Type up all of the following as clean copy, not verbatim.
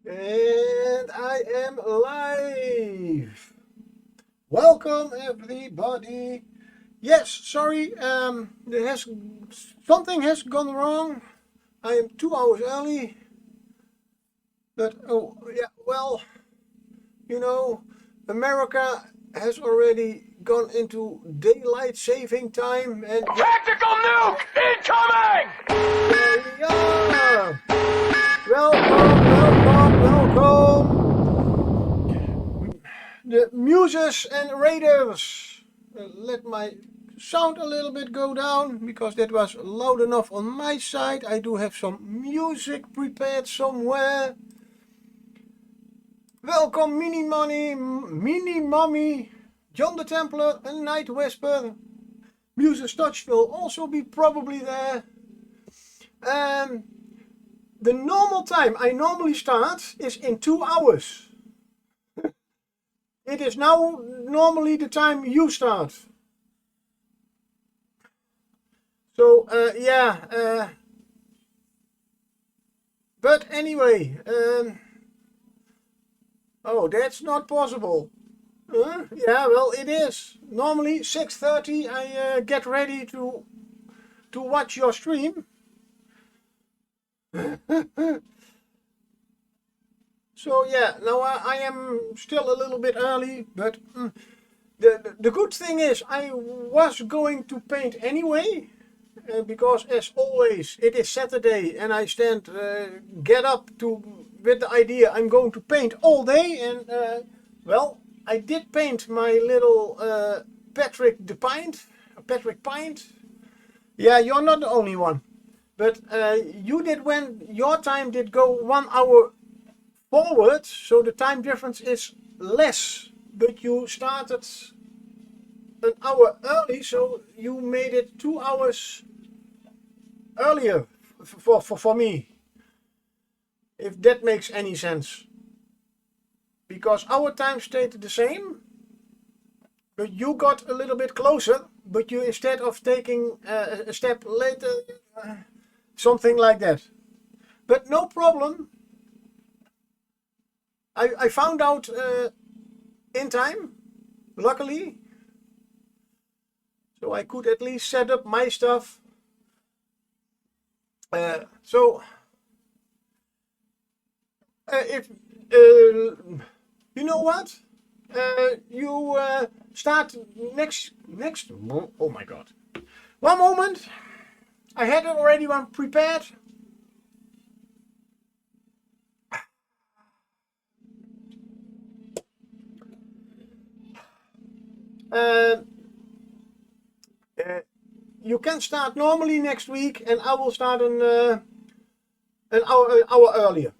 And I am live. Welcome everybody. Yes, sorry, something has gone wrong. I am 2 hours early. But oh yeah, well, you know, America has already gone into daylight saving time and Tactical nuke incoming! here we are. Welcome. The muses and raiders. Let my sound a little bit go down because that was loud enough on my side. I do have some music prepared somewhere. Welcome Mini Mummy, John the Templar, and Night Whisper. Muses Touch will also be probably there. The normal time I normally start is in 2 hours. It is now normally the time you start. So, but anyway, oh, that's not possible. Yeah, well, it is. Normally 6:30 I get ready to watch your stream. So yeah, now I am still a little bit early, but the good thing is I was going to paint anyway. Because as always it is Saturday and I get up with the idea I'm going to paint all day, and well, I did paint my little Patrick Pint. Yeah, you're not the only one, but you did when your time did go 1 hour forward, so the time difference is less, but you started an hour early, so you made it 2 hours earlier for me, if that makes any sense, because our time stayed the same, but you got a little bit closer, but you, instead of taking a step later, something like that, but no problem. I found out in time, luckily, so I could at least set up my stuff. So if you know what, you start next. Oh my God! One moment. I had already one prepared. Uh, you can start normally next week, and I will start an hour earlier.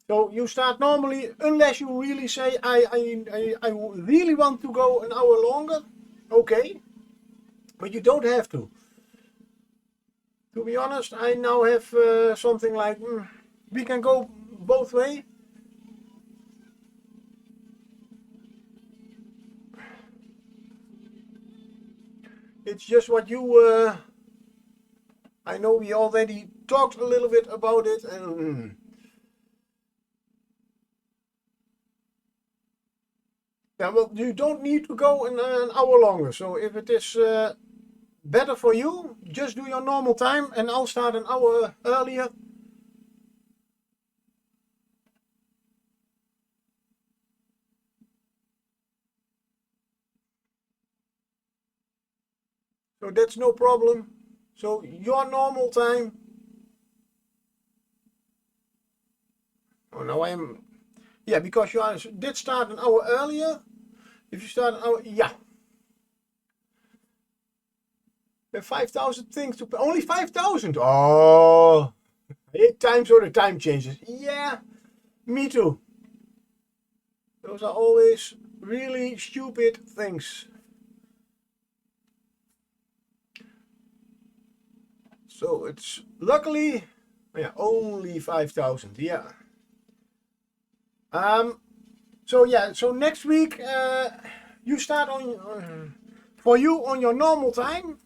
So you start normally, unless you really say I really want to go an hour longer. Okay, but you don't have to. To be honest, I now have something like we can go both way. It's just what you. I know we already talked a little bit about it, and yeah, well, you don't need to go an hour longer. So if it is better for you, just do your normal time, and I'll start an hour earlier. So that's no problem. So your normal time. Oh, now I am. Yeah, because you did start an hour earlier. If you start an hour, yeah. There are 5,000 things to pay. Only 5,000. Oh, 8 times or the time changes. Yeah, me too. Those are always really stupid things. So it's luckily, yeah, only 5,000. Yeah. So yeah. So next week, you start on for you on your normal time,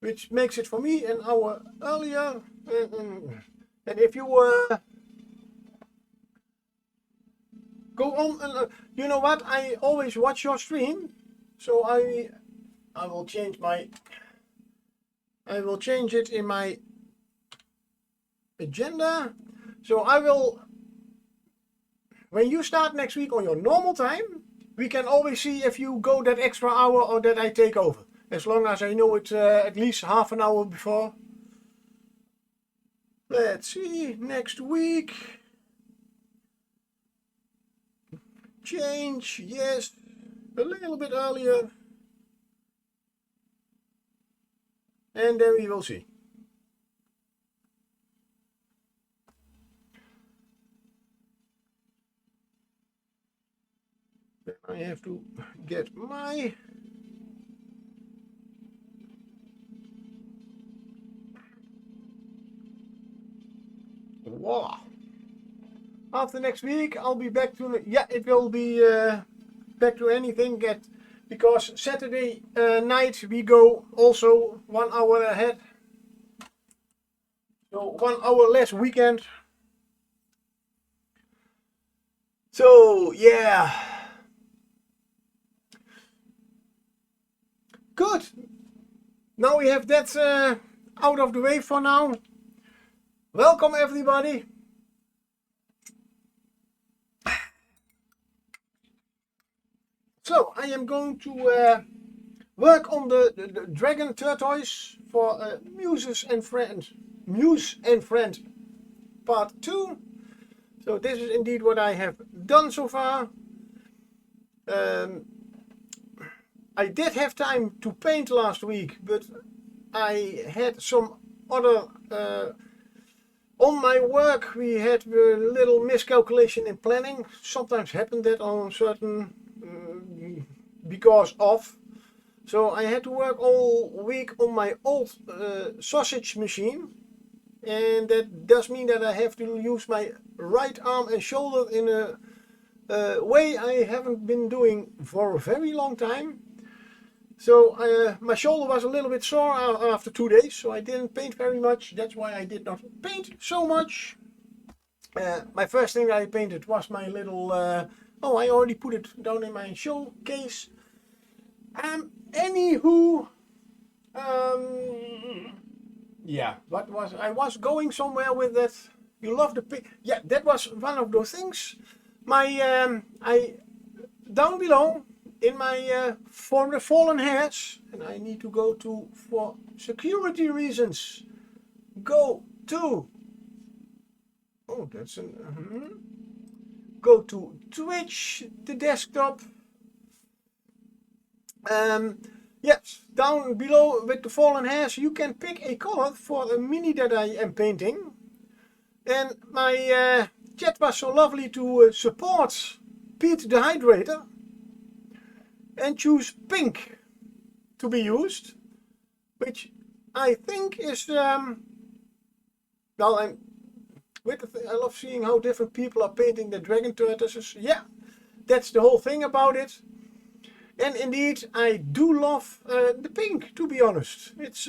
which makes it for me an hour earlier. And if you go on and you know what? I always watch your stream, so I will change my. I will change it in my agenda. So I will. When you start next week on your normal time, we can always see if you go that extra hour or that I take over. As long as I know it at least half an hour before. Let's see, next week. Change, yes, a little bit earlier. And then we will see. Then I have to get my voila. After next week, I'll be back to it will be back to anything because Saturday night we go also 1 hour ahead, so 1 hour less weekend. So yeah, good. Now we have that out of the way for now. Welcome everybody. So I am going to work on the Dragon Tortoise for Muse and Friend Part 2. So this is indeed what I have done so far. I did have time to paint last week, but I had some other on my work. We had a little miscalculation in planning. Sometimes happened that on certain because of. So I had to work all week on my old sausage machine, and that does mean that I have to use my right arm and shoulder in a way I haven't been doing for a very long time. So my shoulder was a little bit sore after 2 days, so I didn't paint very much. That's why I did not paint so much. My first thing I painted was my little oh, I already put it down in my showcase. Anywho, yeah, I was going somewhere with that. You love the pic. Yeah, that was one of those things. My I down below in my for the fallen hairs, and I need to go to, for security reasons, go to. Oh, that's an. Go to Twitch, the desktop. Yes, down below with the fallen hairs, you can pick a color for a mini that I am painting. And my chat was so lovely to support Pete the Hydrator and choose pink to be used, which I think is well, I love seeing how different people are painting the dragon tortoises. Yeah, that's the whole thing about it. And indeed, I do love the pink, to be honest. It's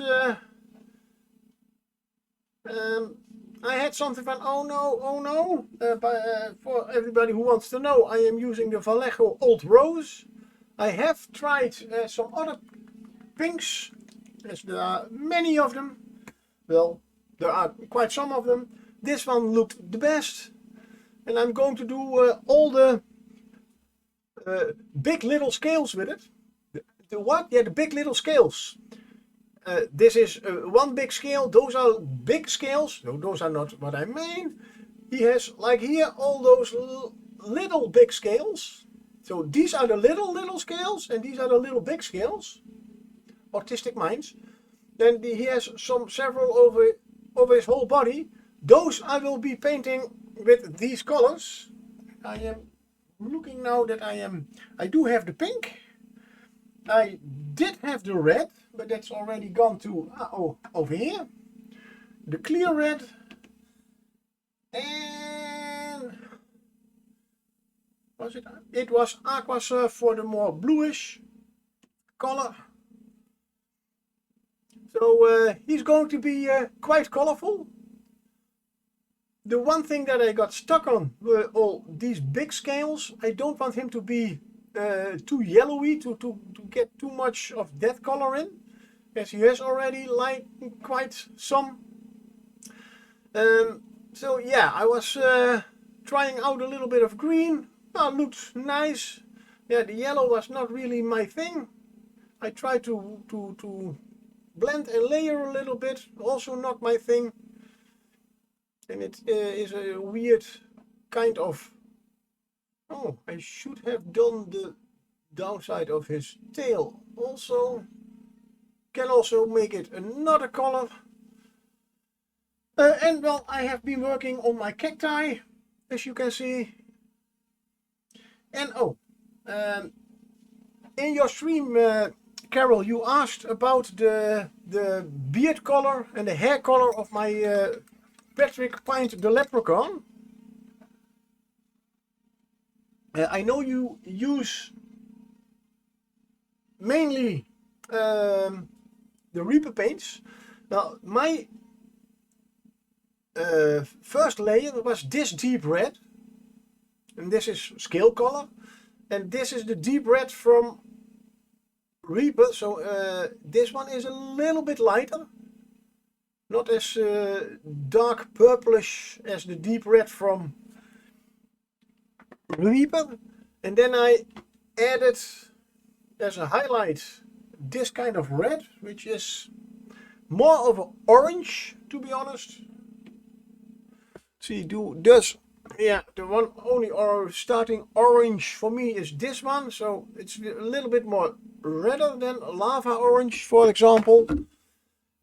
I had something from oh no. For everybody who wants to know, I am using the Vallejo Old Rose. I have tried some other pinks, as there are many of them. Well, there are quite some of them. This one looked the best, and I'm going to do all the big little scales with it. The what? Yeah, the big little scales. This is one big scale. Those are big scales. No, those are not what I mean. He has, like here, all those little big scales. So these are the little scales, and these are the little big scales. Artistic minds. Then he has several over his whole body. Those I will be painting with these colors. I am looking now that I do have the pink. I did have the red, but that's already gone to over here. The clear red. And was it? It was aqua surf for the more bluish color. So he's going to be quite colorful. The one thing that I got stuck on were all these big scales. I don't want him to be too yellowy, to get too much of that color in, as he has already like quite some. So yeah, I was trying out a little bit of green. Looked nice. Yeah, the yellow was not really my thing. I tried to blend and layer a little bit, also not my thing. And it is a weird kind of... Oh, I should have done the downside of his tail also. Can also make it another color. And well, I have been working on my cacti, as you can see. And in your stream, Carol, you asked about the beard color and the hair color of my Patrick Pint the Leprechaun. I know you use mainly the Reaper paints. Now, my first layer was this deep red, and this is scale color, and this is the deep red from Reaper. So this one is a little bit lighter, not as dark purplish as the deep red from Reaper. And then I added as a highlight this kind of red, which is more of an orange, to be honest. See, yeah, the one only starting orange for me is this one, so it's a little bit more redder than lava orange, for example.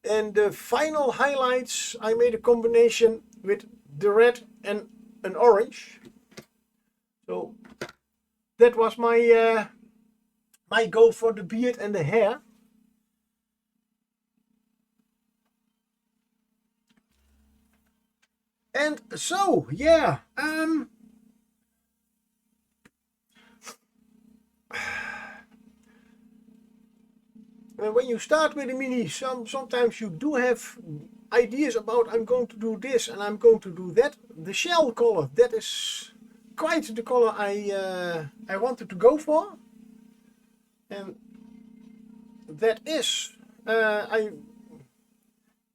And the final highlights, I made a combination with the red and an orange. So that was my my go for the beard and the hair. And so, yeah, when you start with a mini, sometimes you do have ideas about I'm going to do this and I'm going to do that. The shell color, that is quite the color I wanted to go for, and that is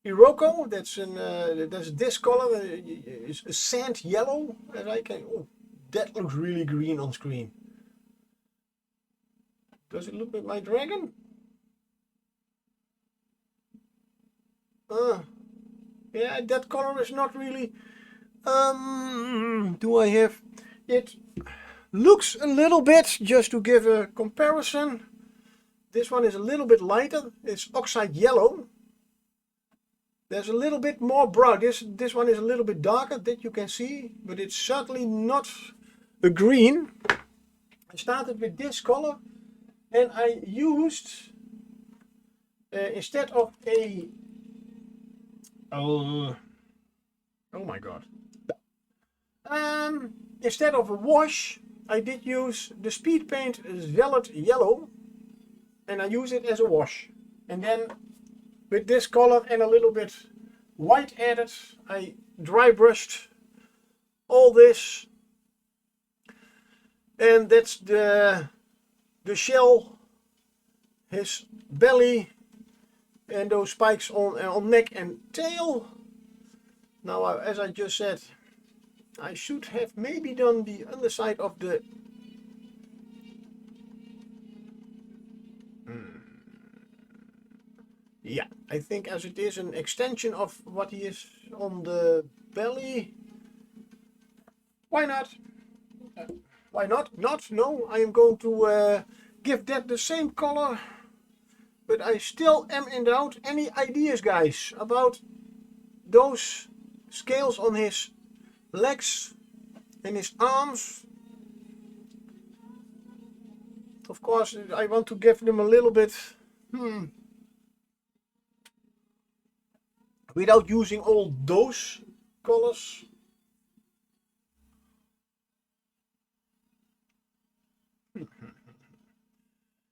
Iroko. That's this color. It's a sand yellow, as I can. Oh, that looks really green on screen. Does it look like my dragon? Yeah, that color is not really. Do I have it? Looks a little bit, just to give a comparison. This one is a little bit lighter. It's oxide yellow. There's a little bit more brown. This one is a little bit darker, that you can see, but it's certainly not a green. I started with this color, and I used instead of a oh my god. Instead of a wash, I did use the speed paint Velvet Yellow, and I use it as a wash. And then with this color and a little bit white added, I dry brushed all this. And that's the shell, his belly, and those spikes on neck and tail. Now, as I just said, I should have maybe done the underside of the... Yeah, I think as it is an extension of what he is on the belly. Why not? Why not? No, I am going to give that the same color. But I still am in doubt. Any ideas, guys, about those scales on his legs and his arms? Of course, I want to give them a little bit without using all those colors.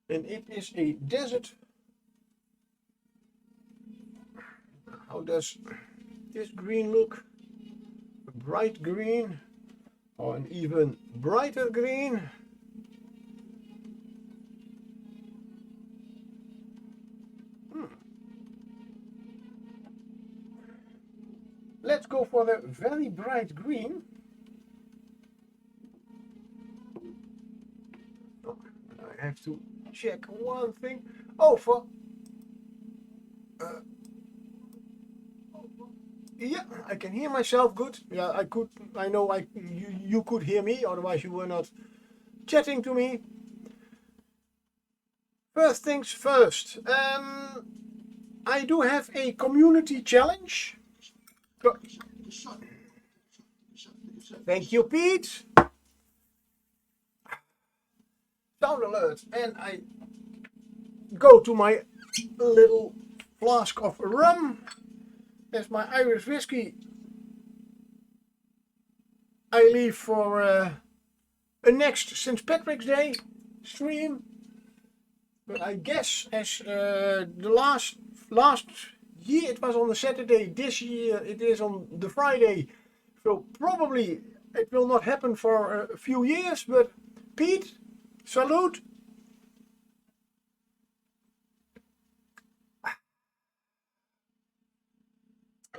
And it is a desert. How does this green look? bright green or an even brighter green. Let's go for the very bright green. Oh, I have to check one thing. Oh, yeah, I can hear myself good. Yeah, I could. I know you could hear me, otherwise you were not chatting to me. First things first. I do have a community challenge. Thank you, Pete. Sound alert, and I go to my little flask of rum. That's my Irish whiskey. I leave for a next St. Patrick's Day stream. But I guess as the last year it was on the Saturday, this year it is on the Friday. So probably it will not happen for a few years. But Pete, salute.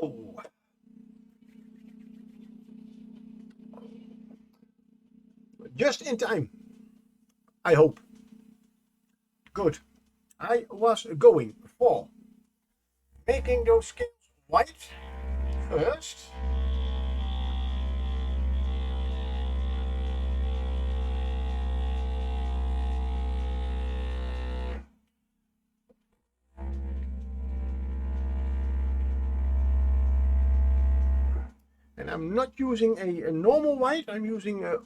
Oh. Just in time, I hope. Good. I was going for making those scales white first. And I'm not using a normal white, I'm using a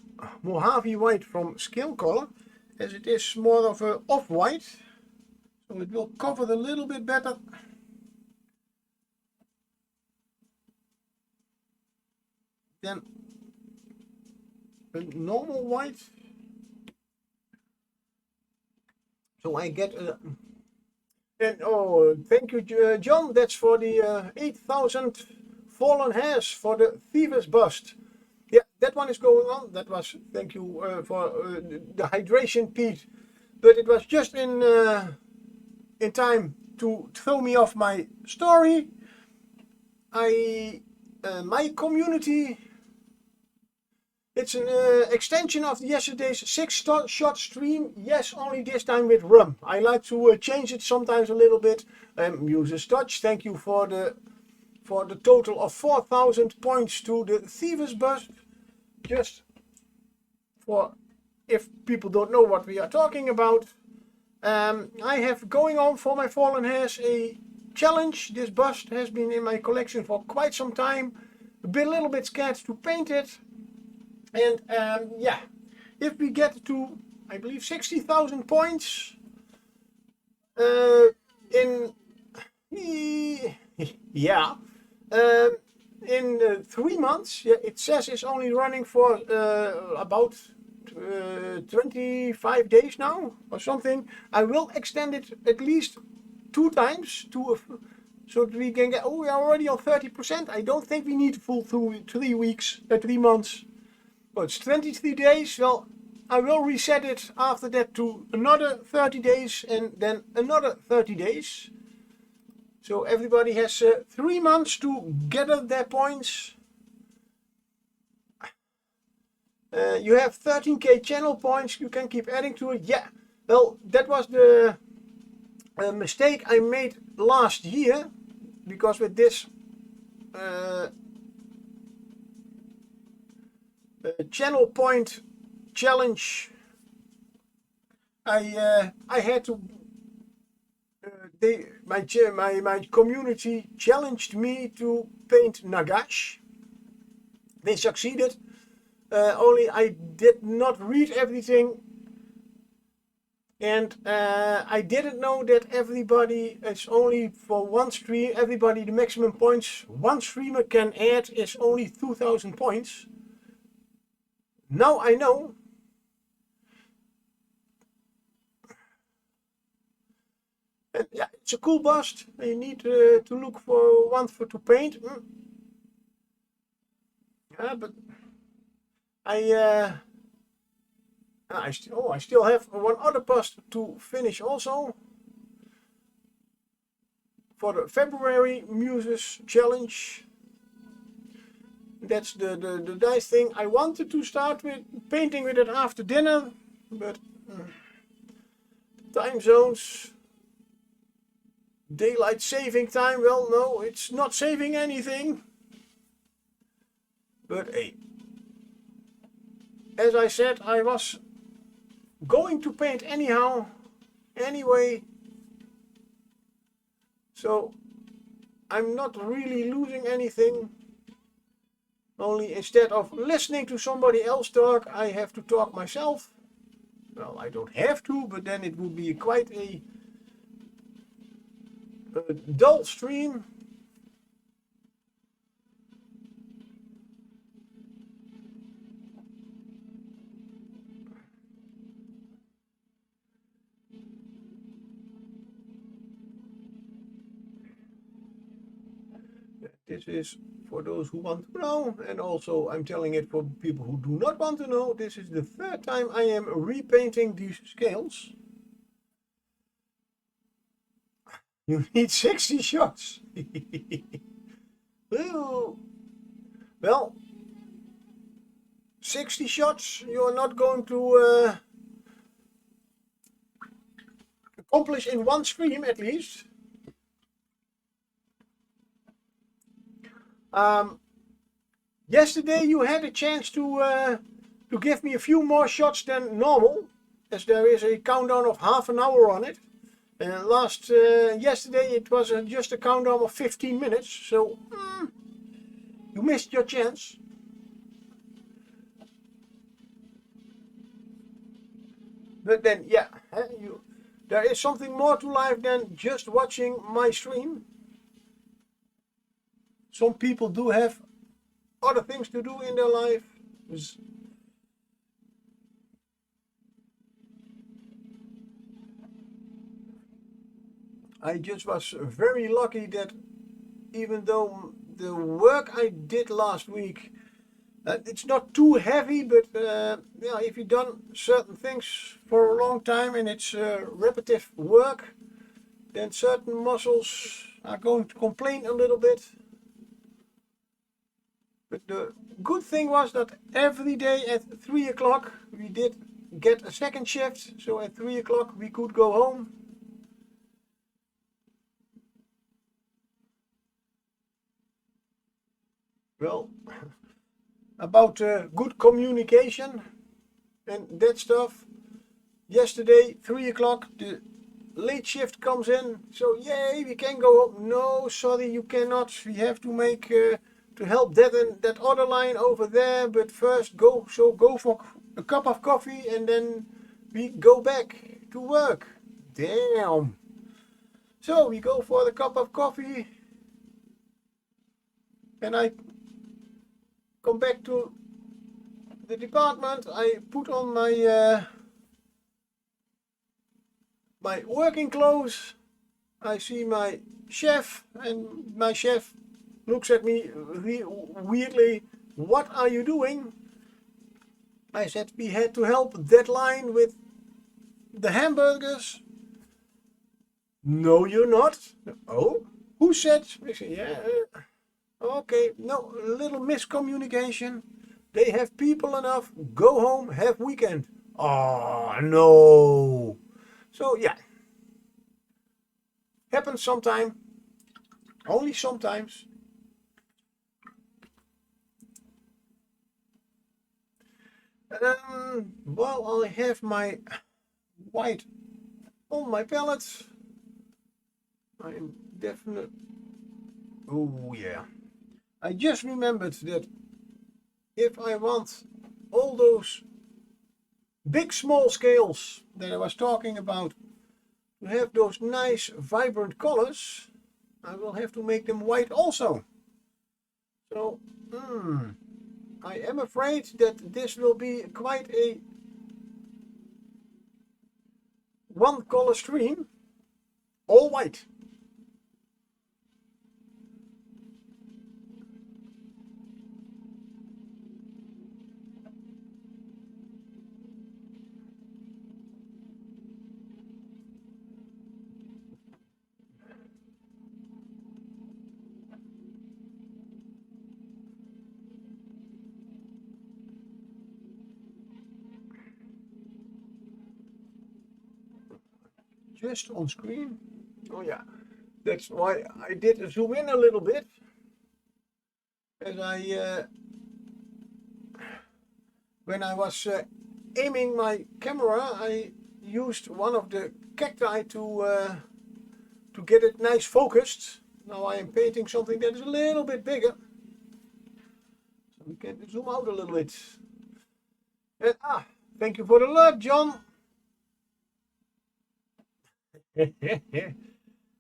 Mojave white from Scale Color, as it is more of a off-white, so it will cover a little bit better. Than a normal white. So I get and oh, thank you, John, that's for the 8,000 fallen hairs for the Thieves bust. Yeah, that one is going on. That was, thank you for the hydration, Pete. But it was just in time to throw me off my story. My community, it's an extension of yesterday's 6-shot stream. Yes, only this time with rum. I like to change it sometimes a little bit. Use a Scotch. Thank you for the total of 4,000 points to the Thieves bust. Just for if people don't know what we are talking about. I have going on for my Fallen Hairs a challenge. This bust has been in my collection for quite some time. A little bit scared to paint it. And yeah, if we get to, I believe, 60,000 points yeah, in 3 months, yeah, it says it's only running for about 25 days now or something. I will extend it at least 2 times so that we can get. Oh, we are already on 30%. I don't think we need full 3 weeks, 3 months. Well, it's 23 days. Well, I will reset it after that to another 30 days and then another 30 days. So everybody has 3 months to gather their points. You have 13k channel points. You can keep adding to it. Yeah, well, that was the mistake I made last year, because with this channel point challenge, I had to. My community challenged me to paint Nagash. They succeeded. Only I did not read everything, and I didn't know that everybody, it's only for one stream. Everybody, the maximum points one streamer can add is only 2,000 points. Now I know. And yeah, it's a cool bust. You need to look for one to paint. But I still have one other post to finish also for the February Muses Challenge. That's the nice thing. I wanted to start with painting with it after dinner, but time zones, daylight saving time, well, no, it's not saving anything. But hey, as I said, I was going to paint anyhow, anyway, so I'm not really losing anything. Only instead of listening to somebody else talk, I have to talk myself. Well, I don't have to, but then it would be quite a dull stream. This is for those who want to know, and also I'm telling it for people who do not want to know. This is the third time I am repainting these scales. You need 60 shots. Well, 60 shots you're not going to accomplish in one stream at least. Yesterday you had a chance to give me a few more shots than normal, as there is a countdown of half an hour on it. And yesterday it was just a countdown of 15 minutes, so you missed your chance. But then, yeah, there is something more to life than just watching my stream. Some people do have other things to do in their life. I just was very lucky that even though the work I did last week, it's not too heavy, but yeah, if you've done certain things for a long time and it's repetitive work, then certain muscles are going to complain a little bit. But the good thing was that every day at 3 o'clock we did get a second shift, so at 3 o'clock we could go home. Well, about good communication and that stuff. Yesterday, 3 o'clock, the late shift comes in, so yay, we can go home. No, sorry, you cannot. We have to make to help that other line over there. But first, go for a cup of coffee, and then we go back to work. Damn. So we go for the cup of coffee, and I come back to the department. I put on my my working clothes. I see my chef, and my chef looks at me weirdly. What are you doing? I said we had to help that line with the hamburgers. No, you're not. Oh, who said? I said, yeah. Okay, no, a little miscommunication. They have people enough. Go home, have weekend. Oh, no. So, yeah. Happens sometime. Only sometimes. While I have my white on my palette, I'm definitely... Oh, yeah. I just remembered that if I want all those big small scales that I was talking about to have those nice vibrant colors, I will have to make them white also. So, I am afraid that this will be quite a one color stream, all white. just on screen. Oh yeah, that's why I did zoom in a little bit. As when I was aiming my camera, I used one of the cacti to get it nice focused. Now I am painting something that is a little bit bigger. So we can zoom out a little bit. And, thank you for the love, John.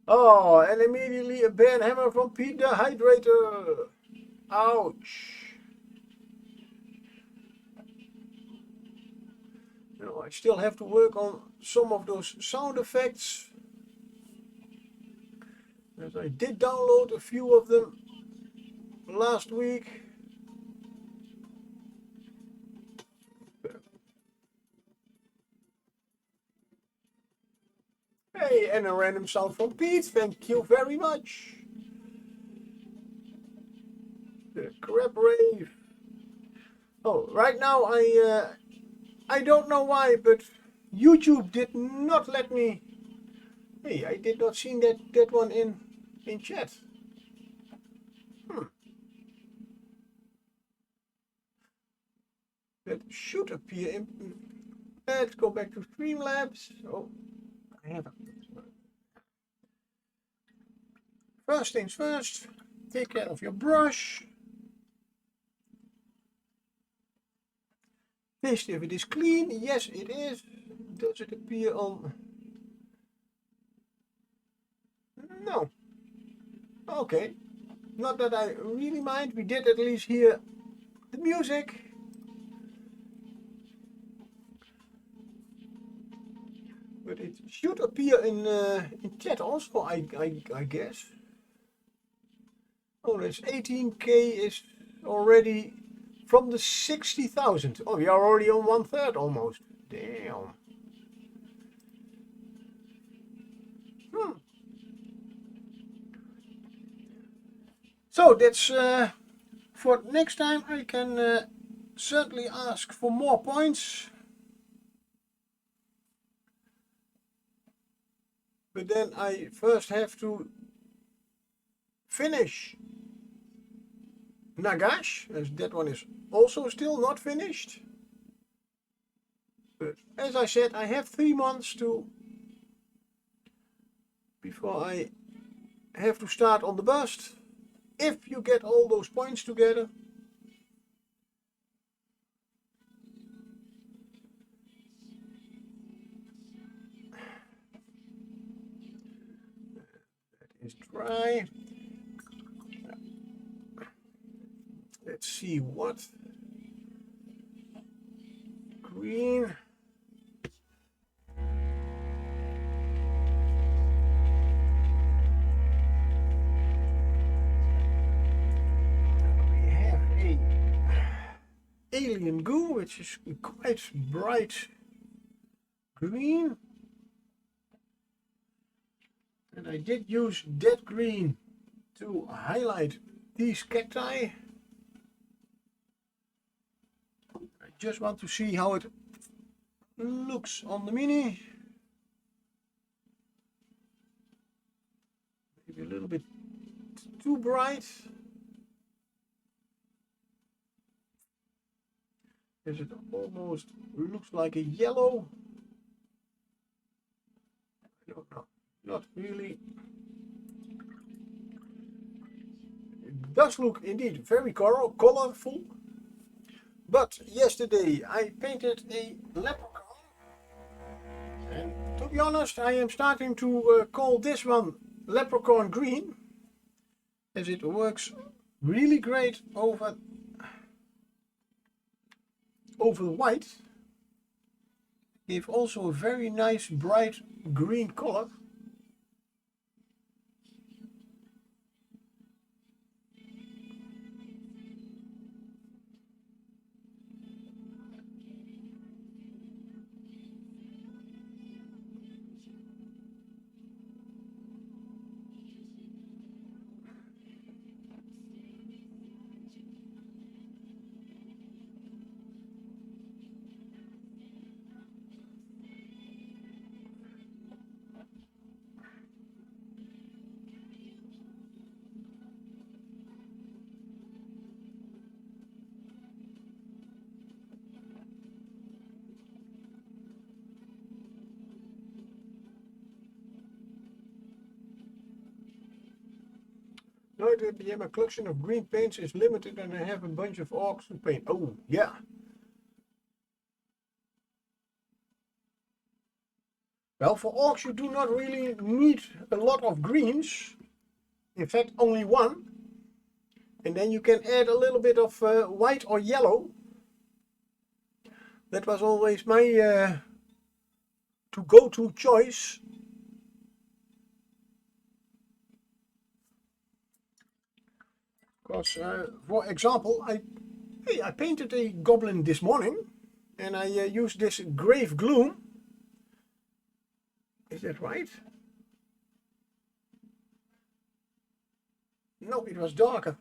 Oh, and immediately a bad hammer from Pete the Hydrator. Ouch. I still have to work on some of those sound effects. As I did download a few of them last week. Hey, and a random sound from Pete. Thank you very much. The crab rave. Oh, right now I don't know why, but YouTube did not let me. Hey, I did not see that one in chat. That should appear in. Let's go back to Streamlabs. Oh, I have it. First things first, take care of your brush. Test if it is clean. Yes, it is. Does it appear on? No. Okay. Not that I really mind. We did at least hear the music. But it should appear in chat also, I guess. Oh, that's 18K is already from the 60,000. Oh, we are already on 1/3 almost. Damn. So that's for next time. I can certainly ask for more points. But then I first have to finish Nagash, as that one is also still not finished. But as I said, I have 3 months before I have to start on the bust. If you get all those points together. That is dry. Let's see what green. We have a alien goo, which is quite bright green. And I did use that green to highlight these cacti. I just want to see how it looks on the mini. Maybe a little bit too bright. As it almost looks like a yellow. I don't know. Not really. It does look indeed very colorful. But yesterday I painted a leprechaun. And to be honest, I am starting to call this one leprechaun green. As it works really great over the white. Give also a very nice bright green color. Nooit at the end, my collection of green paints is limited and I have a bunch of orcs to paint. Oh, yeah. Well, for orcs you do not really need a lot of greens. In fact, only one. And then you can add a little bit of white or yellow. That was always my to-go-to choice. Because, for example, I painted a goblin this morning. And I used this Grave Gloom. Is that right? No, it was darker.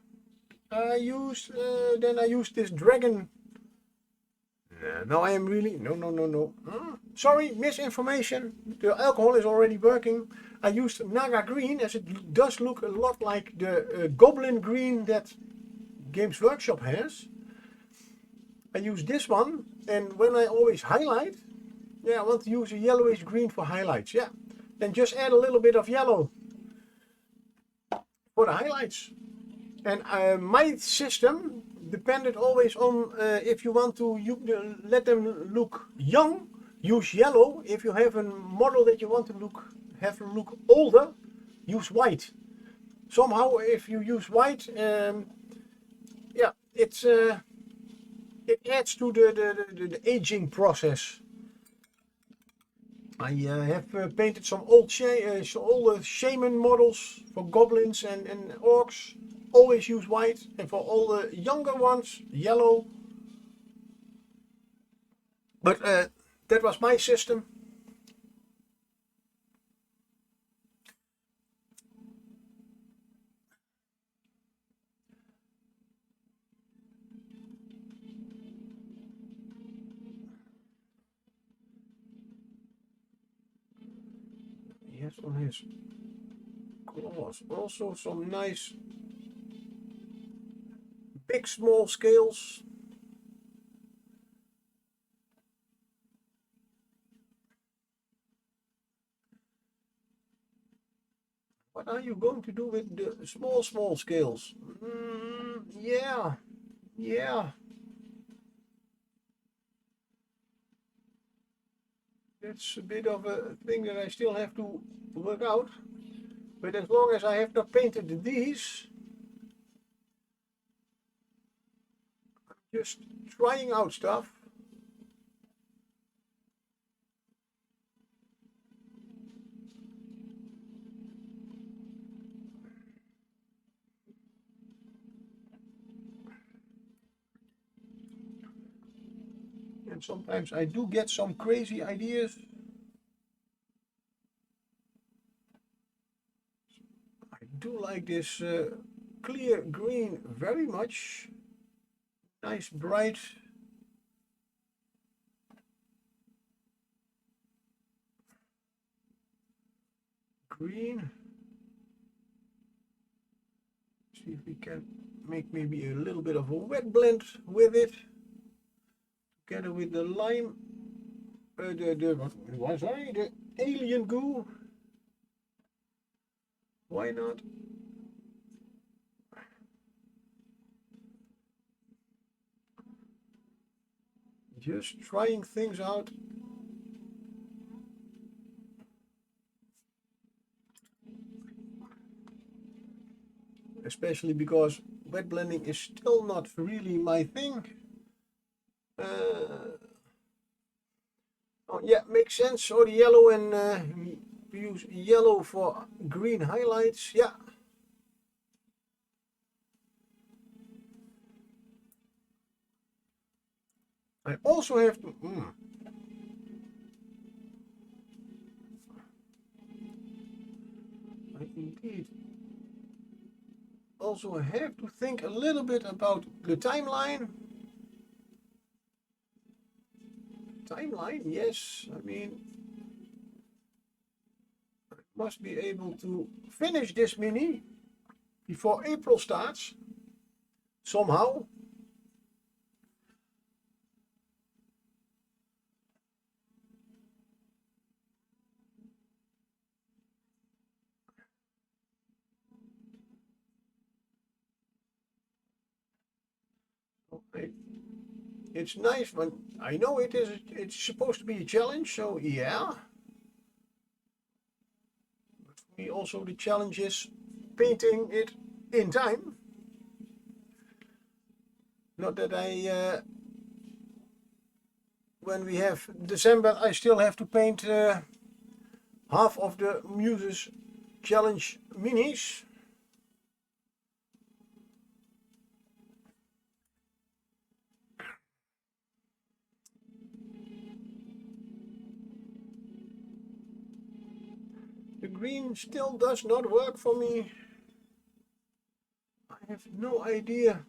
Then I used this dragon. No, I am really no. Sorry, misinformation. The alcohol is already working. I used Naga green as it does look a lot like the goblin green that Games Workshop has. I use this one, and when I always highlight, yeah, I want to use a yellowish green for highlights. Yeah, then just add a little bit of yellow for the highlights. And my system depended always on if you want to let them look young, use yellow. If you have a model that you want to look older, use white. Somehow, if you use white, yeah, it adds to the aging process. I have painted some old shaman models for goblins and orcs. Always use white, and for all the younger ones, yellow. But that was my system. He has on his claws also some nice big small scales. What are you going to do with the small scales? Yeah. That's a bit of a thing that I still have to work out. But as long as I have not painted these, just trying out stuff. And sometimes I do get some crazy ideas. I do like this clear green very much. Nice bright green. See if we can make maybe a little bit of a wet blend with it. Together with the lime, the alien goo. Why not? Just trying things out. Especially because wet blending is still not really my thing. Oh, yeah, makes sense. So the yellow and use yellow for green highlights. Yeah. I also have to. I indeed also have to think a little bit about the timeline. Timeline, yes. I mean, I must be able to finish this mini before April starts. Somehow. It's nice when I know it is. It's supposed to be a challenge, so yeah. But for me, also the challenge is painting it in time. Not that I, when we have December, I still have to paint half of the Muses Challenge minis. The green still does not work for me. I have no idea.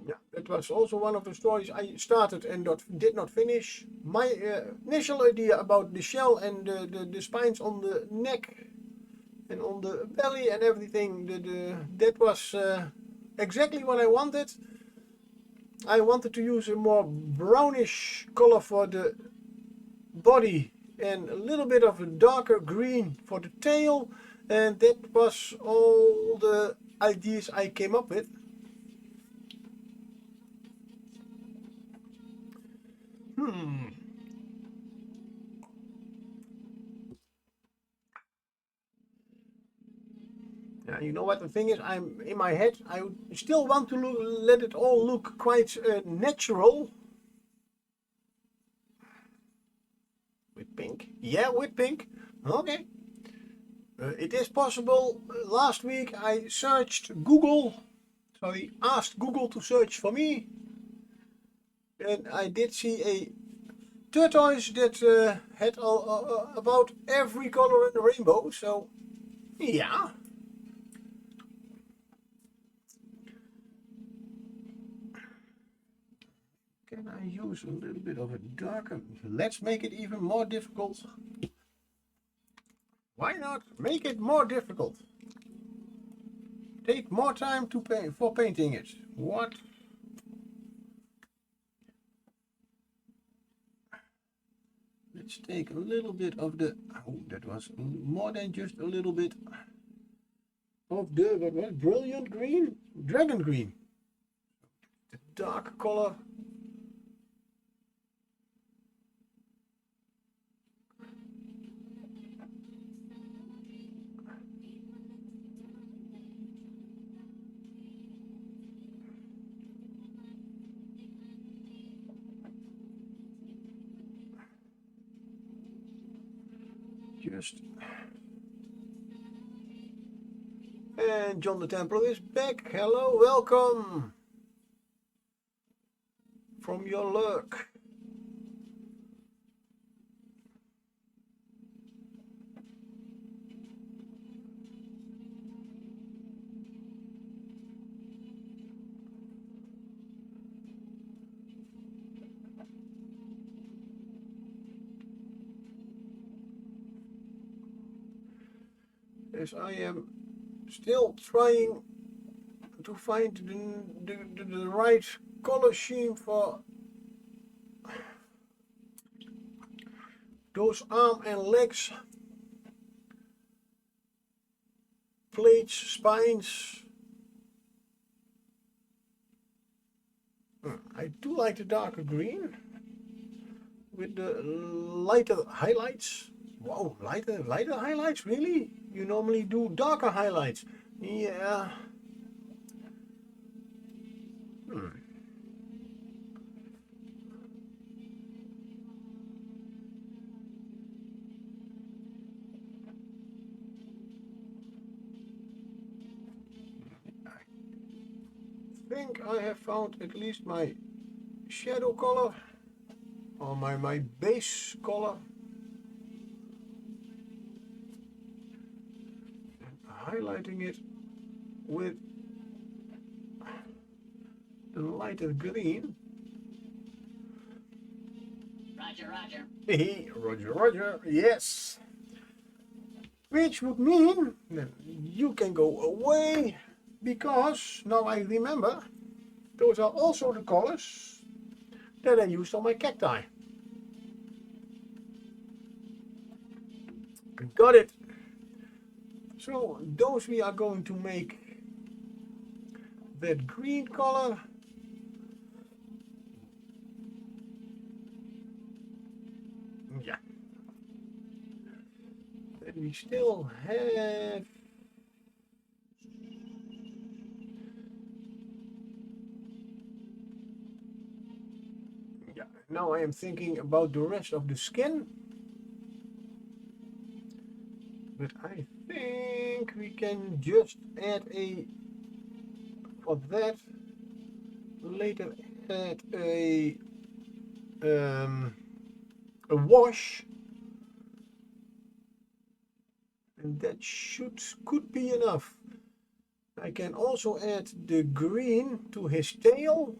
Yeah, that was also one of the stories I started and did not finish. My initial idea about the shell and the spines on the neck and on the belly and everything, that was exactly what I wanted. I wanted to use a more brownish color for the body and a little bit of a darker green for the tail, and that was all the ideas I came up with. Yeah, you know what the thing is, I'm in my head, I still want to let it all look quite natural. With pink? Yeah, with pink. Okay. It is possible. Last week I searched Google, so I asked Google to search for me, and I did see a tortoise that had about every color in the rainbow, so yeah. Can I use a little bit of a darker? Let's make it even more difficult. Why not make it more difficult? Take more time to paint for painting it. What? Let's take a little bit of the, oh, that was more than just a little bit of the, what was brilliant green? Dragon green. The dark color. Just. And John the Templar is back. Hello, welcome from your lurk. As I am still trying to find the right color scheme for those arm and legs, plates, spines. I do like the darker green with the lighter highlights. Wow, lighter highlights, really? You normally do darker highlights. Yeah. I think I have found at least my shadow color or my base color. And highlighting it with the lighter green. Roger, roger. Hey, Roger, Roger, yes. Which would mean that you can go away, because now I remember those are also the colors that I used on my cacti. Got it. So those we are going to make that green color. Yeah. Then we still have now I am thinking about the rest of the skin. But I think we can just add for that later add a wash, and that could be enough. I can also add the green to his tail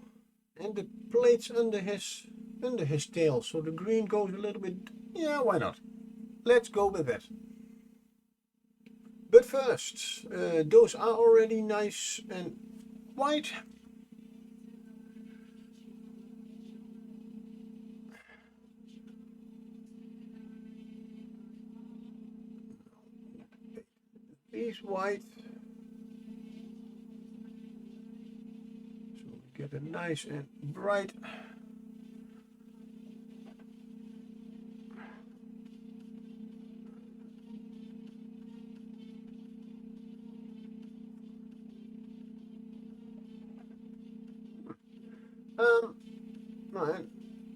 and the plates under his tail, so the green goes a little bit. Yeah, why not? Let's go with that. But first, those are already nice and white. These white. So we get a nice and bright.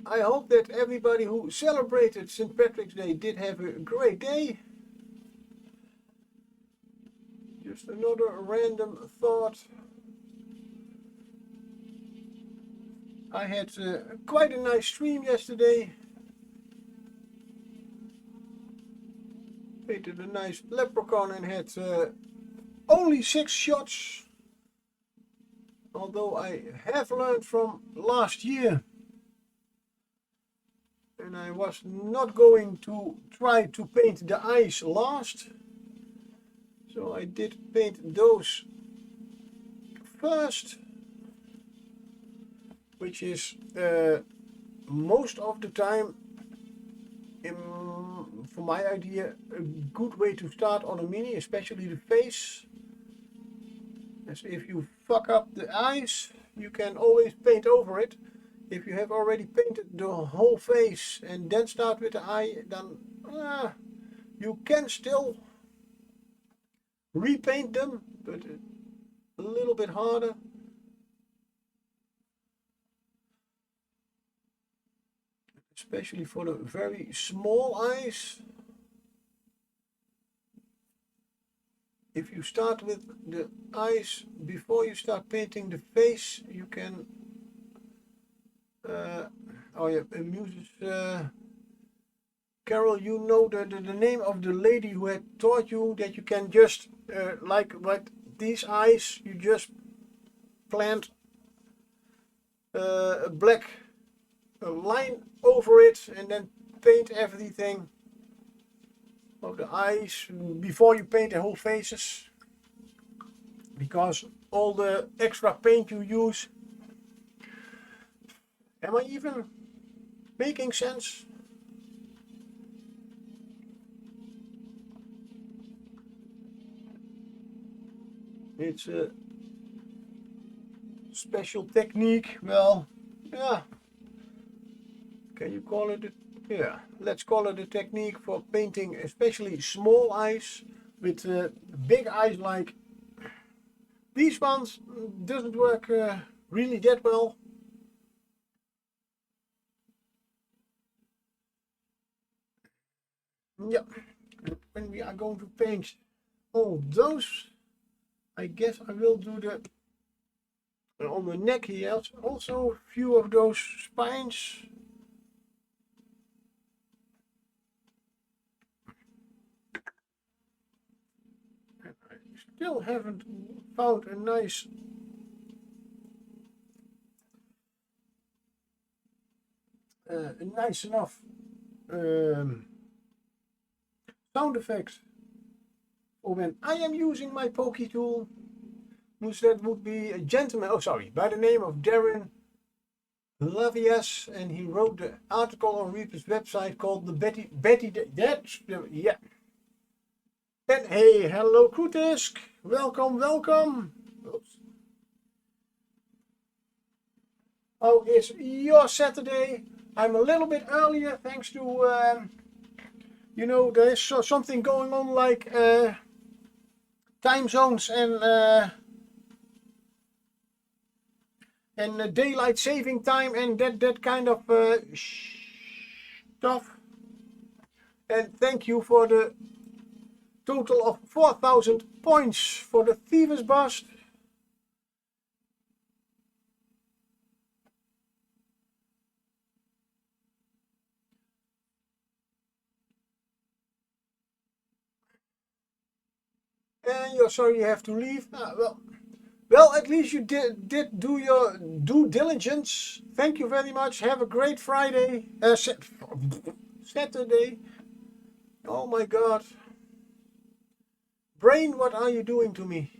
I hope that everybody who celebrated St. Patrick's Day did have a great day. Just another random thought. I had quite a nice stream yesterday. Painted a nice leprechaun and had only 6 shots. Although I have learned from last year, and I was not going to try to paint the eyes last, so I did paint those first, which is most of the time, for my idea, a good way to start on a mini, especially the face. As if you fuck up the eyes, you can always paint over it. If you have already painted the whole face and then start with the eye, then you can still repaint them, but a little bit harder. Especially for the very small eyes. If you start with the eyes before you start painting the face, you can amuses Carol, you know the name of the lady who had taught you that you can just like these eyes, you just plant a black line over it and then paint everything of the eyes before you paint the whole faces, because all the extra paint you use. Am I even making sense? It's a special technique. Well, yeah. Can you call it? Yeah, let's call it a technique for painting, especially small eyes. With big eyes like these ones, doesn't work really that well. Yeah, when we are going to paint all those, I guess I will do the on the neck here also a few of those spines. And I still haven't found a nice enough sound effect for when I am using my pokey tool. That would be a gentleman, by the name of Darren Lavias, and he wrote the article on Reaper's website called the Betty, yeah. And hey, hello Krutisk. Welcome, welcome. Oops. How is your Saturday? I'm a little bit earlier thanks to, you know, there is something going on like time zones and daylight saving time and that kind of stuff. And thank you for the total of 4,000 points for the Thieves Bust. And you're sorry you have to leave. Well, at least you did do your due diligence. Thank you very much. Have a great Friday. Saturday. Oh my God. Brain, what are you doing to me?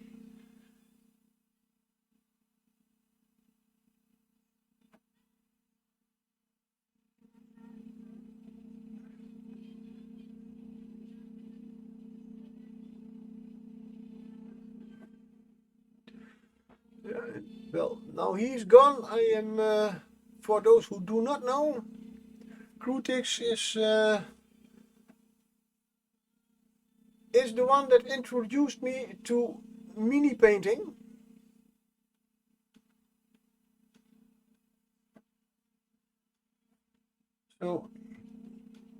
Well, now he's gone. I am, for those who do not know, Krutix is the one that introduced me to mini painting. So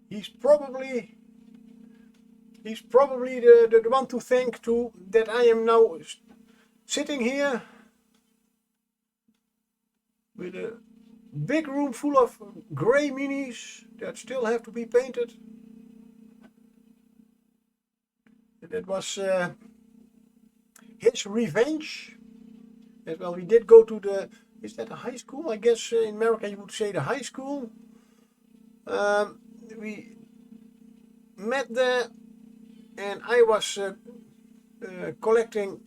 he's probably the one to thank to that I am now sitting here with a big room full of grey minis that still have to be painted. And that was his revenge. As well, we did go to the, is that a high school? I guess in America you would say the high school. We met there and I was collecting,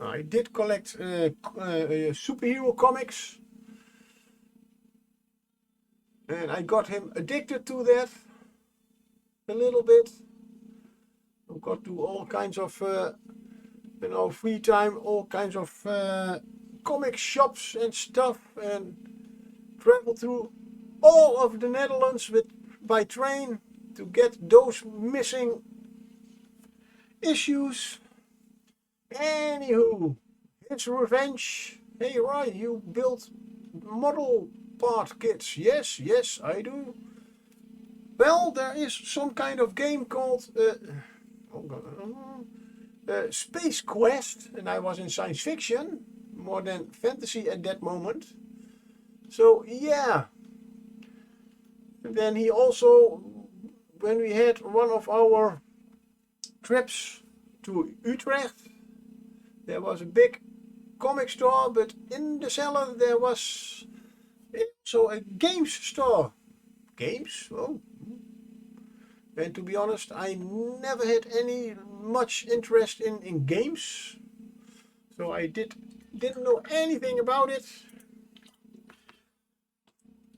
I did collect superhero comics. And I got him addicted to that a little bit. I got to all kinds of, you know, free time, all kinds of comic shops and stuff, and traveled through all of the Netherlands by train to get those missing issues. Anywho, it's revenge. Hey Roy, you built model part kits. Yes, yes, I do. Well, there is some kind of game called Space Quest, and I was in science fiction more than fantasy at that moment. So yeah. And then he also, when we had one of our trips to Utrecht, there was a big comic store, but in the cellar there was also a games store. Games? Oh. And to be honest, I never had any much interest in games. So I didn't know anything about it.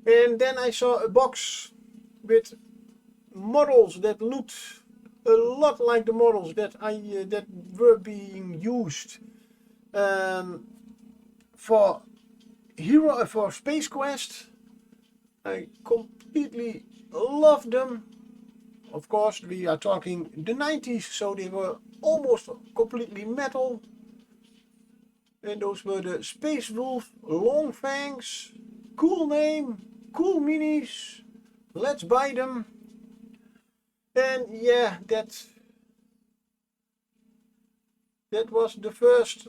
And then I saw a box with models that looked a lot like the models that that were being used for Space Quest. I completely loved them. Of course, we are talking the 90s, so they were almost completely metal. And those were the Space Wolf Long Fangs. Cool name, cool minis. Let's buy them. And yeah, that was the first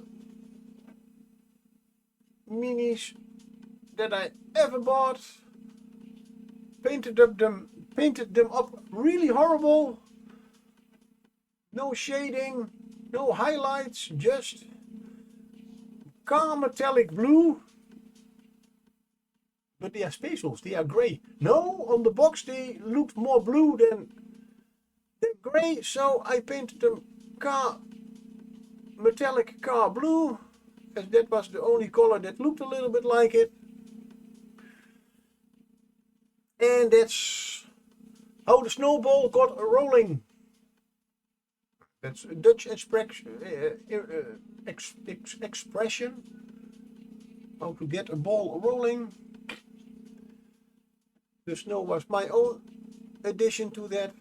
minis that I ever bought. Painted them up really horrible. No shading, no highlights, just car metallic blue. But they are Space Wolves, they are grey. No, on the box they looked more blue than grey, so I painted them metallic car blue, as that was the only color that looked a little bit like it. And that's how the snowball got rolling. That's a Dutch expression. How to get a ball rolling. The snow was my own addition to that.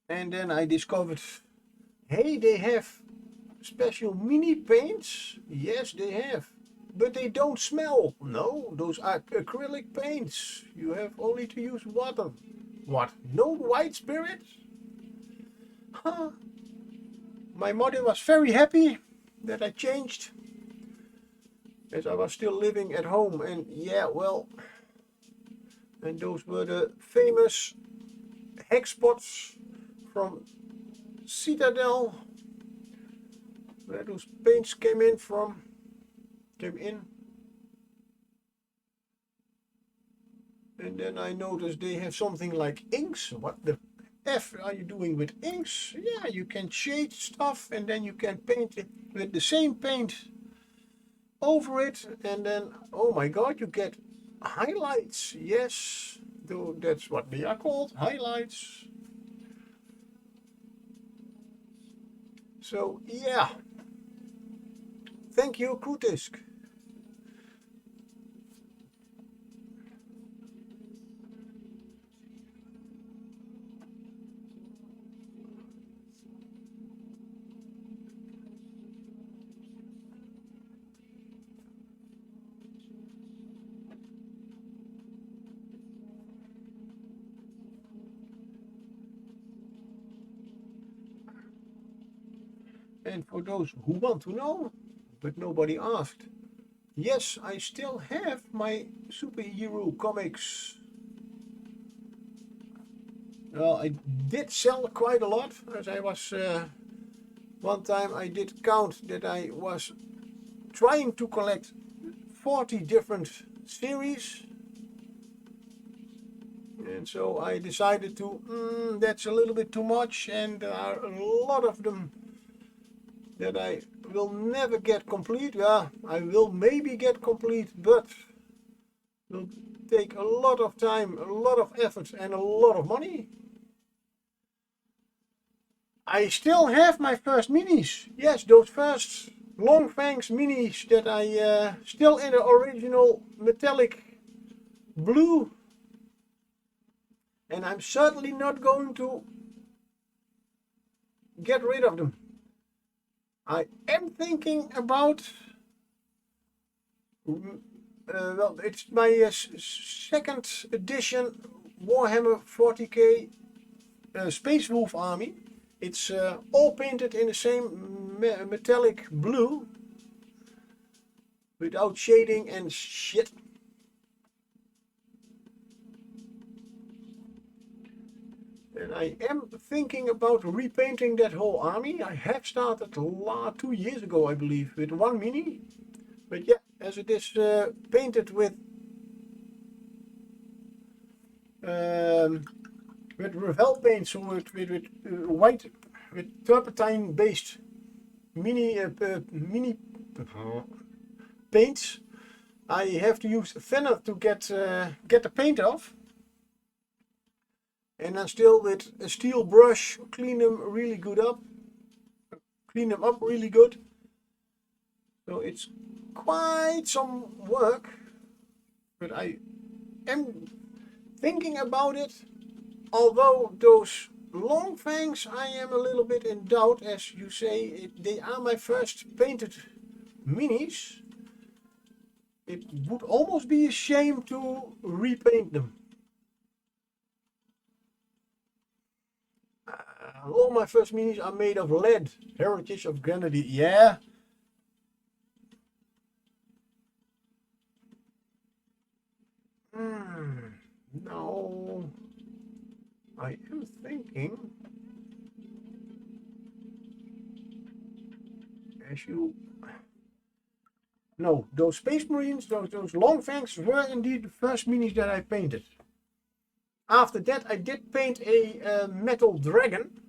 And then I discovered, hey, they have special mini paints. Yes, they have. But they don't smell. No, those are acrylic paints. You have only to use water. What? No white spirit? Huh. My mother was very happy that I changed, as I was still living at home. And yeah, well, and those were the famous hex spots from Citadel, where those paints came in. And then I noticed they have something like inks. What the F are you doing with inks? Yeah, you can shade stuff and then you can paint it with the same paint over it, and then, oh my god, you get highlights. Yes, though that's what they are called, highlights. So yeah, thank you, Kutisk. And for those who want to know, but nobody asked, yes, I still have my superhero comics. Well, I did sell quite a lot, as I was, one time I did count that I was trying to collect 40 different series. And so I decided to, that's a little bit too much, and there are a lot of them that I will never get complete. Well, I will maybe get complete, but will take a lot of time, a lot of effort, and a lot of money. I still have my first minis. Yes, those first Long Fangs minis that I still in the original metallic blue. And I'm certainly not going to get rid of them. I am thinking about, well, it's my second edition Warhammer 40k Space Wolf army. It's all painted in the same metallic blue, without shading and shit. And I am thinking about repainting that whole army. I have started 2 years ago, I believe, with one mini. But yeah, as it is painted with Revell paint, so with white, with turpentine based mini paints, I have to use thinner to get the paint off. And then still with a steel brush, clean them really good up. Clean them up really good. So it's quite some work, but I am thinking about it. Although those Long Fangs, I am a little bit in doubt, as you say, they are my first painted minis. It would almost be a shame to repaint them. All my first minis are made of lead. Heritage of Grenadier. Yeah. No. I am thinking, as you... No, those Space Marines, those Long Fangs were indeed the first minis that I painted. After that, I did paint a metal dragon.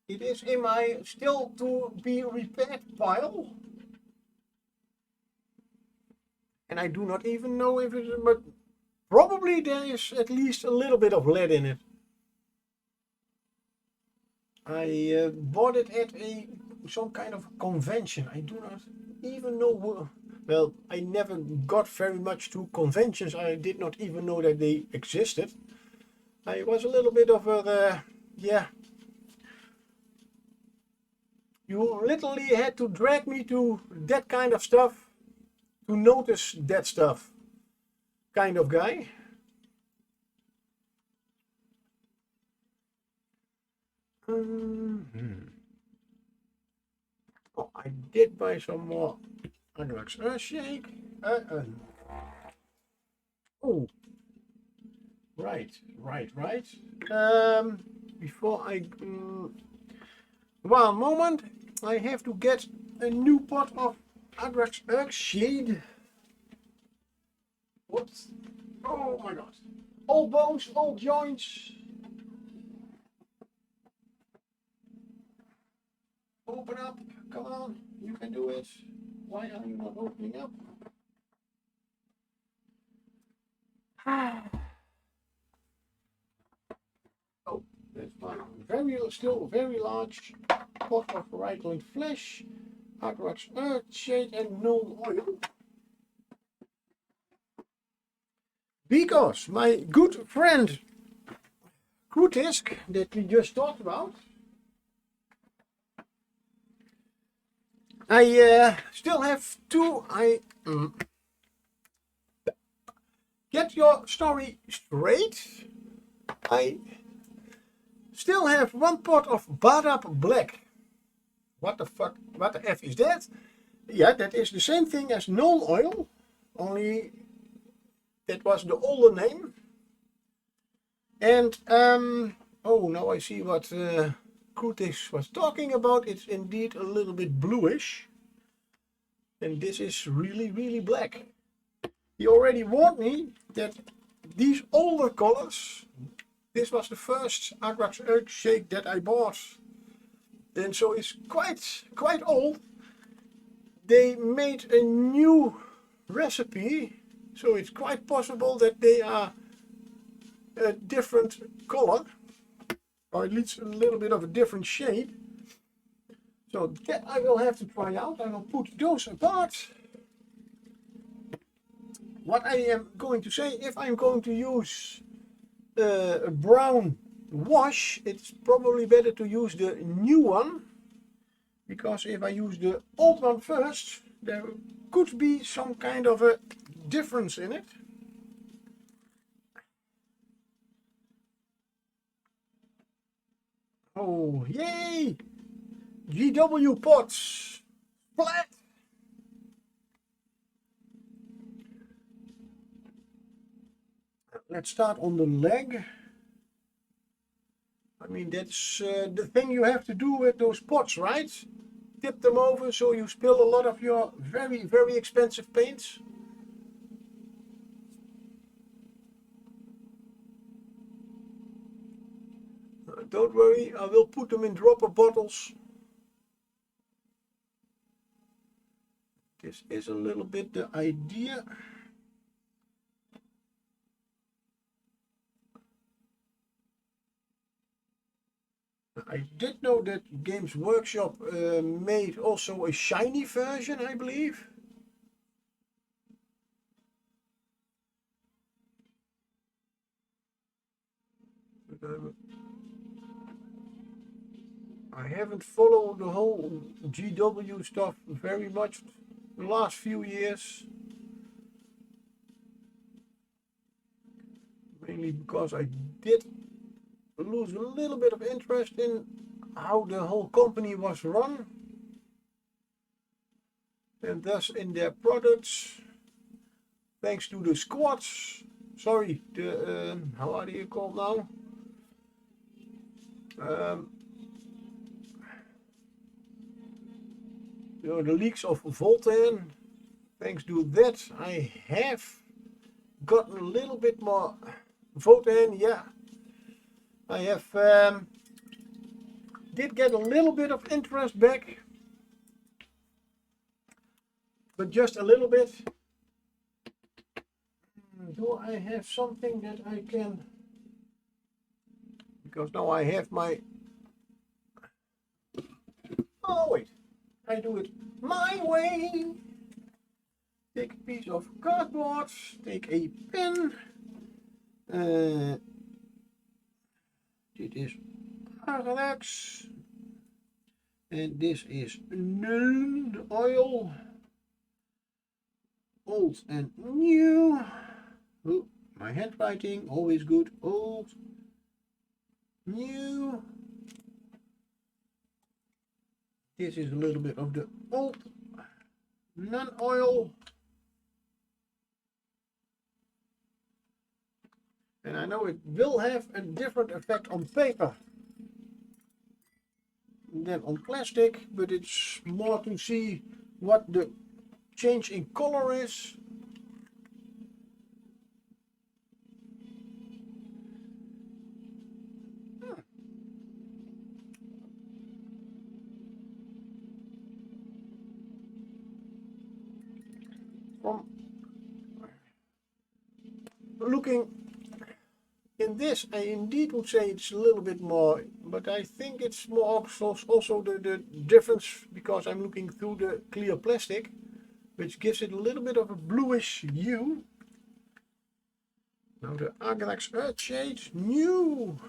It is in my still to be repaired pile. And I do not even know if it is, but probably probably there is at least a little bit of lead in it. I bought it at some kind of convention. I do not even know. Well, I never got very much to conventions. I did not even know that they existed. I was a little bit of a, yeah. You literally had to drag me to that kind of stuff to notice that stuff. Kind of guy. Oh, I did buy some more Aglax Earthshake. Oh, right. Before I... one moment. I have to get a new pot of Aglax Earthshade. Whoops. Oh my god. Old bones, old joints. Open up. Come on. You can do it. Why are you not opening up? Oh, that's fine. Still very large pot of ripening flesh, Aglax Earthshade and no oil. Because my good friend Krutisk that we just talked about, I still have two. Get your story straight. I still have one pot of Badab Black. What the fuck? What the F is that? Yeah, that is the same thing as Knoll Oil, only that was the older name. And oh, now I see what Krutis was talking about. It's indeed a little bit bluish, and this is really black. He already warned me that these older colors, this was the first Aglax Earthshake that I bought, and so it's quite old. They made a new recipe, so it's quite possible that they are a different color, or at least a little bit of a different shade. So that I will have to try out. I will put those apart. What I am going to say, if I'm going to use a brown wash, it's probably better to use the new one, because if I use the old one first, there could be some kind of a difference in it. Oh, yay! GW pots, flat. Let's start on the leg. I mean, that's the thing you have to do with those pots, right? Tip them over so you spill a lot of your very expensive paints. Don't worry, I will put them in dropper bottles. This is a little bit the idea. I did know that Games Workshop made also a shiny version, I believe. But, I haven't followed the whole GW stuff very much the last few years. Mainly because I did lose a little bit of interest in how the whole company was run, and thus in their products, thanks to the squads. Sorry, the how are they called now? You know, the leaks of Voltan. Thanks to that, I have gotten a little bit more Voltan. Yeah, I have did get a little bit of interest back, but just a little bit. do I have something that I can, because now I have my, oh wait, I do it my way. Take a piece of cardboard, take a pen, dit is Arax, and this is null oil, old and new. Oh, my handwriting, always good, old, new. This is a little bit of the old non-oil. And I know it will have a different effect on paper than on plastic, but it's more to see what the change in color is. From looking in this, I indeed would say it's a little bit more, but I think it's more also the difference because I'm looking through the clear plastic, which gives it a little bit of a bluish hue. Now the Agrax Earth Shade, new.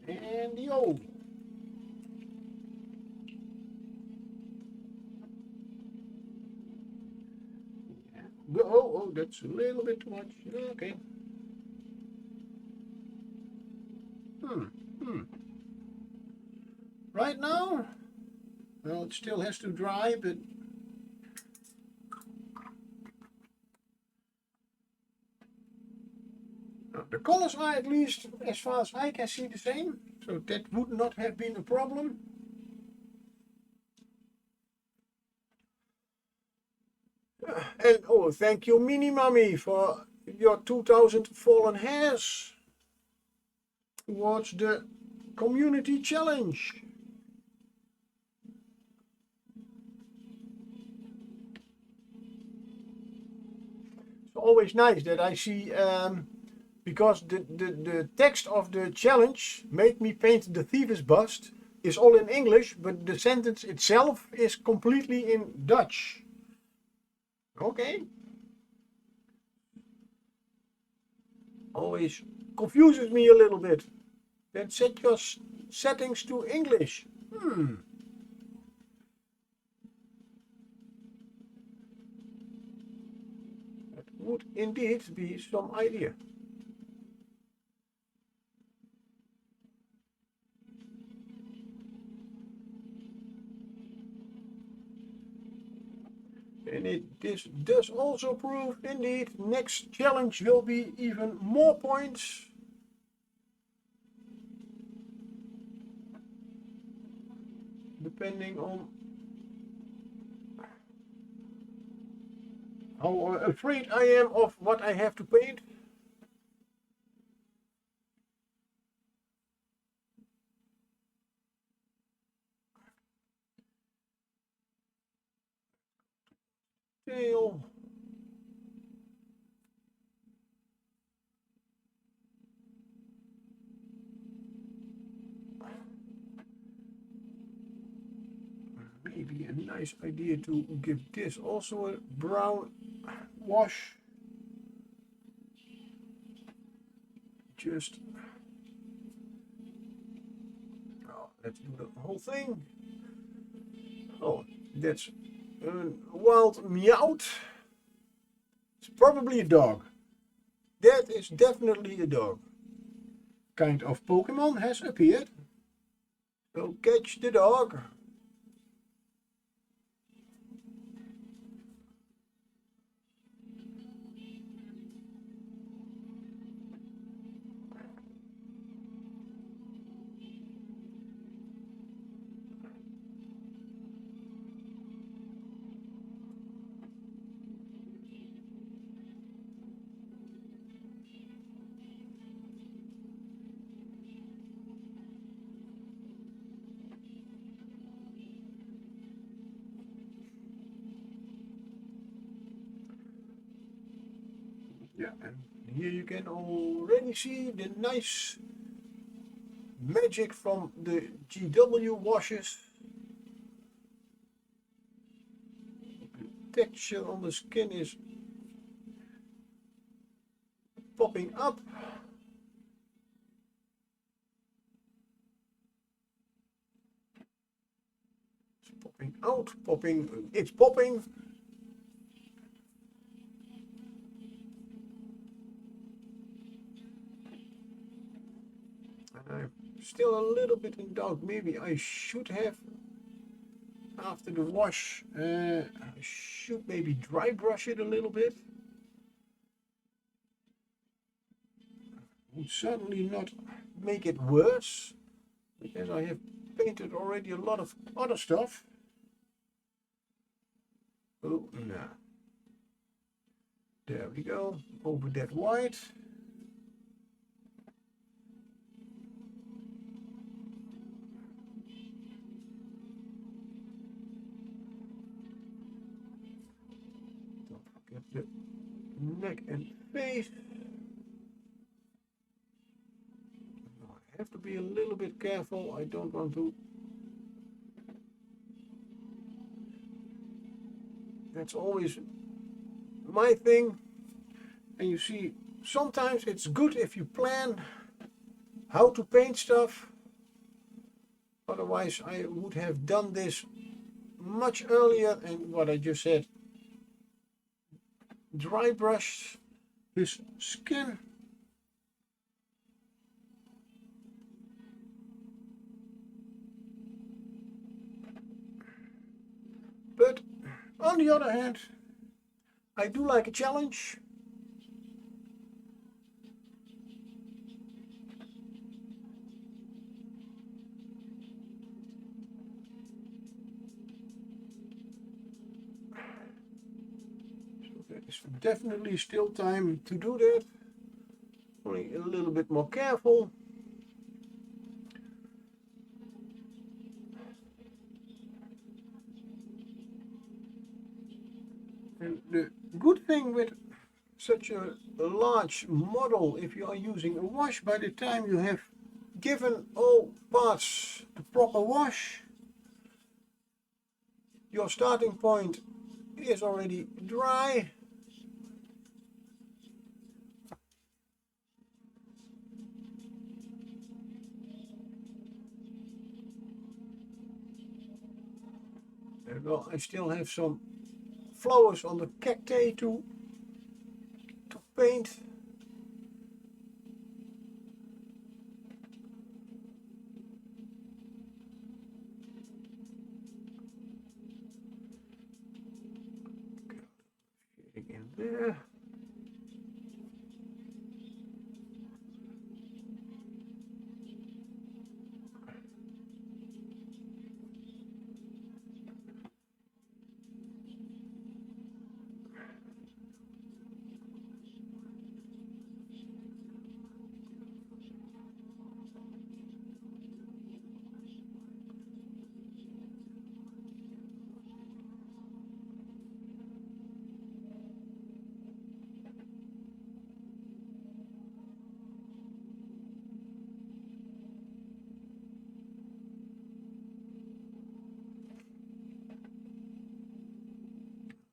And the old. Oh, that's a little bit too much. Okay. Right now, well, it still has to dry, but the colors are, at least as far as I can see, the same. So that would not have been a problem. And oh, thank you, Mini Mummy, for your 2000 fallen hairs towards the community challenge. It's always nice that I see, because the text of the challenge, Make Me Paint the Thieves Bust, is all in English, but the sentence itself is completely in Dutch. Okay. Always confuses me a little bit. Then set your settings to English. That would indeed be some idea. And this does also prove, indeed, next challenge will be even more points. Depending on how afraid I am of what I have to paint. Tail. Maybe a nice idea to give this also a brown wash. Just, oh, let's do the whole thing. Oh, that's a wild meowth. It's probably a dog. That is definitely a dog. Kind of Pokemon has appeared. So catch the dog. Yeah, and here you can already see the nice magic from the GW washes. The texture on the skin is popping up. It's popping out, popping, it's popping. And I'm still a little bit in doubt. Maybe I should have, after the wash, I should maybe dry brush it a little bit. Would certainly not make it worse, because I have painted already a lot of other stuff. Oh, no. There we go, over that white. Don't forget the neck and face. I have to be a little bit careful. I don't want to. That's always my thing. And you see, sometimes it's good if you plan how to paint stuff. Otherwise, I would have done this much earlier. And what I just said, dry brush his skin. But on the other hand, I do like a challenge. So there is definitely still time to do that. Only a little bit more careful. And the good thing with such a large model, if you are using a wash, by the time you have given all parts the proper wash, your starting point is already dry. Well, I still have some flowers on the cacti to paint. Shading in there.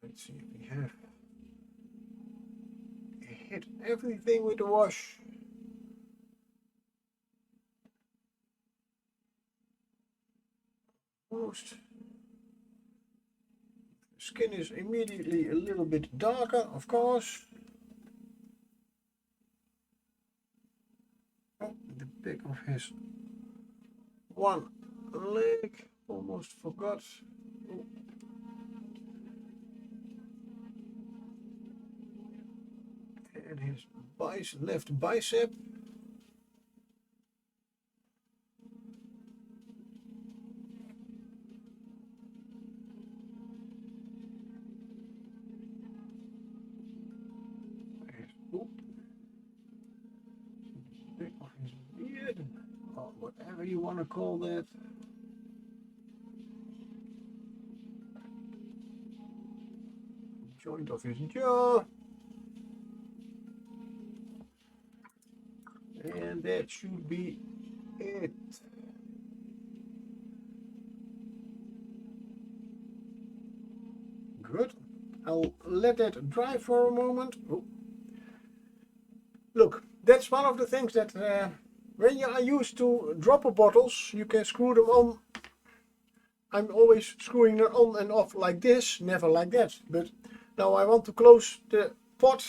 Let's see if we have hit everything with the wash. Most. Skin is immediately a little bit darker, of course. Oh, the back of his one leg, almost forgot. Oh. And his left bicep. Back of his beard, or whatever you want to call that. Joint of his jaw. And that should be it. Good. I'll let that dry for a moment. Oh. Look, that's one of the things that when you are used to dropper bottles, you can screw them on. I'm always screwing them on and off like this, never like that. But now I want to close the pot.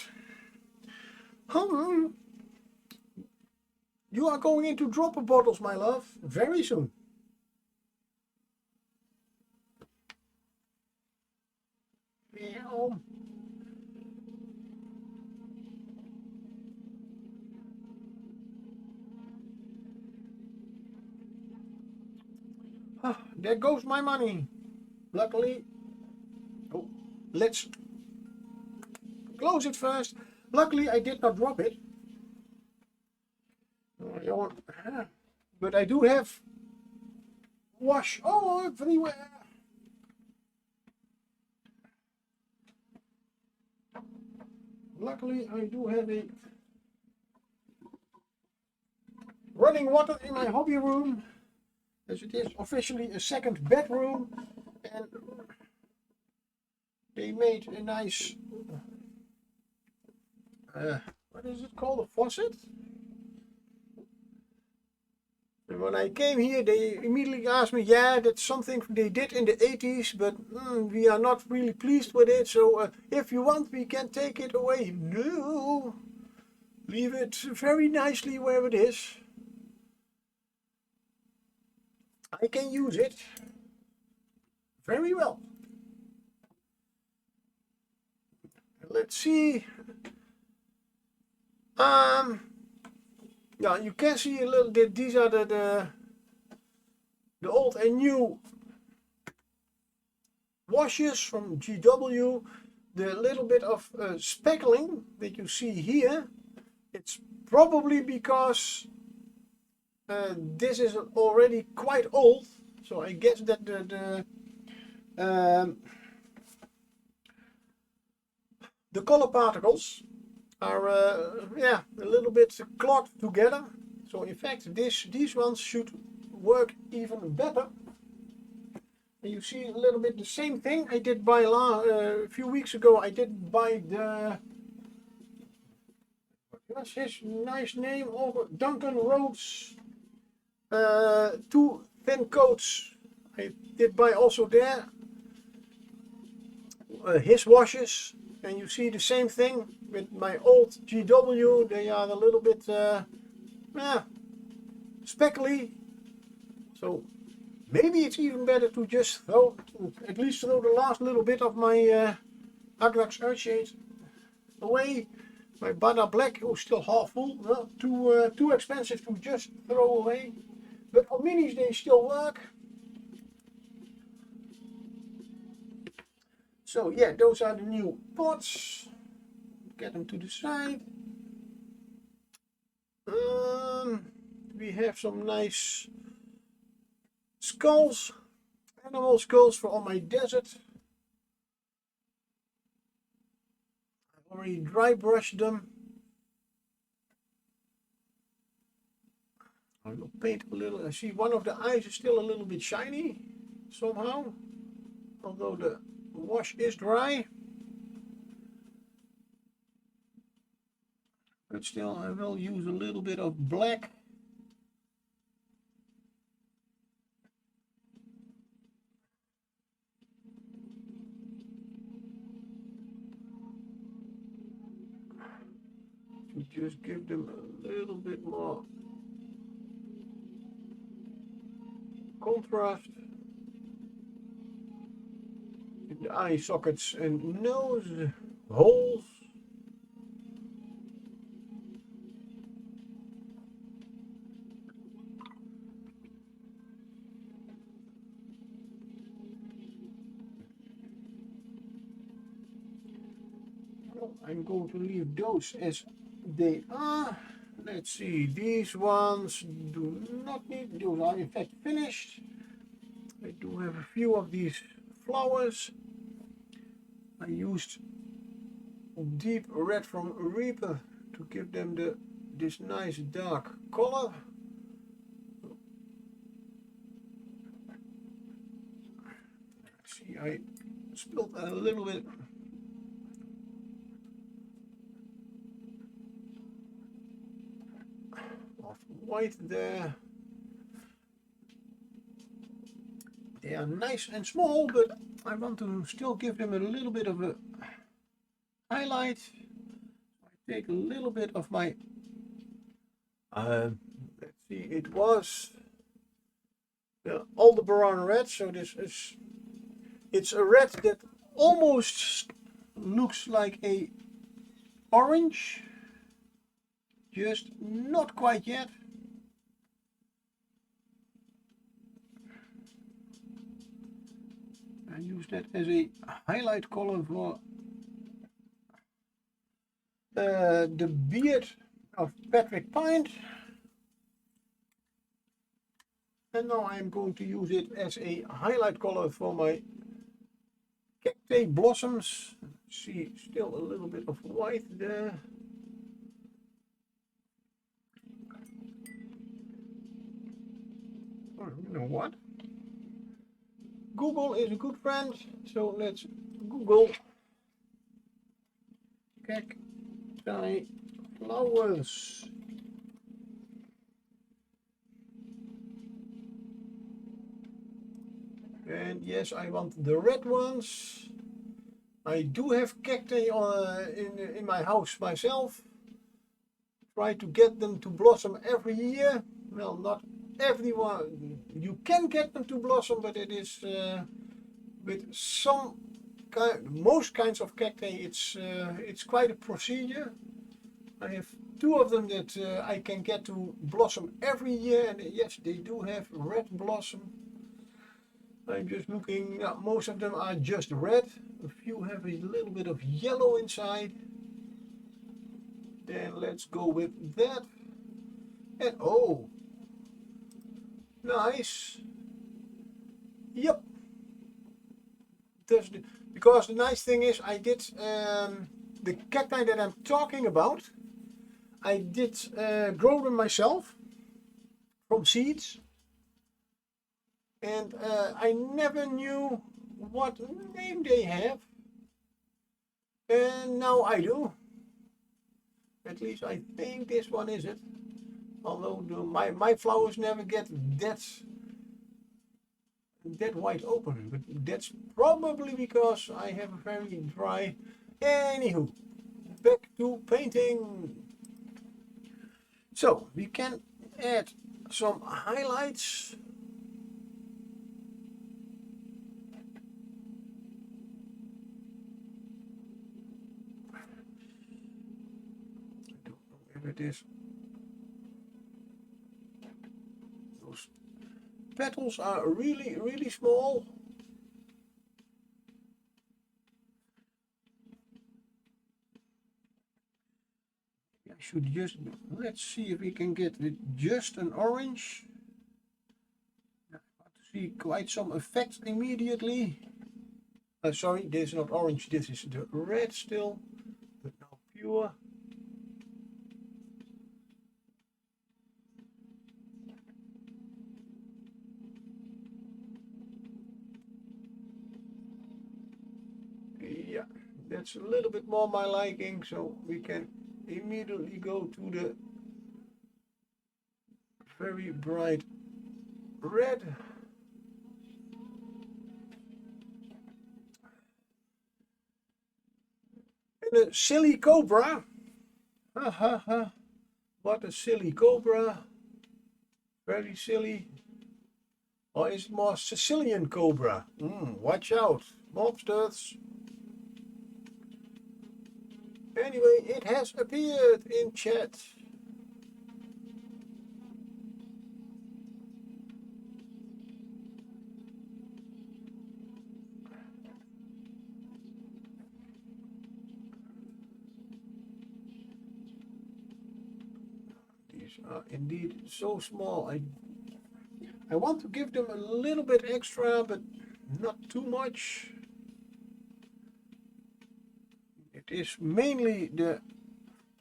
You are going into dropper bottles, my love, very soon. Meow. Ah, there goes my money. Luckily, oh, let's close it first. Luckily, I did not drop it. But I do have wash all everywhere. Luckily, I do have a running water in my hobby room, as it is officially a second bedroom, and they made a nice, what is it called, a faucet? And when I came here, they immediately asked me, yeah, that's something they did in the 80s, but we are not really pleased with it, so if you want, we can take it away. No, leave it very nicely where it is. I can use it very well. Let's see. Yeah, you can see a little bit. These are the old and new washes from GW. The little bit of speckling that you see here, it's probably because this is already quite old. So I guess that the color particles are yeah, a little bit clogged together. So in fact these ones should work even better. And you see a little bit the same thing I did buy a few weeks ago. I did buy the, what's his nice name, over Duncan Rhodes 2 thin coats. I did buy also there his washes. And you see the same thing with my old GW. They are a little bit speckly. So maybe it's even better to just throw, at least throw the last little bit of my Agrax Earthshade away. My Bada Black was still half full. Well, too expensive to just throw away. But on minis they still work. So yeah, those are the new pots. Get them to the side. We have some nice skulls, animal skulls for all my desert. I've already dry brushed them. I will paint a little. I see one of the eyes is still a little bit shiny somehow, although the wash is dry. But still, I will use a little bit of black. To just give them a little bit more contrast in the eye sockets and nose holes. I'm going to leave those as they are. Let's see, these ones do not need, those are in fact finished. I do have a few of these flowers. I used deep red from Reaper to give them the this nice dark color. See, I spilled a little bit of white there. They are nice and small, but I want to still give them a little bit of a highlight. I take a little bit of my let's see, it was Aldebaran red, so it's a red that almost looks like a orange, just not quite yet. I use that as a highlight color for the beard of Patrick Pint. And now I'm going to use it as a highlight color for my cacti blossoms. See, still a little bit of white there. Oh, you know what? Google is a good friend, so let's Google cacti flowers. And yes, I want the red ones. I do have cacti in my house myself. Try to get them to blossom every year. Well, not everyone. You can get them to blossom, but it is with most kinds of cacti. It's quite a procedure. I have two of them that I can get to blossom every year, and yes, they do have red blossom. I'm just looking, most of them are just red. A few have a little bit of yellow inside. Then let's go with that. And oh, nice. Yep. Because the nice thing is I did the cacti that I'm talking about, I did grow them myself from seeds. And I never knew what name they have, and now I do. At least I think this one is it. Although my flowers never get that wide open, but that's probably because I have a very dry. Anywho, back to painting. So we can add some highlights. It is. Those petals are really, really small. I should just, let's see if we can get with just an orange. I want to see quite some effect immediately. Sorry, this is not orange, this is the red still, but now pure. Yeah, that's a little bit more my liking, so we can immediately go to the very bright red. And a silly cobra. Ha ha ha. What a silly cobra. Very silly. Or is it more Sicilian cobra? Watch out, mobsters. Anyway, it has appeared in chat. These are indeed so small. I want to give them a little bit extra, but not too much. It is mainly the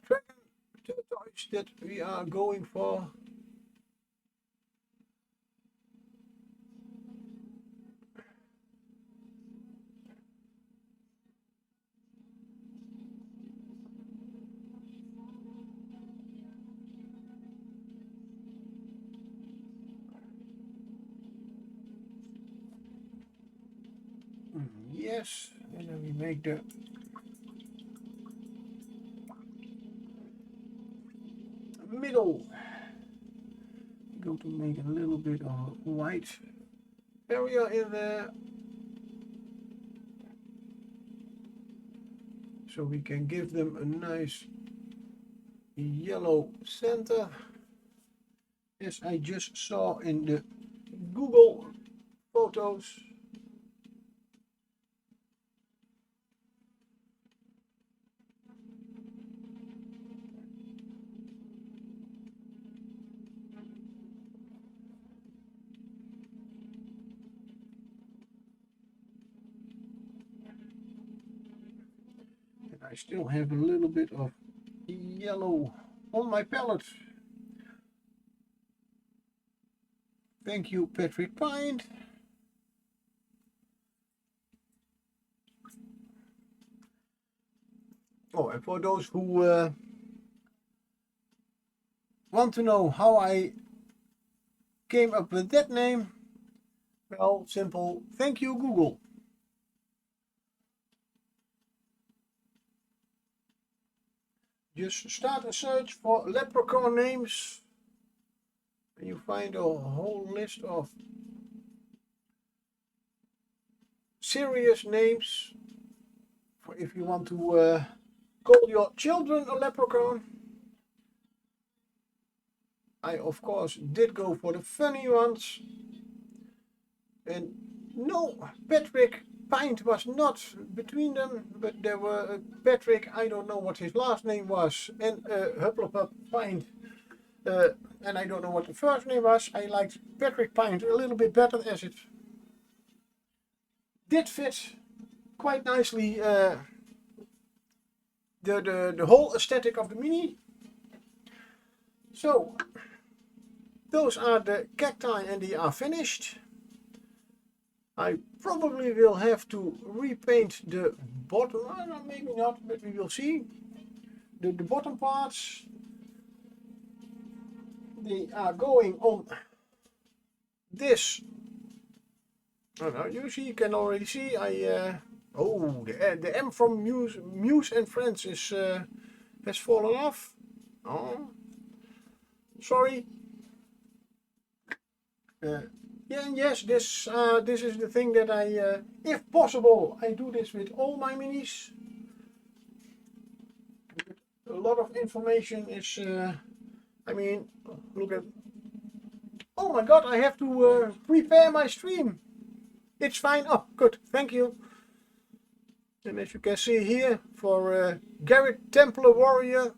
Dragon Tortoise names that we are going for. Yes, and then we make the middle. Go to make a little bit of a white area in there, so we can give them a nice yellow center, as I just saw in the Google photos. I still have a little bit of yellow on my palette. Thank you, Patrick Pine. Oh, and for those who want to know how I came up with that name, well, simple. Thank you, Google. Just start a search for leprechaun names and you find a whole list of serious names for if you want to call your children a leprechaun. I of course did go for the funny ones, and no, Patrick Pint was not between them, but there were Patrick, I don't know what his last name was, and Hupplepup Pint, and I don't know what the first name was. I liked Patrick Pint a little bit better, as it did fit quite nicely the whole aesthetic of the mini. So those are the cacti and they are finished. I probably will have to repaint the bottom, no, maybe not, but we will see. The bottom parts, they are going on this. Oh, no, you can already see. Oh, the M from Muse and Friends is has fallen off. Oh, sorry. Yeah, and yes, this is the thing that I, if possible, I do this with all my minis. A lot of information is, I mean, look at, oh my god, I have to prepare my stream. It's fine. Oh, good, thank you. And as you can see here, for Garrett Templar Warrior,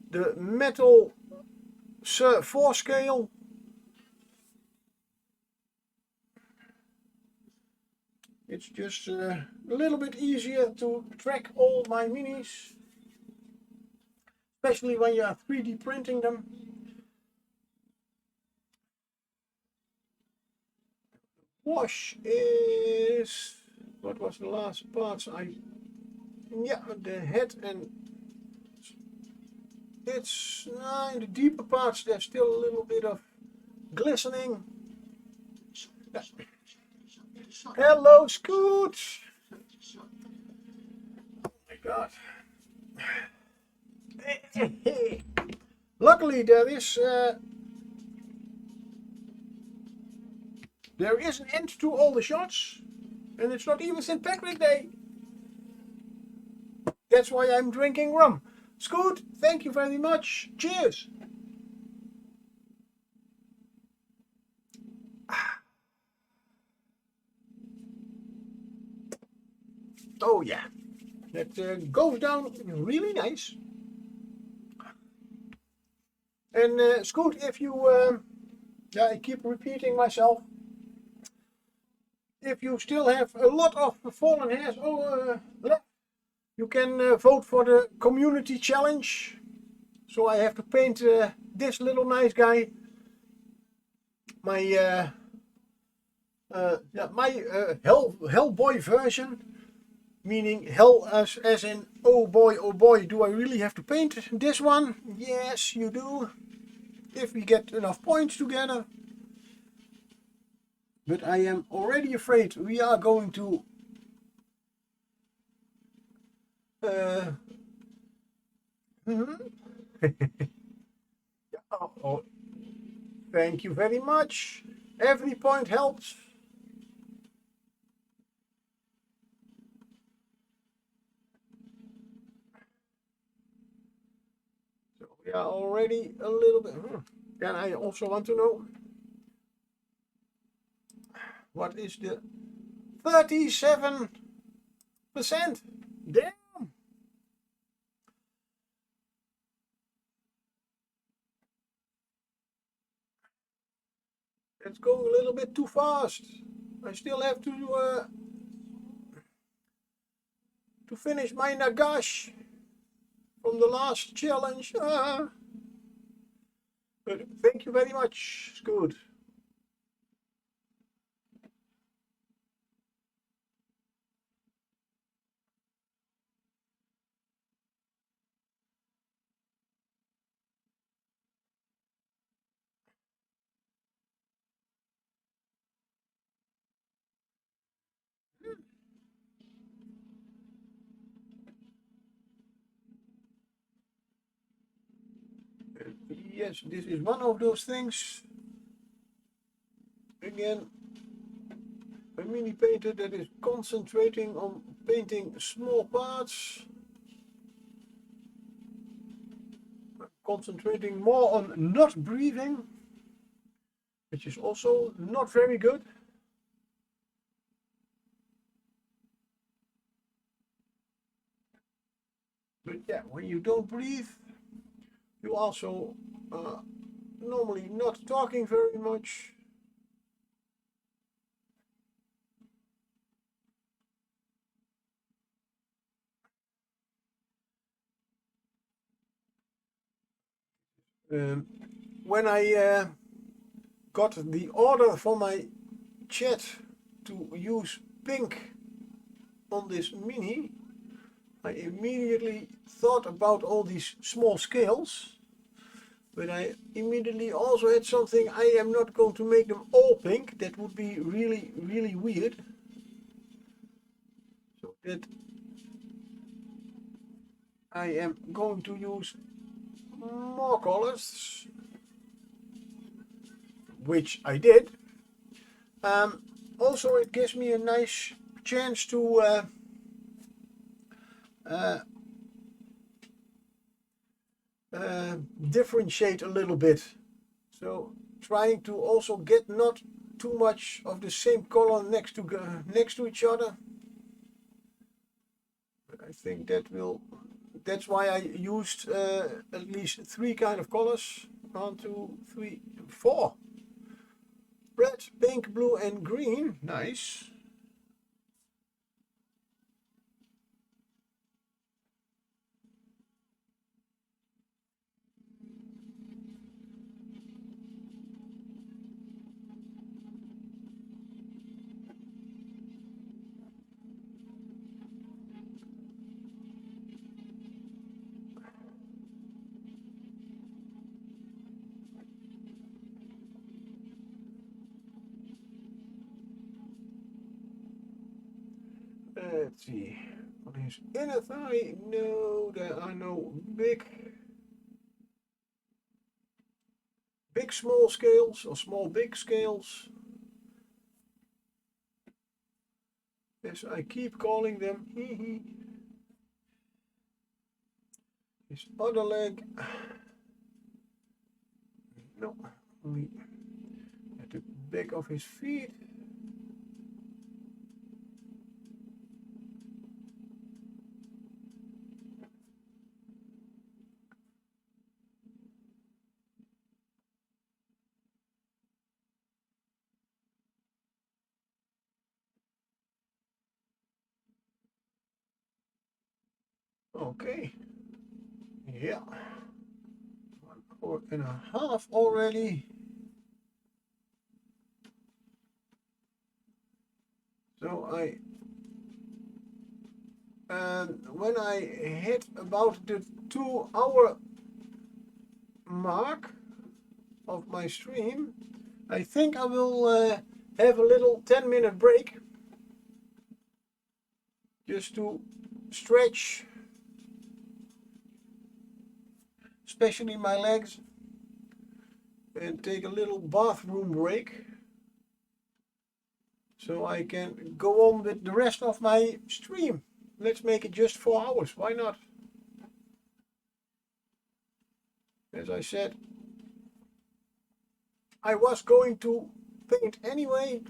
the metal 4 scale. It's just a little bit easier to track all my minis, especially when you are 3D printing them. Wash is, what was the last parts? Yeah, the head, and it's in the deeper parts there's still a little bit of glistening. Yeah. Hello, Scoot! Oh my god. Luckily there is an end to all the shots, and it's not even St. Patrick's Day. That's why I'm drinking rum. Scoot, thank you very much. Cheers! Oh yeah, that goes down really nice. And Scoot, if you, yeah, I keep repeating myself. If you still have a lot of fallen hairs left, you can vote for the community challenge. So I have to paint this little nice guy. My Hellboy version, meaning hell as in oh boy, do I really have to paint this one? Yes, you do, if we get enough points together. But I am already afraid we are going to oh, thank you very much. Every point helps. So we are already a little bit. Then I also want to know what is the 37%. Damn. It's going a little bit too fast. I still have to finish my Nagash from the last challenge. But thank you very much. It's good. Yes, this is one of those things. Again, a mini painter that is concentrating on painting small parts. Concentrating more on not breathing, which is also not very good. But yeah, when you don't breathe, you also normally not talking very much. When I got the order for my chat to use pink on this mini, I immediately thought about all these small scales, but I immediately also had something. I am not going to make them all pink. That would be really, really weird. So that I am going to use more colors, which I did. Also, it gives me a nice chance to differentiate a little bit. So trying to also get not too much of the same color next to each other. But I think that will. That's why I used at least 3 kind of colors. 1, 2, 3, 4. Red, pink, blue, and green. Nice. Let's see. On his inner thigh, no, there are no big small scales or small big scales, as I keep calling them. His other leg, no, only at the back of his feet. Okay, yeah. hour and a half already. So when I hit about the 2 hour mark of my stream, I think I will have a little 10-minute break just to stretch, especially my legs, and take a little bathroom break so I can go on with the rest of my stream. Let's make it just 4 hours, why not? As I said, I was going to paint anyway.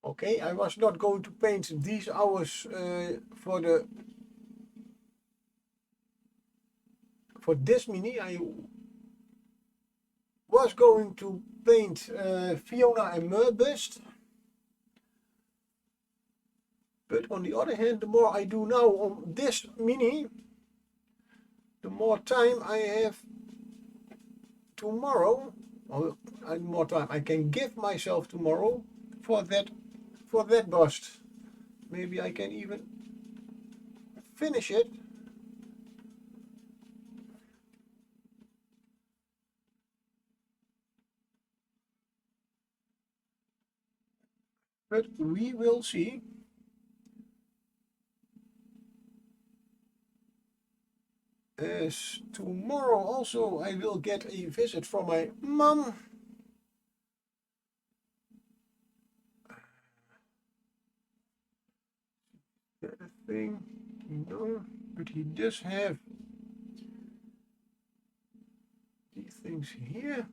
Okay, I was not going to paint these hours for this mini. I was going to paint Fiona and Murbust. But on the other hand, the more I do now on this mini, the more time I have tomorrow, or more time I can give myself tomorrow for that bust. Maybe I can even finish it. But we will see. As tomorrow also I will get a visit from my mom. That a thing? No, but he does have these things here.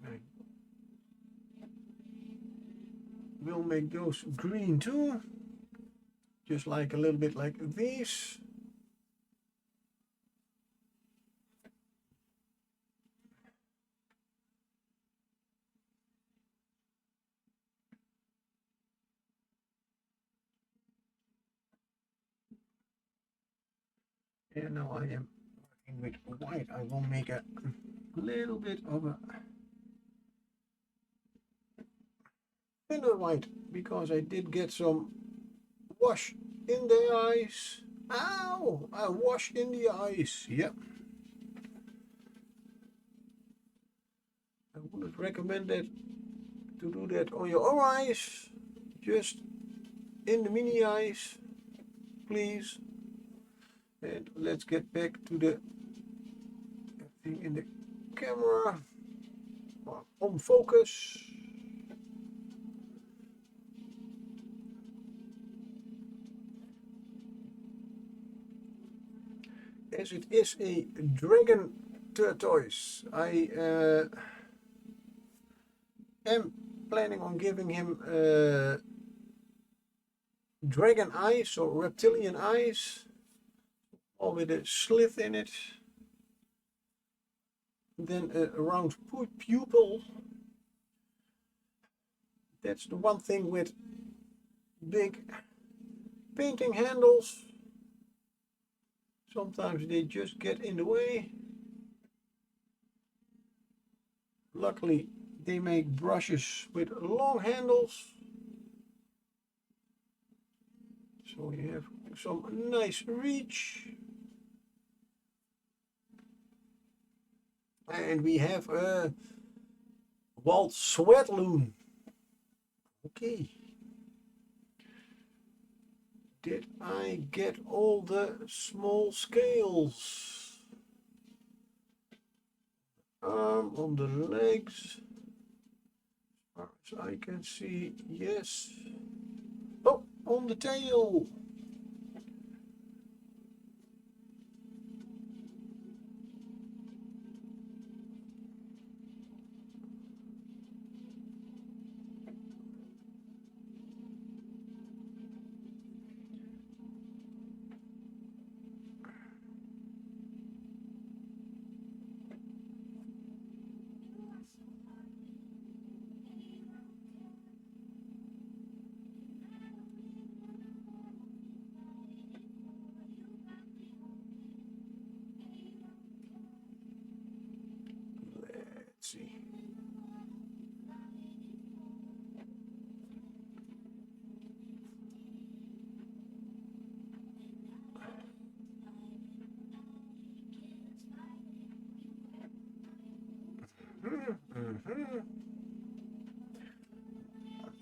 I will make those green too, just like a little bit like these. And now I am working with white. I will make a little bit of a thinner white because I did get some wash in the eyes. Ow! I wash in the eyes. Yep. I wouldn't recommend that to do that on your own eyes. Just in the mini eyes, please. And let's get back to the thing in the camera. On focus. As it is a Dragon Tortoise, I am planning on giving him dragon eyes or reptilian eyes, or with a slit in it, then a round pupil. That's the one thing with big painting handles. Sometimes they just get in the way. Luckily, they make brushes with long handles. So you have some nice reach. And we have a Walt Sweatloon. Okay. Did I get all the small scales? On the legs, as far as I can see, yes. Oh, on the tail.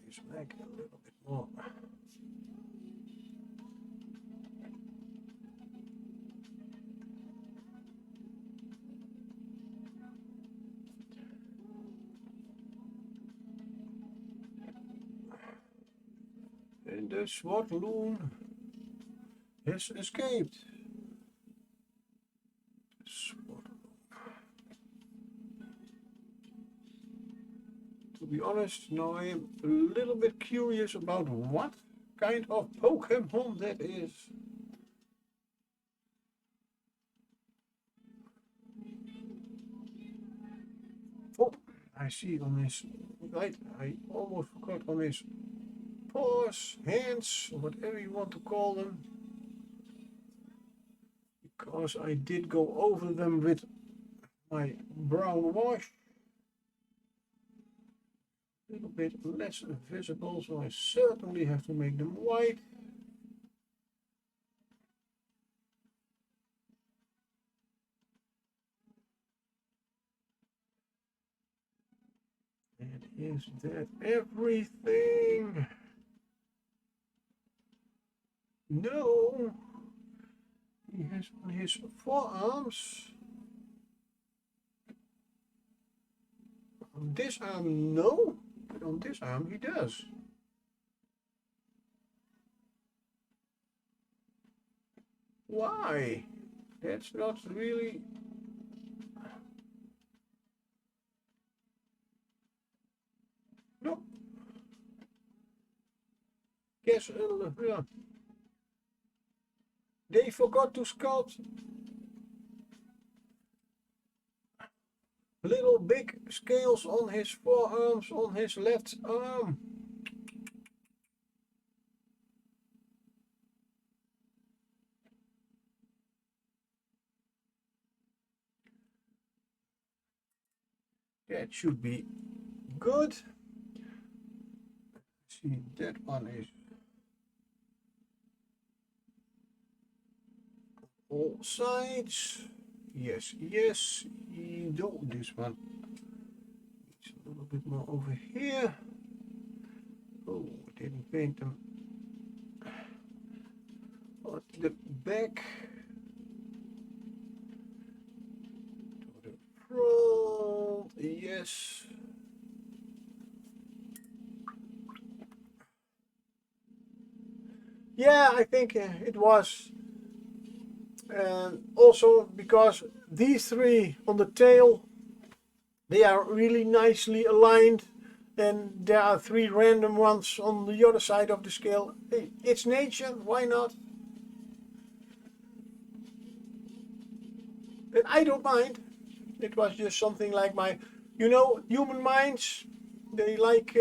Just make a little bit more. And the SWAT loon has escaped. To be honest, now I am a little bit curious about what kind of Pokemon that is. Oh, I see on his right, I almost forgot on his paws, hands, whatever you want to call them. Because I did go over them with my brown wash. A little bit less visible, so I certainly have to make them white. And is that everything? No. He has on his forearms. On this arm, no. But on this arm, he does. Why? That's not really... No. Guess, yeah. They forgot to sculpt little big scales on his forearms, on his left arm. That should be good. See, that one is all sides. Yes, yes. No, this one needs a little bit more over here. Oh, I didn't paint them. At the back. To the front. Yes. Yeah, I think it was. Also because these three on the tail, they are really nicely aligned, and there are three random ones on the other side of the scale. It's nature, why not? And I don't mind. It was just something like my, you know, human minds, they like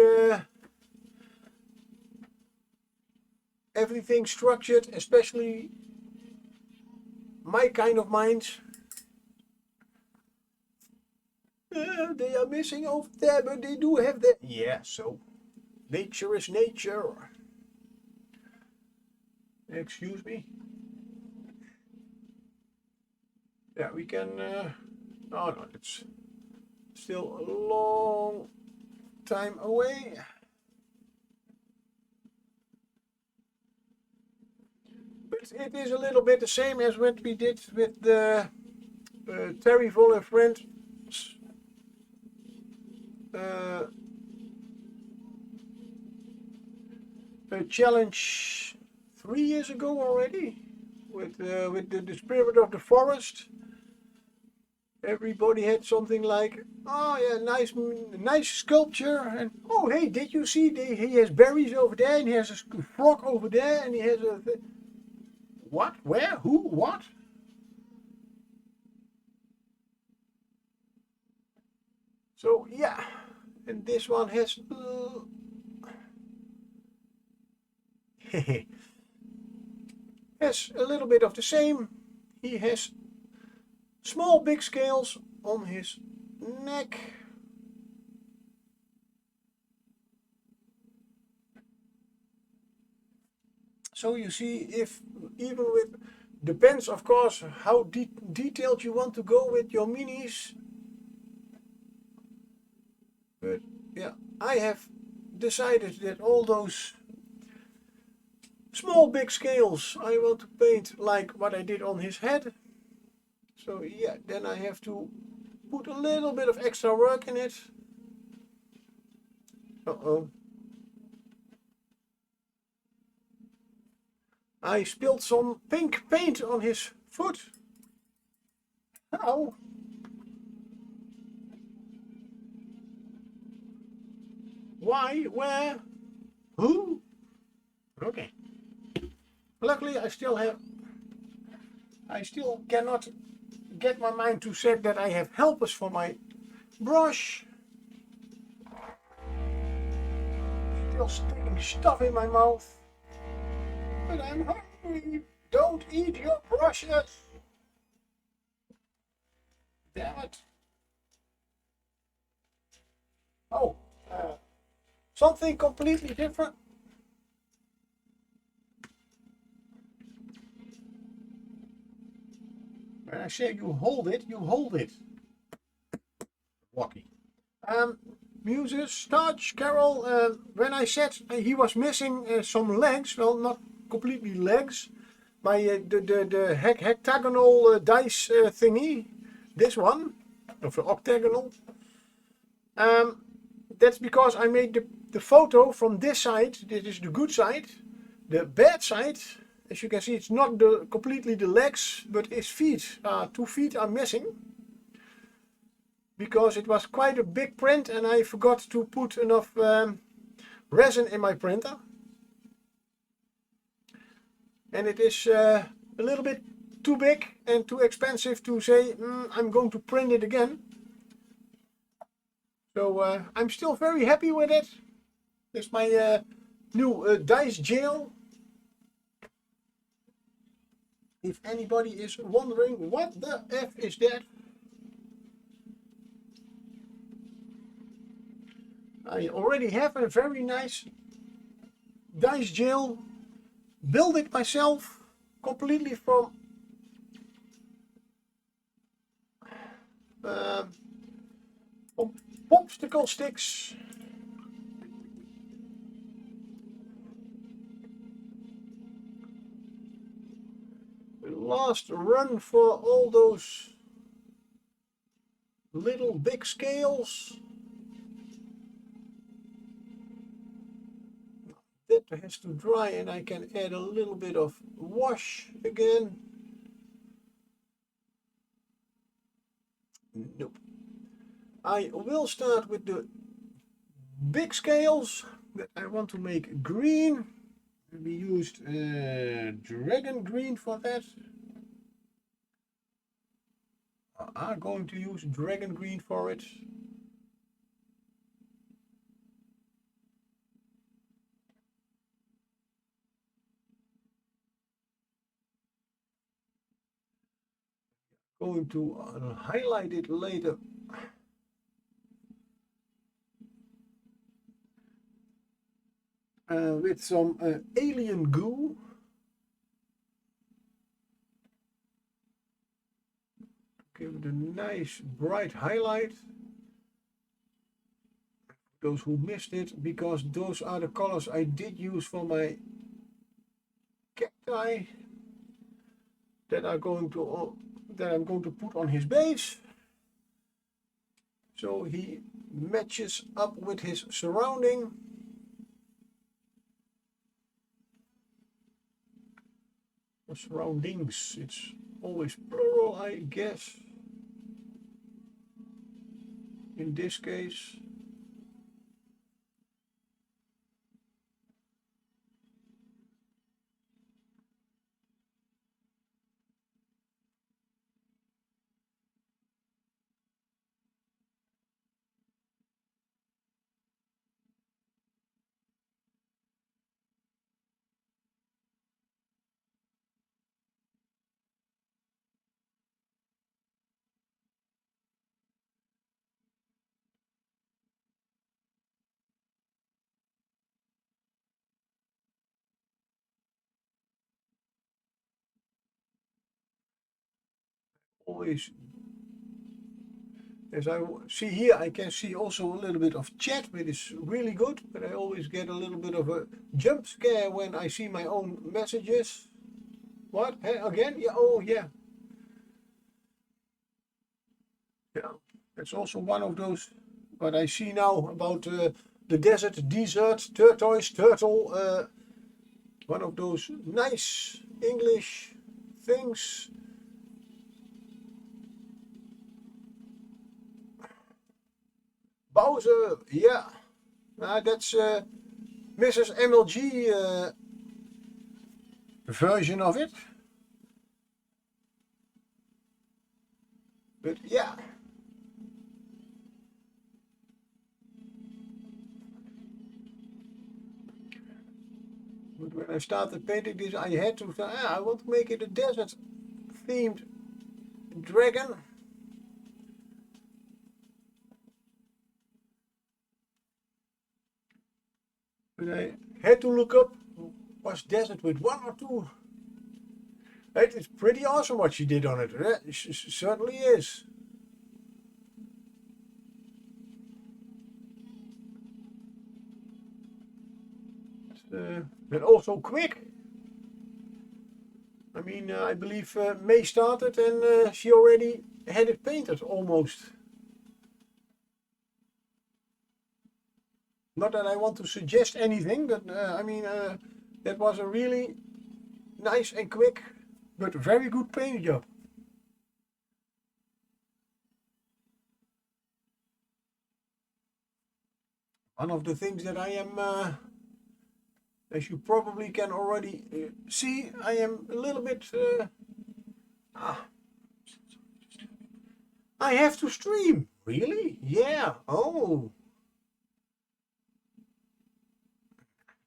everything structured, especially my kind of minds. They are missing over there, but they do have that. Yeah, so nature is nature. Excuse me. Yeah, we can. Oh no, it's still a long time away. But it is a little bit the same as what we did with the Terry Vol and Friends challenge 3 years ago already, with the spirit of the forest. Everybody had something like, oh yeah, nice sculpture, and oh hey, did you see he has berries over there, and he has a frog over there, and he has a what, where, who, what? So yeah, and this one has has a little bit of the same. He has small big scales on his neck. So you see, if even with, depends of course how detailed you want to go with your minis. yeah, I have decided that all those small big scales I want to paint like what I did on his head. So yeah, then I have to put a little bit of extra work in it. Uh-oh. I spilled some pink paint on his foot. Ow. Why? Where? Who? Okay. Luckily I still cannot get my mind to set that I have helpers for my brush. Still sticking stuff in my mouth. But I'm hungry. Don't eat your brushes. Damn it. Oh, something completely different. When I say you hold it, you hold it. Rocky. Muses, Touch, Carol, when I said he was missing some legs, well, not completely legs, my the hectagonal dice thingy, this one, of the octagonal, that's because I made the photo from this side. This is the good side. The bad side, as you can see, it's not completely the legs, but his feet. 2 feet are missing. Because it was quite a big print and I forgot to put enough resin in my printer. And it is a little bit too big and too expensive to say I'm going to print it again. So I'm still very happy with it. It's my new dice jail. If anybody is wondering what the F is that, I already have a very nice dice jail. Build it myself completely from popsicle sticks. The last run for all those little big scales. That has to dry and I can add a little bit of wash again. Nope. I will start with the big scales that I want to make green. We used dragon green for that. I'm going to use dragon green for it. Going to highlight it later. With some alien goo. Give it a nice bright highlight. Those who missed it, because those are the colors I did use for my cacti that I'm going to put on his base, so he matches up with his surrounding. Or surroundings, it's always plural, I guess, in this case. Always As I see here, I can see also a little bit of chat, which is really good, but I always get a little bit of a jump scare when I see my own messages. What? Again? Yeah, oh yeah. Yeah, it's also one of those, what I see now about the desert tortoise, turtle, one of those nice English things. Bowser, yeah, that's Mrs. MLG version of it. But yeah. But when I started painting this, I had to say, I want to make it a desert themed dragon. But I had to look up, was desert with one or two? It's pretty awesome what she did on it. It certainly is. And also quick. I mean, I believe May started and she already had it painted almost. Not that I want to suggest anything, but I mean, that was a really nice and quick, but very good paint job. One of the things that I am, as you probably can already see, I am a little bit, I have to stream. Really? Yeah. Oh.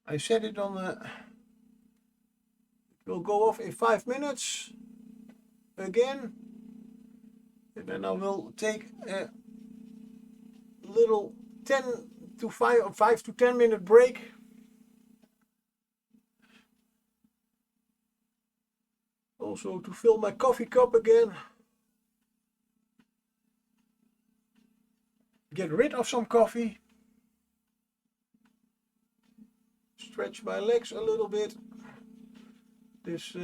I set it on it will go off in 5 minutes again, and then I will take a little 5 to 10 minute break. Also to fill my coffee cup again. Get rid of some coffee. Stretch my legs a little bit. This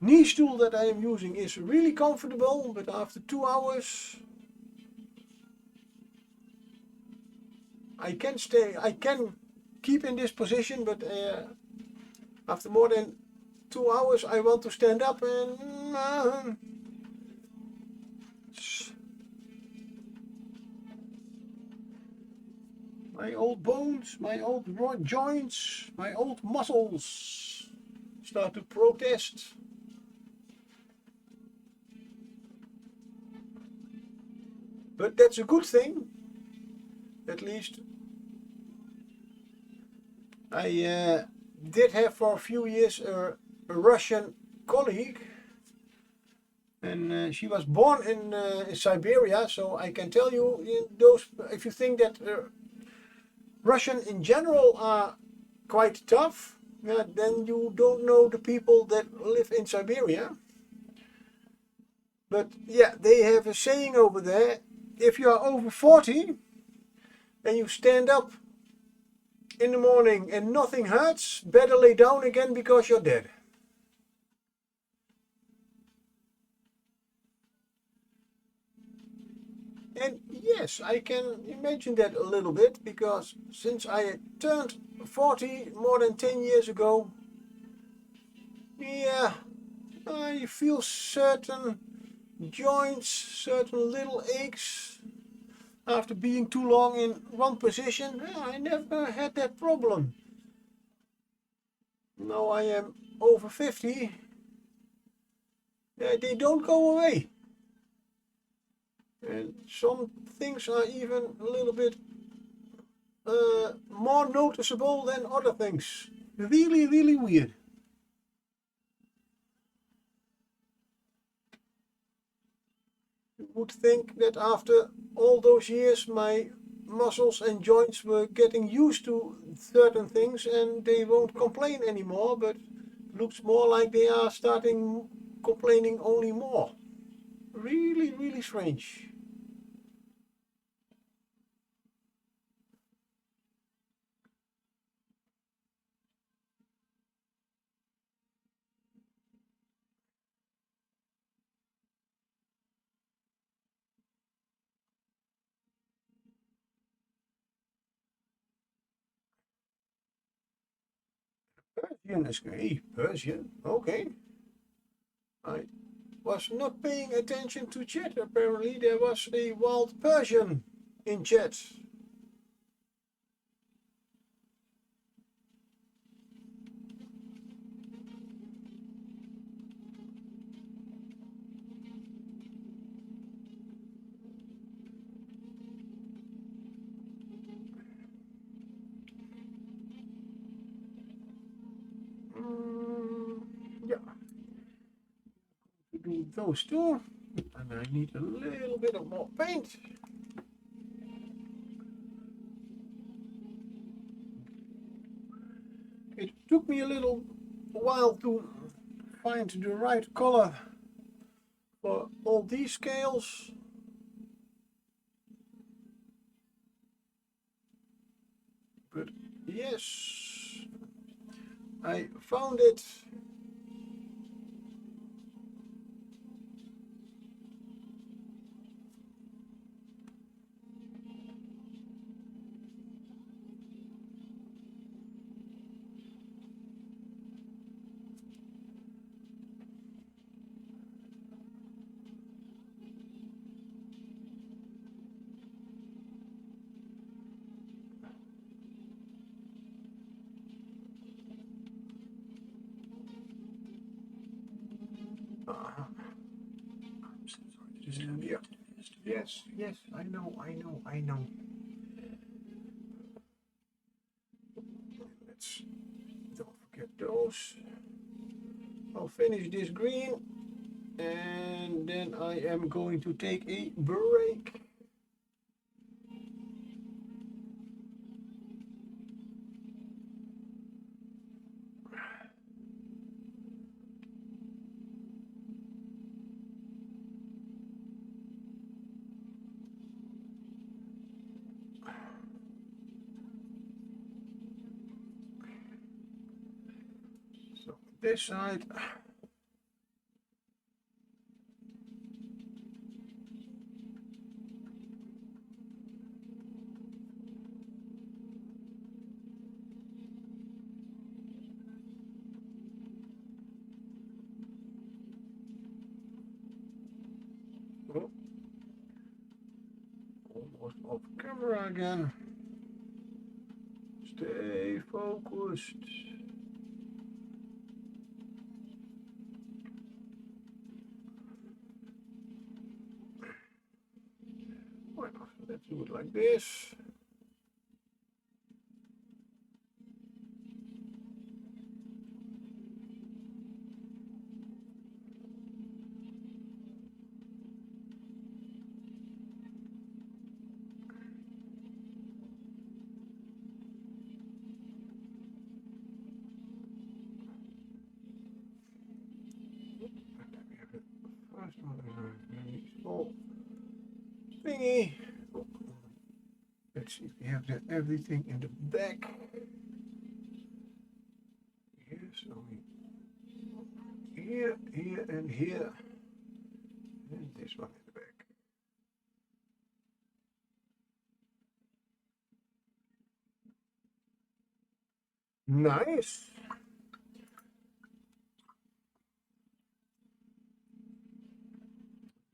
knee stool that I am using is really comfortable, but after 2 hours I can keep in this position, but after more than 2 hours I want to stand up and my old bones, my old joints, my old muscles start to protest. But that's a good thing, at least. I did have for a few years a Russian colleague, and she was born in Siberia, so I can tell you, if you think that Russian in general are quite tough, then you don't know the people that live in Siberia. But yeah, they have a saying over there, if you are over 40 and you stand up in the morning and nothing hurts, better lay down again because you're dead. And yes, I can imagine that a little bit, because since I turned 40 more than 10 years ago, yeah, I feel certain joints, certain little aches after being too long in one position. I never had that problem. Now I am over 50, they don't go away. And some things are even a little bit more noticeable than other things. Really, really weird. You would think that after all those years my muscles and joints were getting used to certain things and they won't complain anymore, but it looks more like they are starting complaining only more. Really, really strange. Persian. Okay. I was not paying attention to chat. Apparently there was a wild Persian in chat. Yeah. Do those two. And I need a little bit of more paint. It took me a little while to find the right color for all these scales. But yes, I found it. I'm so sorry. Yeah. Yes, I know. Let's don't forget those. I'll finish this green and then I am going to take a break. So this side. Oh, almost off camera again. Stay focused. Well, let's do it like this. First one is a very small thingy. Let's see if we have that everything in the back. Yes, only here, here, and here. And this one in the back. Nice.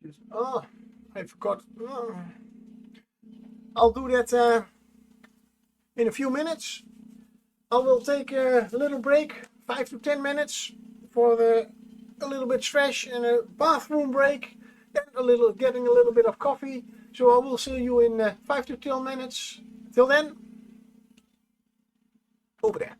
Just, oh, I forgot. I'll do that in a few minutes. I will take a little break, 5 to 10 minutes for a little bit stretch and a bathroom break. Then getting a little bit of coffee. So I will see you in 5 to 10 minutes. Till then, over there.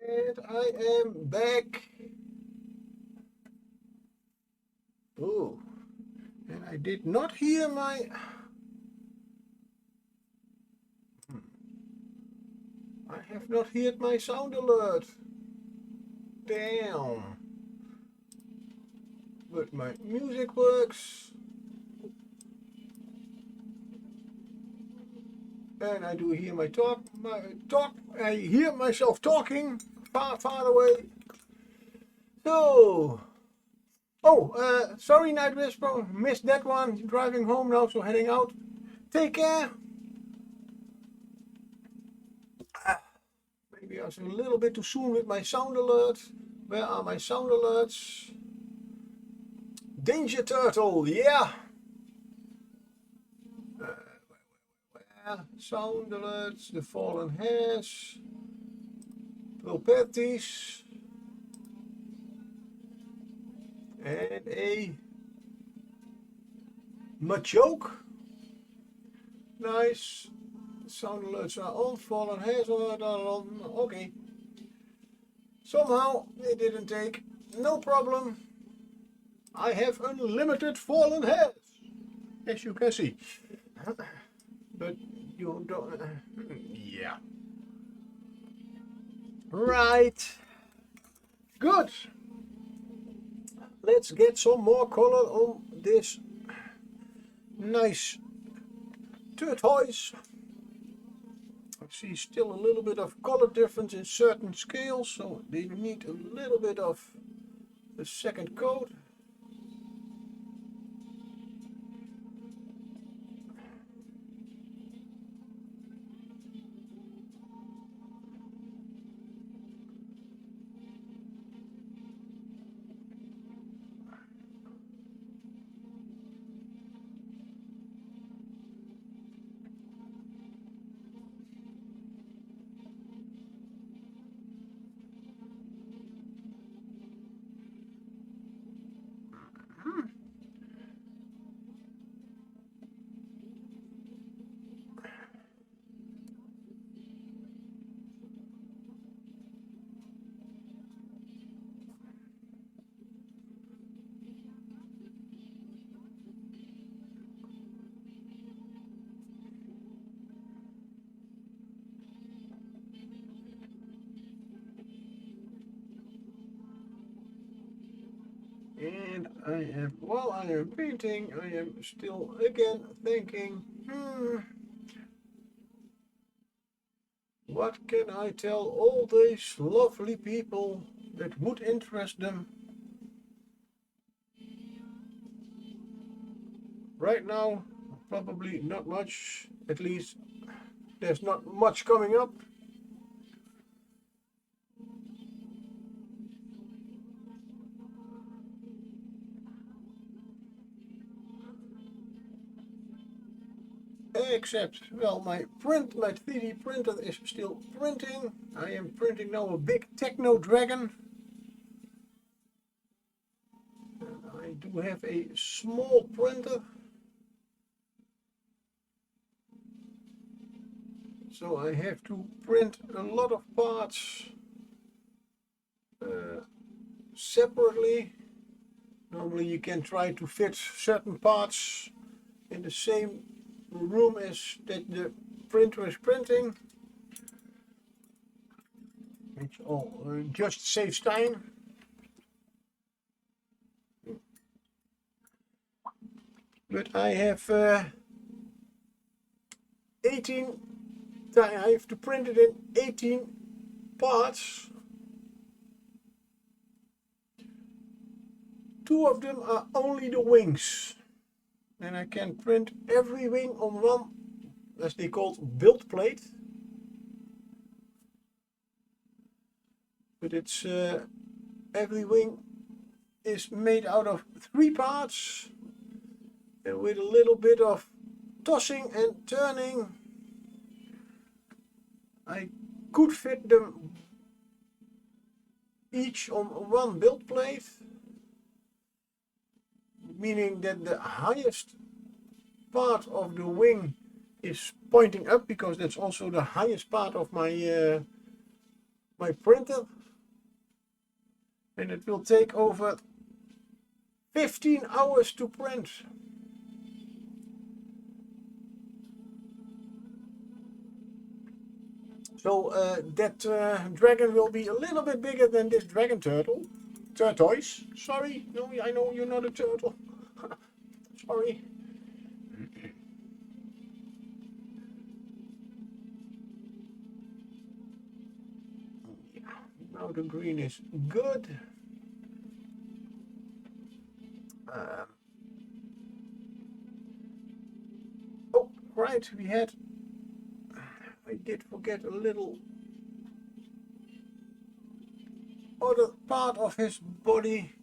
And I am back. Oh, and I did not hear my... I have not heard my sound alert. Damn. But my music works. And I do hear my talk. I hear myself talking far away. So... Oh, sorry Night Whisper, missed that one. Driving home now, so heading out. Take care. Maybe I was a little bit too soon with my sound alert. Where are my sound alerts? Danger Turtle, yeah. Where? Sound alerts, the fallen hares. Properties. And a Machoke. Nice. Sound alerts are on. Fallen hares are on. Okay. Somehow they didn't take. No problem. I have unlimited fallen hares, as you can see. But you don't. Yeah. Right. Good. Let's get some more color on this nice tortoise. I see still a little bit of color difference in certain scales, so they need a little bit of the second coat. And while I am painting, I am still again thinking, what can I tell all these lovely people that would interest them? Right now, probably not much, at least there's not much coming up. Except, well, my 3D printer is still printing. I am printing now a big techno dragon. And I do have a small printer. So I have to print a lot of parts separately. Normally you can try to fit certain parts in the same room as that the printer is printing, which all just saves time. But I have 18, I have to print it in 18 parts. 2 of them are only the wings. And I can print every wing on one, as they call it, build plate. But it's every wing is made out of 3 parts, and with a little bit of tossing and turning, I could fit them each on one build plate. Meaning that the highest part of the wing is pointing up, because that's also the highest part of my my printer, and it will take over 15 hours to print. So that dragon will be a little bit bigger than this dragon tortoise. Sorry, no, I know you're not a turtle. Sorry. Yeah, now the green is good. Oh, right, I did forget a little other part of his body.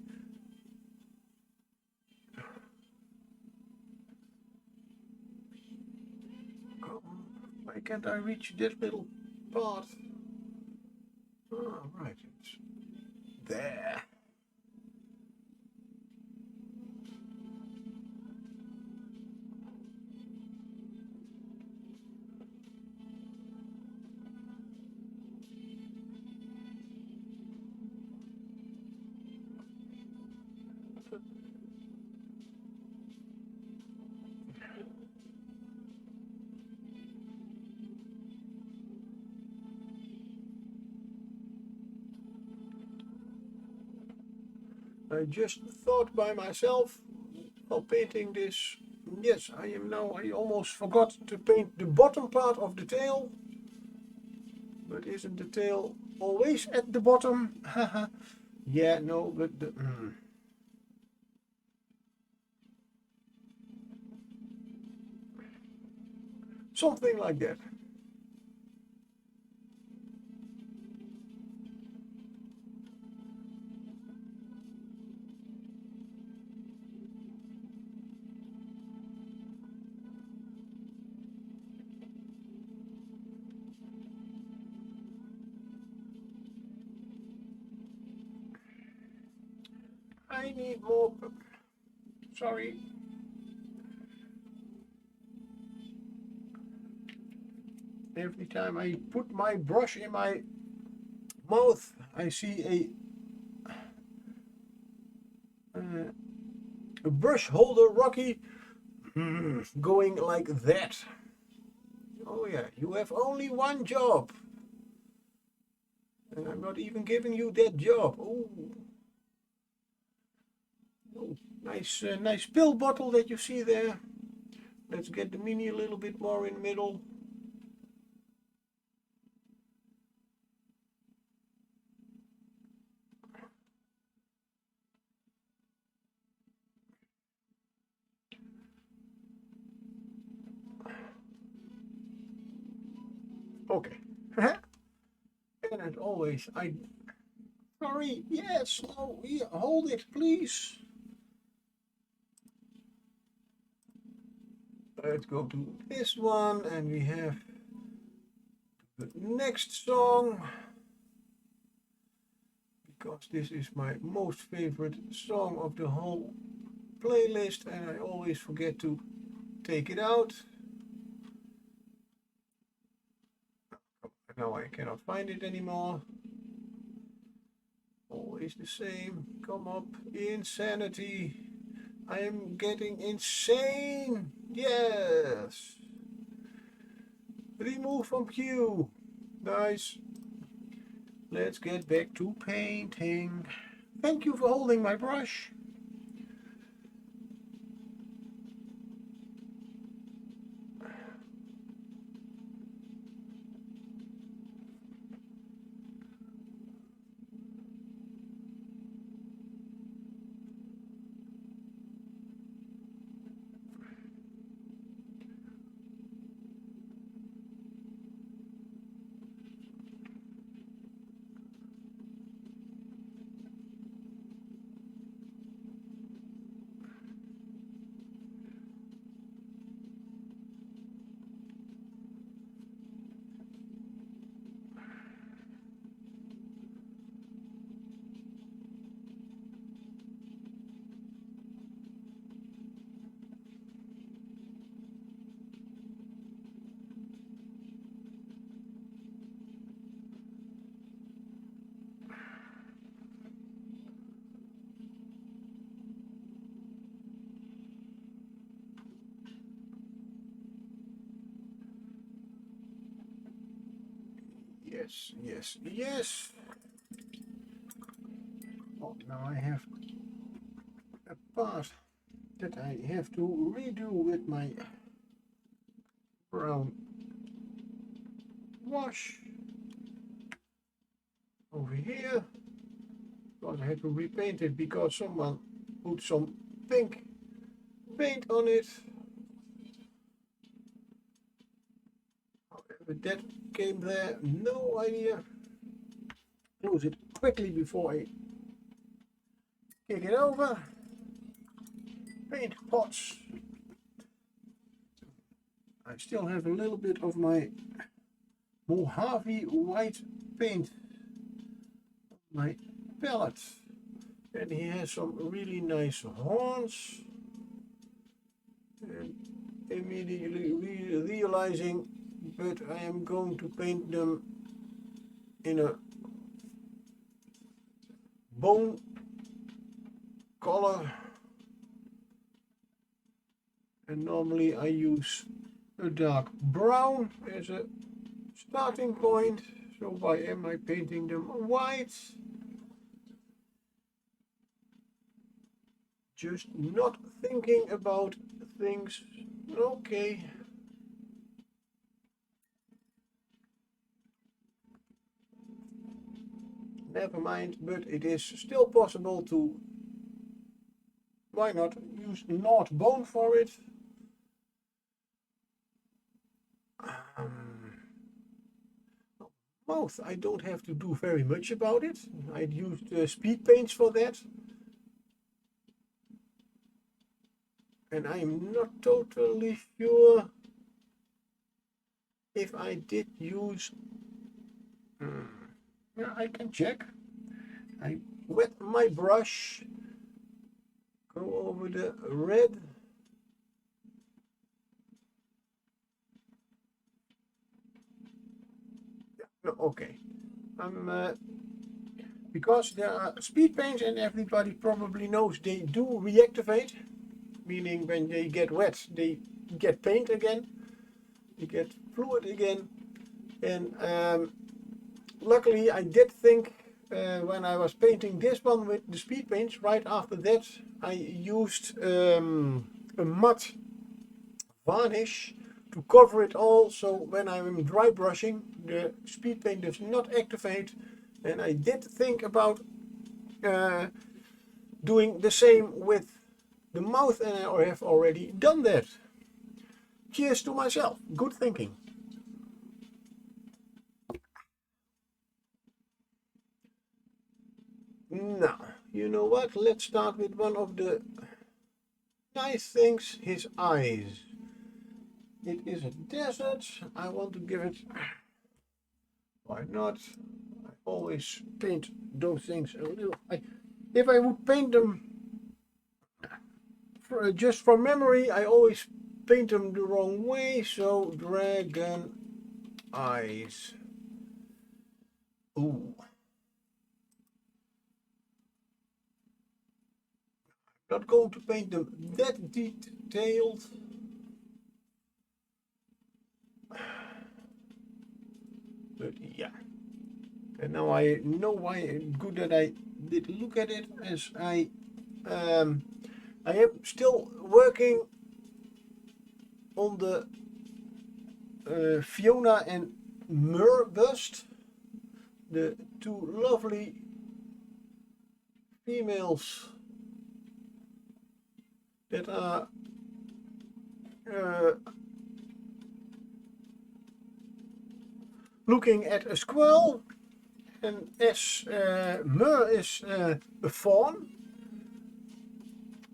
Why can't I reach this little part? Oh, right, it's there. I just thought by myself while painting this. Yes, I almost forgot to paint the bottom part of the tail. But isn't the tail always at the bottom? Yeah, no, but something like that. I need more. Sorry. Every time I put my brush in my mouth, I see a brush holder Rocky going like that. Oh yeah, you have only one job. And I'm not even giving you that job. Oh. Oh, nice pill bottle that you see there. Let's get the mini a little bit more in the middle. Okay. And as always, sorry, yes, no, here, hold it, please. Let's go to this one, and we have the next song, because this is my most favorite song of the whole playlist, and I always forget to take it out. Now I cannot find it anymore. Always the same. Come up. Insanity. I am getting insane. Yes. Remove from queue. Nice. Let's get back to painting. Thank you for holding my brush. Yes, yes, yes. Oh, now I have a part that I have to redo with my brown wash over here. Because I had to repaint it because someone put some pink paint on it. However that came there, no idea. Close it quickly before I kick it over. Paint pots. I still have a little bit of my Mojave white paint on my palette. And he has some really nice horns. And immediately realizing, but I am going to paint them in a bone color. And normally I use a dark brown as a starting point. So why am I painting them white? Just not thinking about things. Okay. Never mind, but it is still possible to, why not, use not bone for it. Mouth, I don't have to do very much about it. I'd used speed paints for that. And I'm not totally sure if I did use... Yeah, I can check. I wet my brush, go over the red. Yeah, no, okay. Because there are speed paints and everybody probably knows they do reactivate, meaning when they get wet, they get paint again, they get fluid again. And luckily I did think when I was painting this one with the speed paints, right after that I used a matte varnish to cover it all, so when I'm dry brushing the speed paint does not activate. And I did think about doing the same with the mouth, and I have already done that. Cheers to myself, good thinking. Now, you know what, let's start with one of the nice things, his eyes. It is a desert, I want to give it, why not, I always paint those things a little, if I would paint them just from memory, I always paint them the wrong way, so dragon eyes. Ooh. Not going to paint them that detailed. But yeah. And now I know why good that I did look at it, as I am still working on the Fiona and Mur bust. The two lovely females that are looking at a squirrel, and as Mur is a fawn,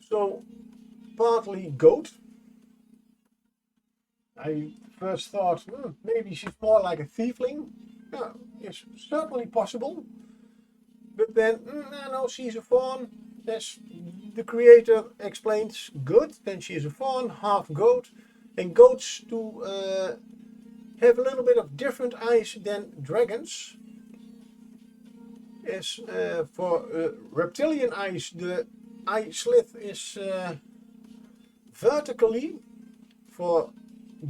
so partly goat. I first thought maybe she's more like a tiefling. Yeah, it's certainly possible, but then no, she's a fawn. As the creator explains, good, then she's a fawn, half goat, and goats do have a little bit of different eyes than dragons. As for reptilian eyes, the eye slit is vertically. For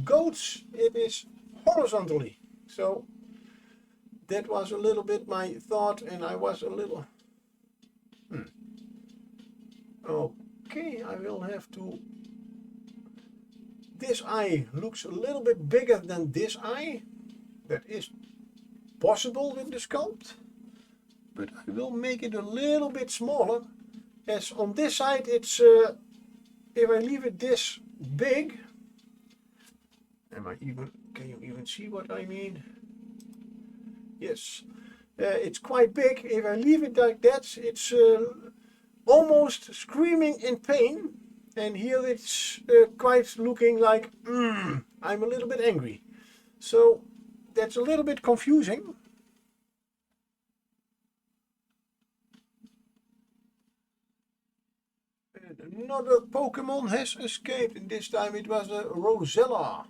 goats, it is horizontally. So that was a little bit my thought, and I was a little... Okay, I will have to... This eye looks a little bit bigger than this eye. That is possible with the sculpt. But I will make it a little bit smaller. As on this side it's... if I leave it this big... Can you even see what I mean? Yes. It's quite big. If I leave it like that, it's almost screaming in pain. And here it's quite looking like, I'm a little bit angry. So that's a little bit confusing. And another Pokemon has escaped, and this time it was a Rosella.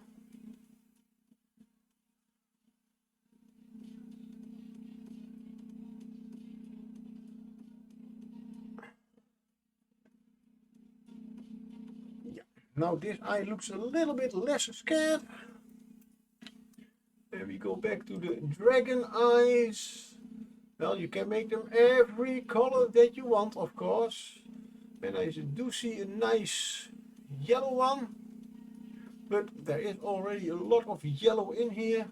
Now this eye looks a little bit less scared. And we go back to the dragon eyes. Well, you can make them every color that you want, of course. And I do see a nice yellow one. But there is already a lot of yellow in here.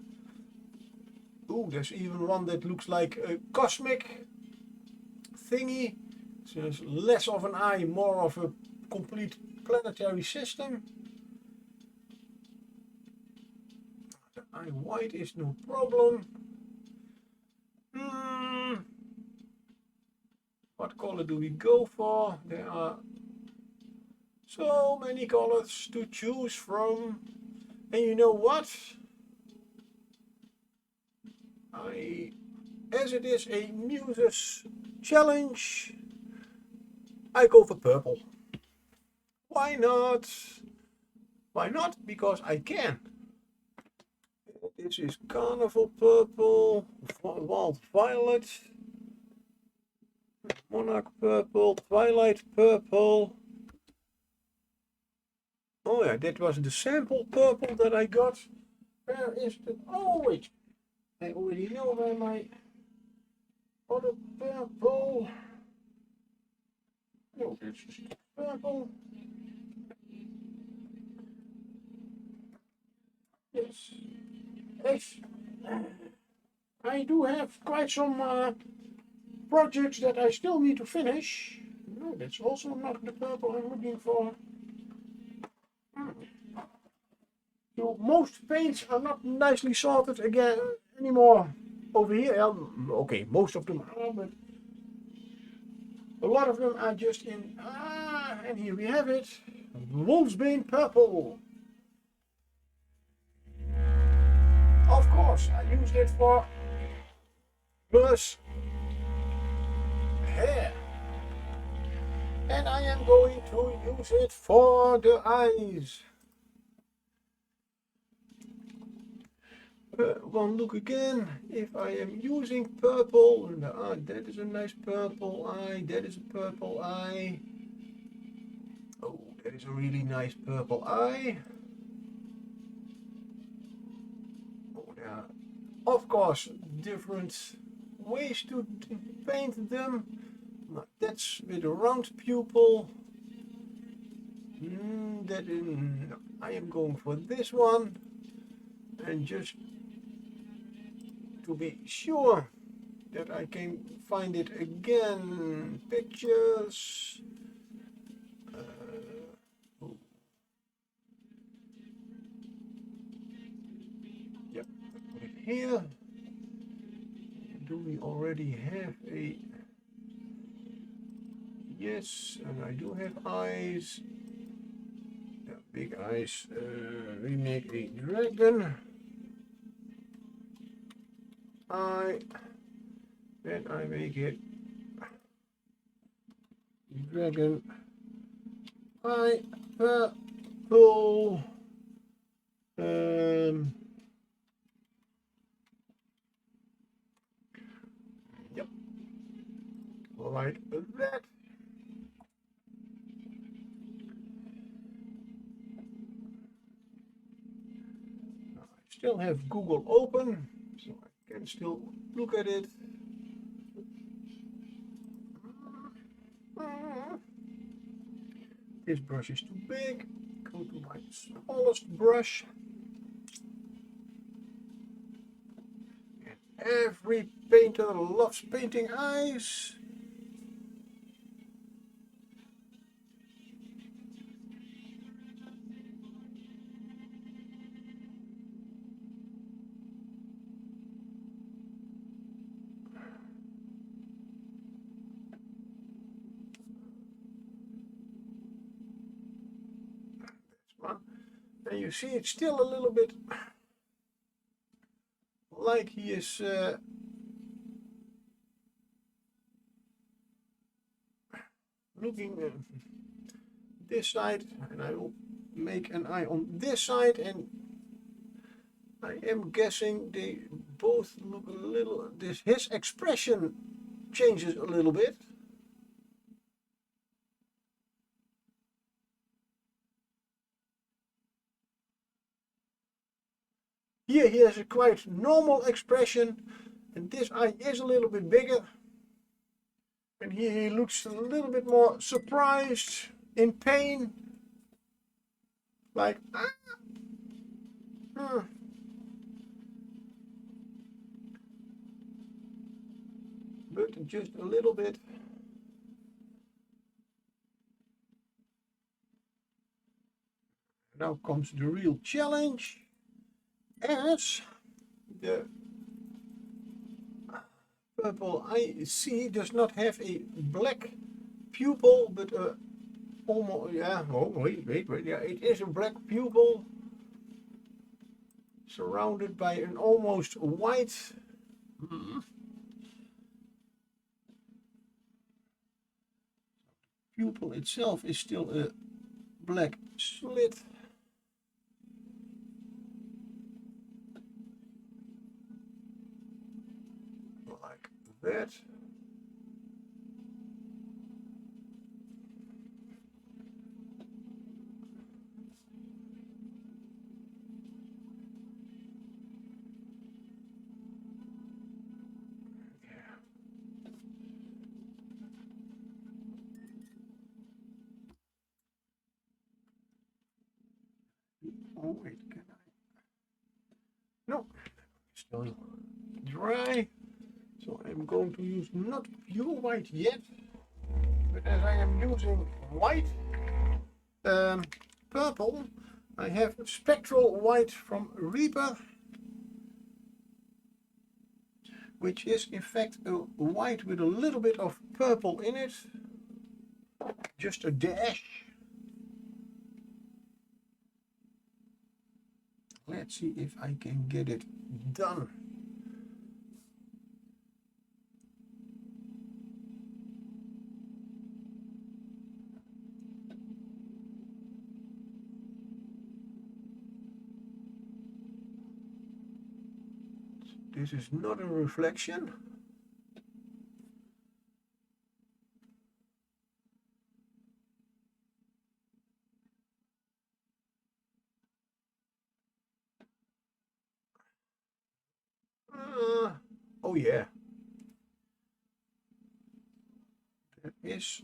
Ooh, there's even one that looks like a cosmic thingy. So it's less of an eye, more of a complete planetary system. The eye white is no problem. What color do we go for? There are so many colors to choose from. And you know what? As it is a Muses challenge, I go for purple. Why not? Why not? Because I can. This is Carnival Purple, Wild Violet, Monarch Purple, Twilight Purple. Oh yeah, that was the sample purple that I got. Where is it? Oh wait, I already know where my other purple. Oh, this is purple. Yes. Yes. I do have quite some projects that I still need to finish. No, that's also not the purple I'm looking for. So most paints are not nicely sorted again anymore over here. Okay, most of them are, but a lot of them are just in. And here we have it. Wolfsbane Purple. Of course, I used it for plus hair. And I am going to use it for the eyes. One look again. If I am using purple, that is a nice purple eye. That is a purple eye. Oh, that is a really nice purple eye. Of course, different ways to paint them. That's with a round pupil. I am going for this one. And just to be sure that I can find it again, pictures. Yep, put it here. Do we already have a... Yes, and I do have eyes. Yeah, big eyes. We make a dragon eye. Then I make it dragon eye purple. Yep. Like that. I still have Google open, so I can still look at it. This brush is too big. Go to my smallest brush. And every painter loves painting eyes. And you see it's still a little bit like he is looking this side, and I will make an eye on this side, and I am guessing they both look a little, his expression changes a little bit. Here he has a quite normal expression, and this eye is a little bit bigger. And here he looks a little bit more surprised, in pain, like but just a little bit. Now comes the real challenge, as the purple I see does not have a black pupil, but a almost, yeah, oh wait, yeah, it is a black pupil surrounded by an almost white pupil itself is still a black slit. Like that. Oh wait, can I? No, still dry. So I'm going to use not pure white yet, but as I am using white purple, I have spectral white from Reaper, which is in fact a white with a little bit of purple in it, just a dash. Let's see if I can get it done. This is not a reflection. Oh yeah. That is.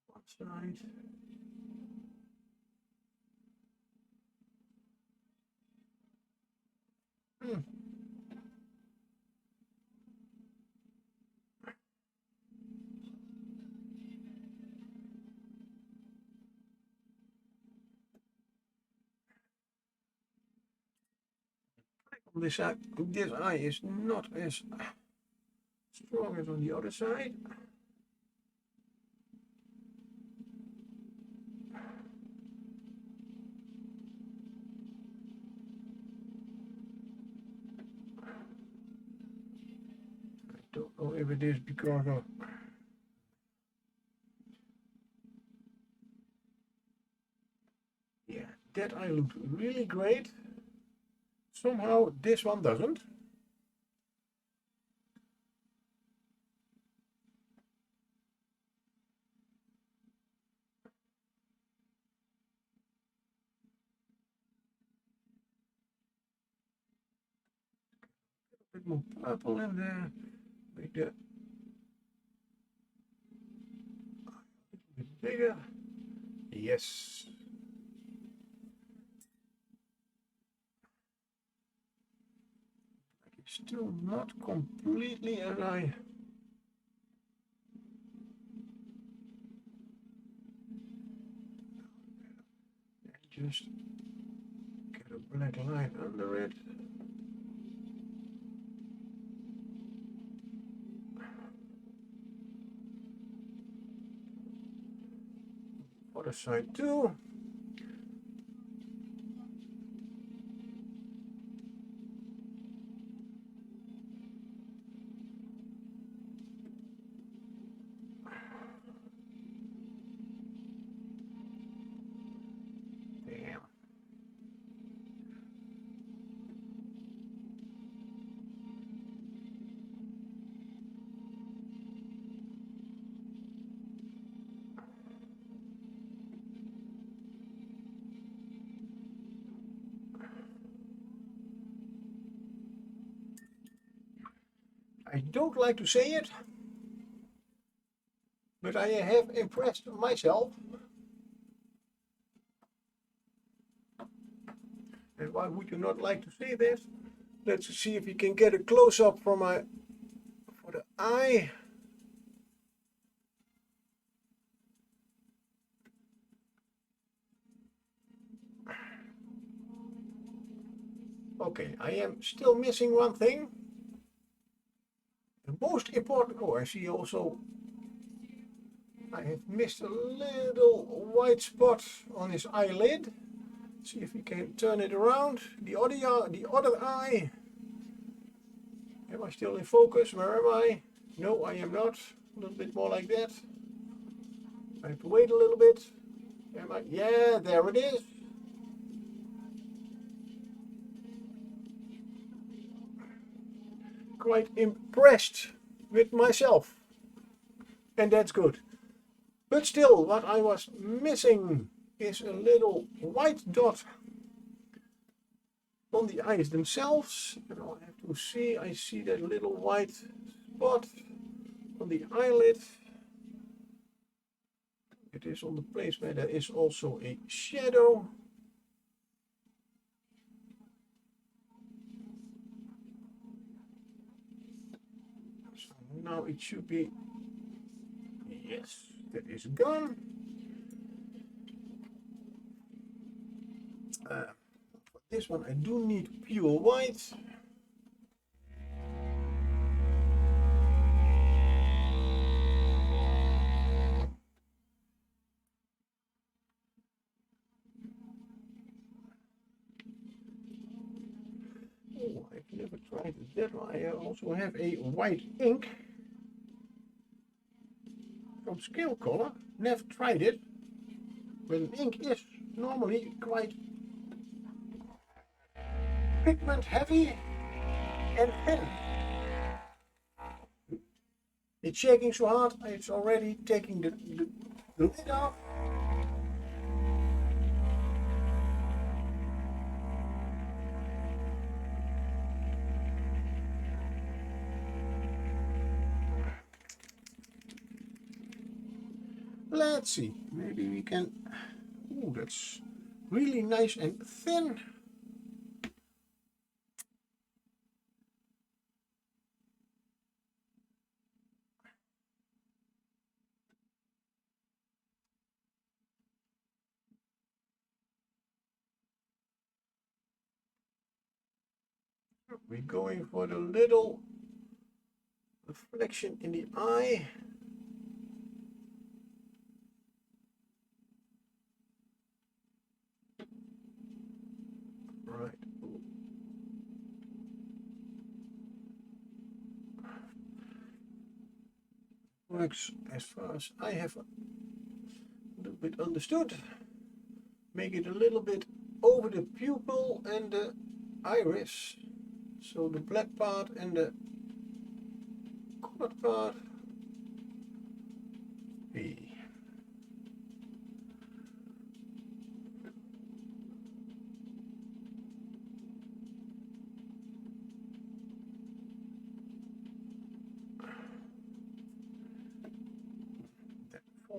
One side. This side, this eye is not as strong as on the other side. I don't know if it is because of that eye looked really great. Somehow this one doesn't. more purple in there. Make that a little bit bigger. Yes. It's still not completely as I just get a black line under it. Other side too. Damn. I don't like to say it, but I have impressed myself. And why would you not like to say this? Let's see if we can get a close-up for the eye. Okay, I am still missing one thing. The most important, oh, I see also I have missed a little white spot on his eyelid. See if we can turn it around. The other eye. Am I still in focus? Where am I? No, I am not. A little bit more like that. I have to wait a little bit. Am I? Yeah, there it is. Quite impressed with myself. And that's good. But still, what I was missing is a little white dot on the eyes themselves. And I'll have to see, I see that little white spot on the eyelid. It is on the place where there is also a shadow. So now it should be, yes, that is gone. For this one I do need pure white. Oh, I've never tried that one. I also have a white ink from Scale Color. Never tried it. But ink is normally quite pigment heavy and thin. It's shaking so hard, it's already taking the lid off. Let's see, maybe we can, oh, that's really nice and thin. We're going for the little reflection in the eye. Right. Works as far as I have a little bit understood. Make it a little bit over the pupil and the iris. So the black part and the colored part. Hey.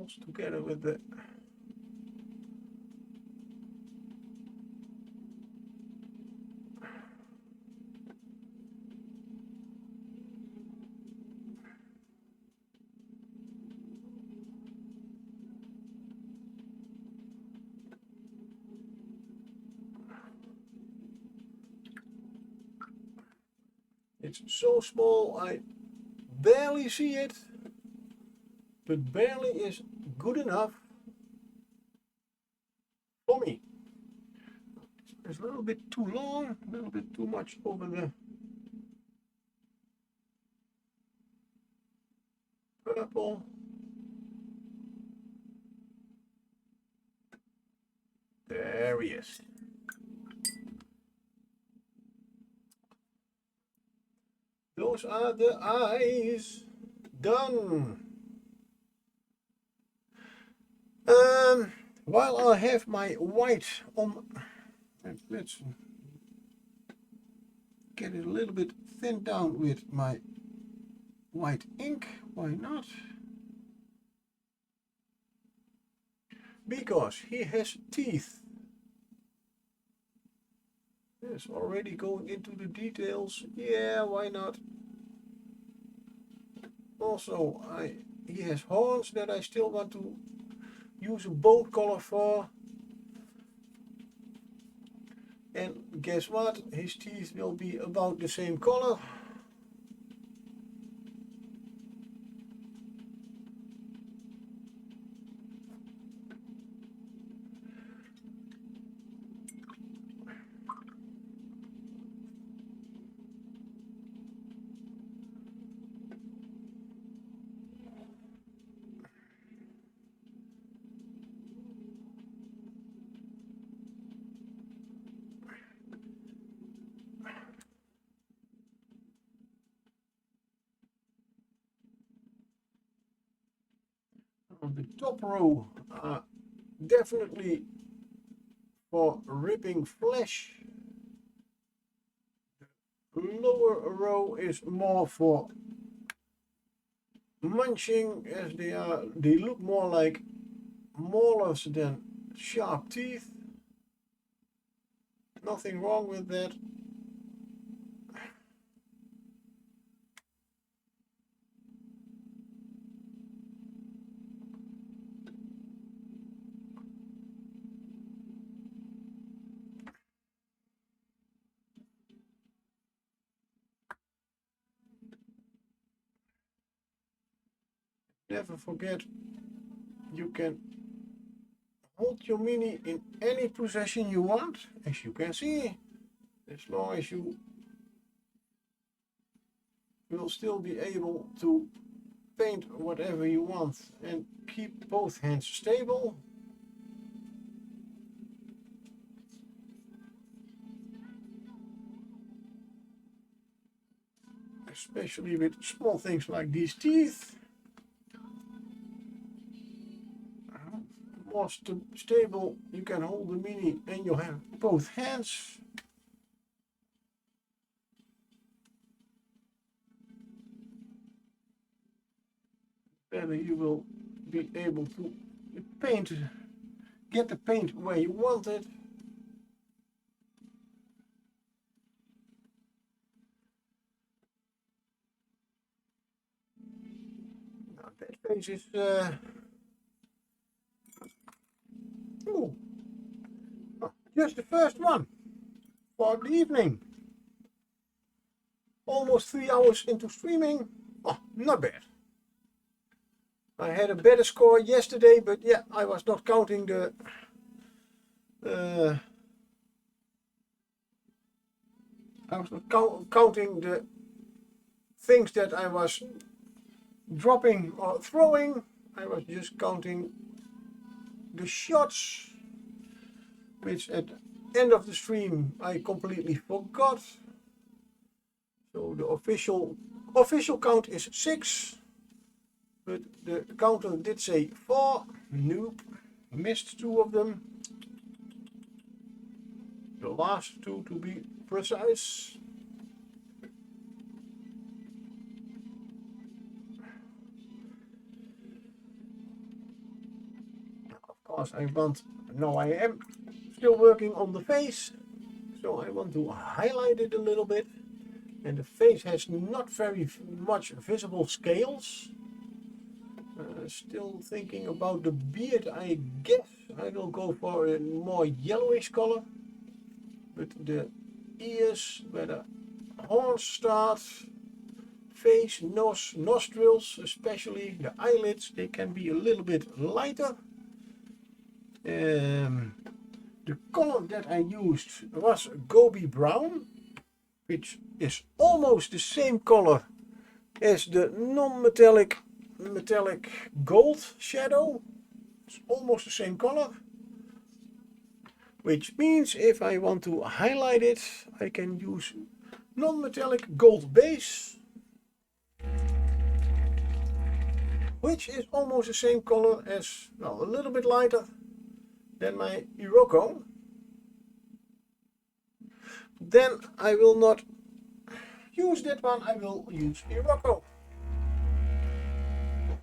falls together with the it's so small I barely see it, but barely is good enough for me. It's a little bit too long, a little bit too much over the purple. There he is. Those are the eyes. Done. While I have my white on, let's get it a little bit thinned down with my white ink. Why not? Because he has teeth. Yes, already going into the details. Yeah, why not? Also, he has horns that I still want to use a bone color for. And guess what? His teeth will be about the same color. On the top row are definitely for ripping flesh. The lower row is more for munching, as they look more like molars than sharp teeth. Nothing wrong with that. Never forget, you can hold your mini in any position you want, as you can see, as long as you will still be able to paint whatever you want and keep both hands stable. Especially with small things like these teeth. More stable you can hold the mini and you have both hands. Better you will be able to paint, get the paint where you want it. Now that face is ooh, oh, just the first one for the evening. Almost 3 hours into streaming. Oh, not bad. I had a better score yesterday, but yeah, I was not counting the counting the things that I was dropping or throwing. I was just counting the shots, which at the end of the stream I completely forgot. So the official count is 6, but the counter did say 4. Nope, missed 2 of them. The last 2 to be precise. because I want, now I am still working on the face, so I want to highlight it a little bit. And the face has not very much visible scales. Still thinking about the beard. I guess I will go for a more yellowish color. But the ears, where the horns start, face, nose, nostrils, especially the eyelids, they can be a little bit lighter. The color that I used was Gobi Brown, which is almost the same color as the non-metallic metallic gold shadow. It's almost the same color, which means if I want to highlight it, I can use non-metallic gold base, which is almost the same color as, well, a little bit lighter than my Iroko. Then I will not use that one, I will use Iroko.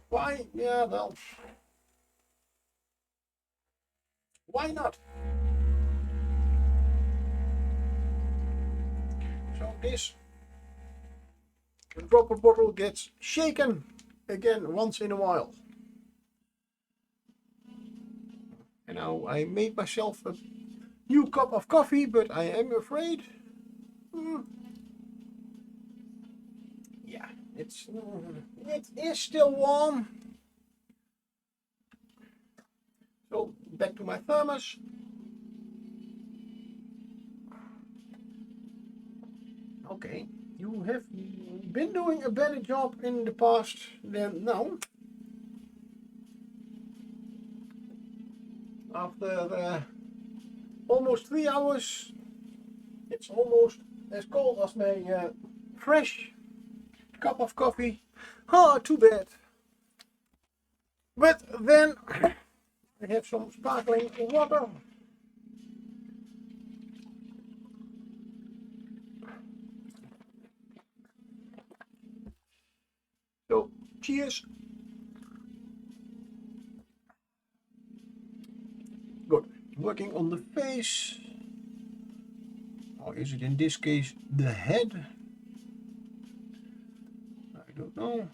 Why? Yeah, well, why not? So this dropper bottle gets shaken again once in a while. And now I made myself a new cup of coffee, but I am afraid. Yeah, it is still warm. So back to my thermos. Okay, you have been doing a better job in the past than now. After almost 3 hours, it's almost as cold as my fresh cup of coffee. Oh, too bad. But then I have some sparkling water. So, cheers. Good. Working on the face. Or is it in this case the head? I don't know.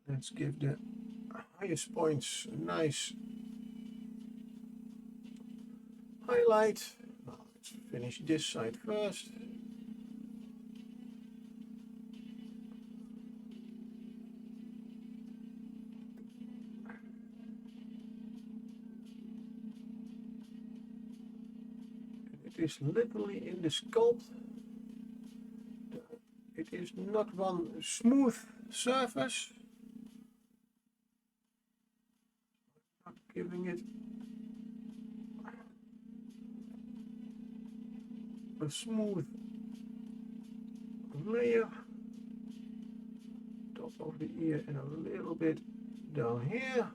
Let's give the highest points a nice highlight. Now let's finish this side first. It is literally in the sculpt. It is not one smooth surface. Not giving it a smooth layer. Top of the ear and a little bit down here.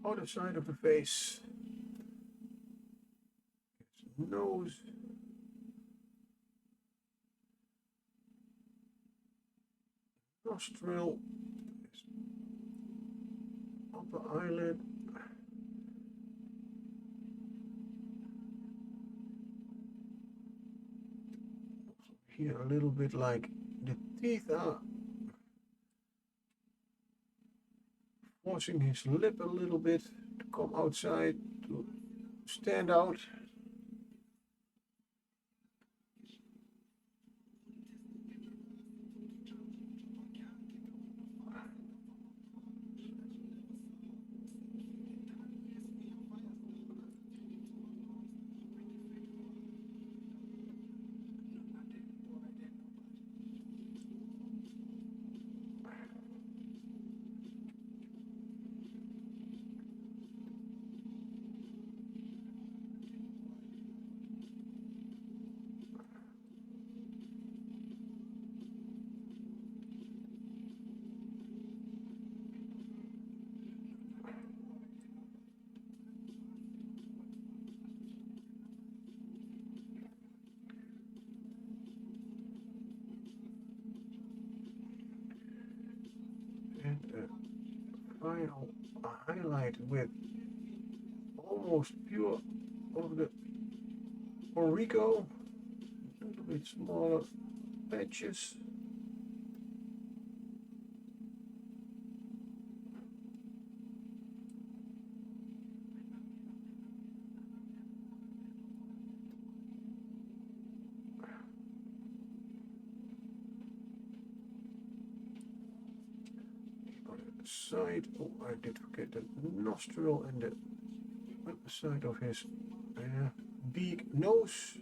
Other side of the face, his nose, nostril, his upper eyelid, here a little bit like the teeth are forcing his lip a little bit to come outside, to stand out. And a final highlight with almost pure of the Orico, a little bit smaller patches. Side, oh, I did forget the nostril and the side of his beak nose.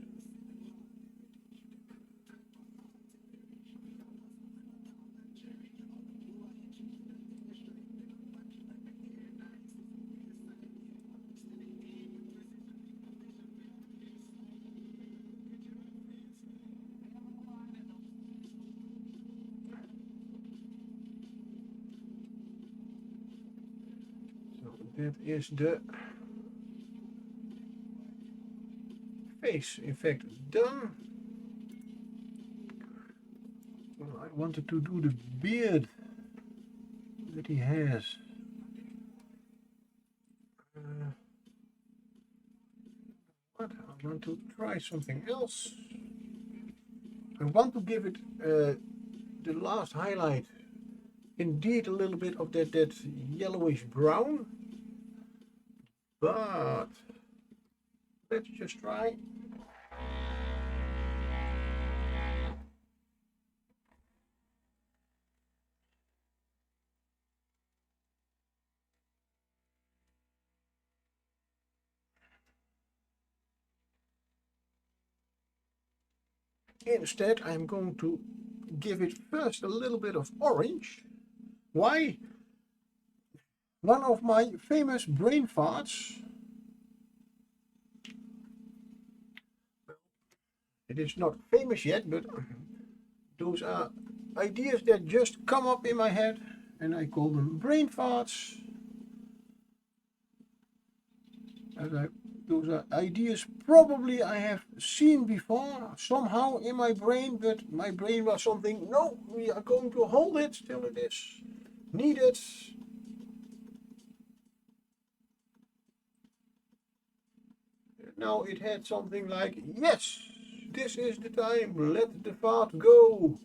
That is the face effect done. Well, I wanted to do the beard that he has. But I want to try something else. I want to give it the last highlight. Indeed, a little bit of that yellowish brown. But let's just try. Instead, I'm going to give it first a little bit of orange. Why? One of my famous brain farts. It is not famous yet, but those are ideas that just come up in my head, and I call them brain farts. Those are ideas probably I have seen before somehow in my brain, but my brain was something, no, we are going to hold it till it is needed. Now it had something like, yes, this is the time, let the fart go.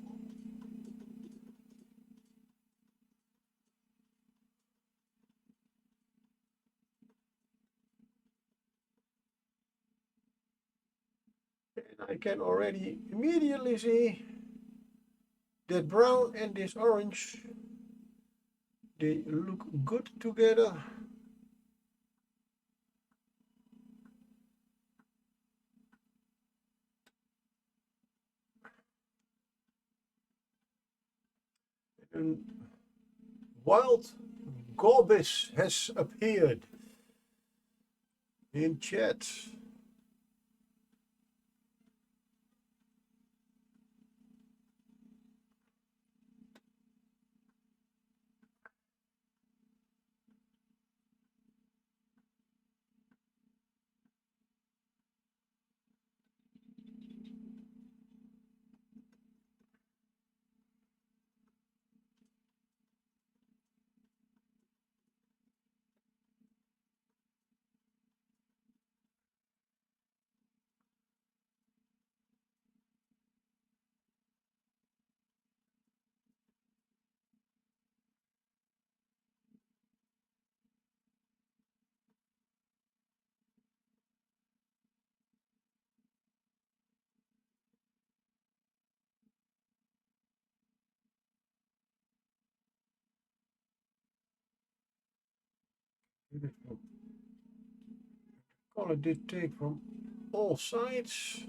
And I can already immediately see that brown and this orange, they look good together. And wild Gorbis has appeared in chat. Color did take from all sides.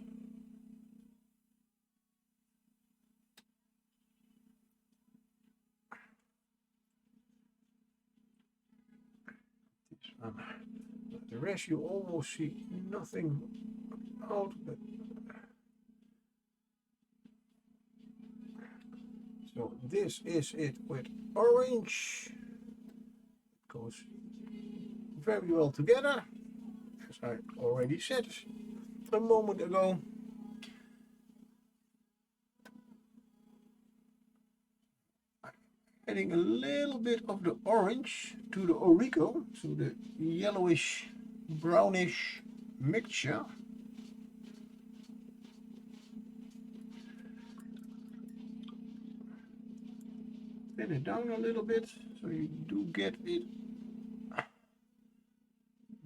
The rest you almost see nothing out, but so this is it with orange. It goes very well together, as I already said a moment ago. adding a little bit of the orange to the Orico, so the yellowish, brownish mixture. Thin it down a little bit, so you do get it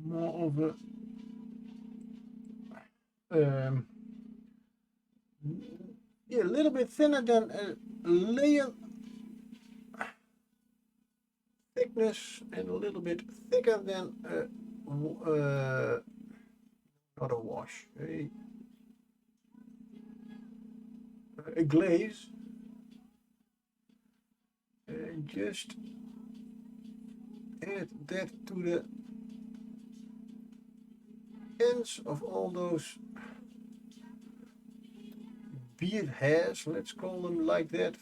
more of a yeah, a little bit thinner than a layer thickness, and a little bit thicker than not a wash, a glaze, and just add that to the ends of all those beard hairs, let's call them like that.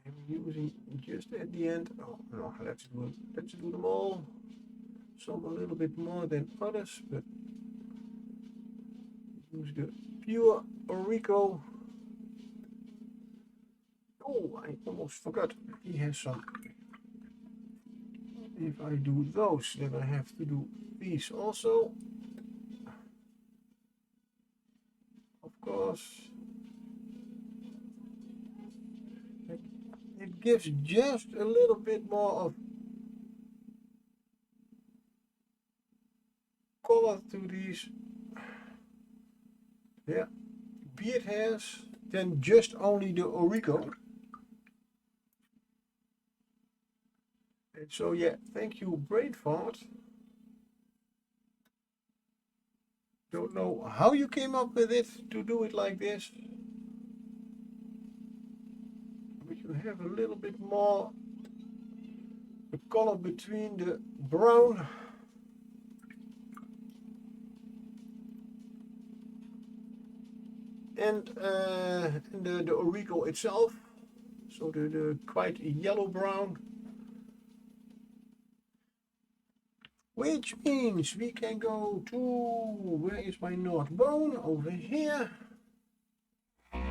I'm using just at the end. Oh no, let's do them all. Some a little bit more than others, but use the pure Orico. Oh, I almost forgot. He has some. If I do those, then I have to do these also. Of course. It gives just a little bit more of color to these beard hairs than just only the Orico. And so yeah, thank you brain fart. Don't know how you came up with it to do it like this, but you have a little bit more the color between the brown and the Orico itself, so the quite yellow brown, which means we can go to, where is my North Bone? Over here. Using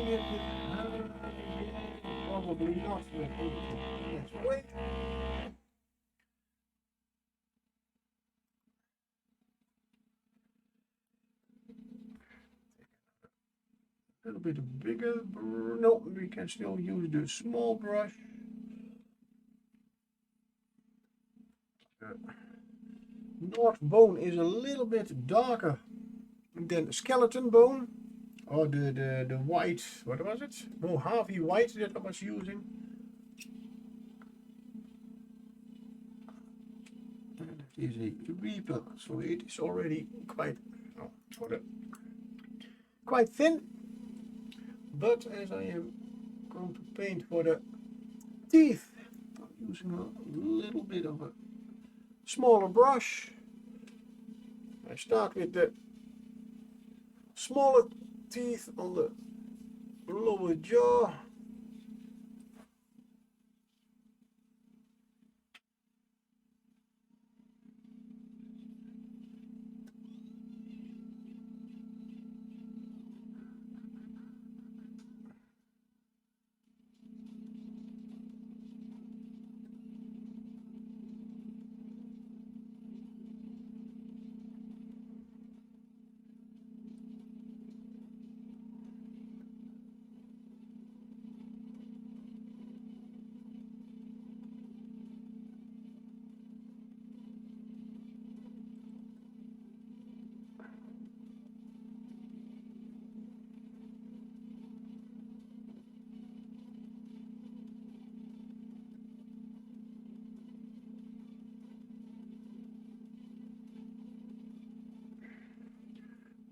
it with probably not, let's wait. A little bit bigger, no, we can still use the small brush. North Bone is a little bit darker than Skeleton Bone, or the white, what was it? Mojave white that I was using. And it is a Reaper, so it is already quite quite thin. But as I am going to paint for the teeth, I'm using a little bit of a smaller brush. I start with the smaller teeth on the lower jaw.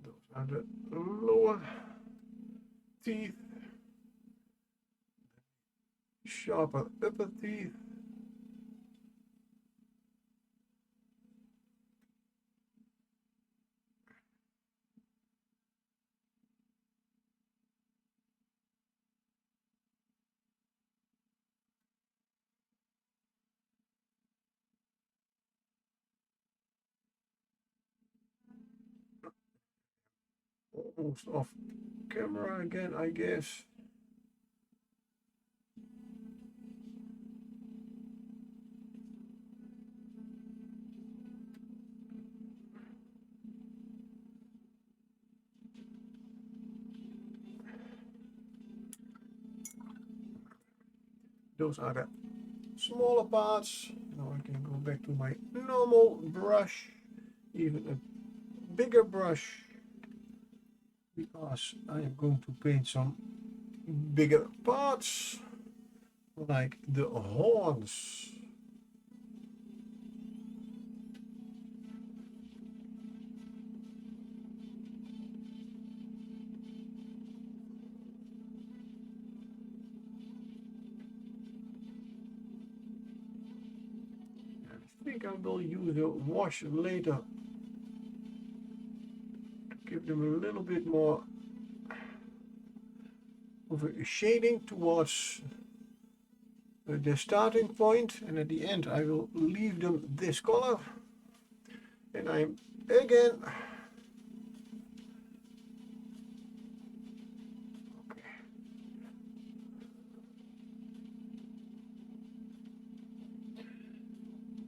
Those are the lower teeth, sharper upper teeth. almost off camera again, I guess. Those are the smaller parts. Now I can go back to my normal brush, even a bigger brush, because I am going to paint some bigger parts, like the horns. I think I will use a wash later to give them a little bit more of a shading towards the starting point, and at the end I will leave them this color. And I'm again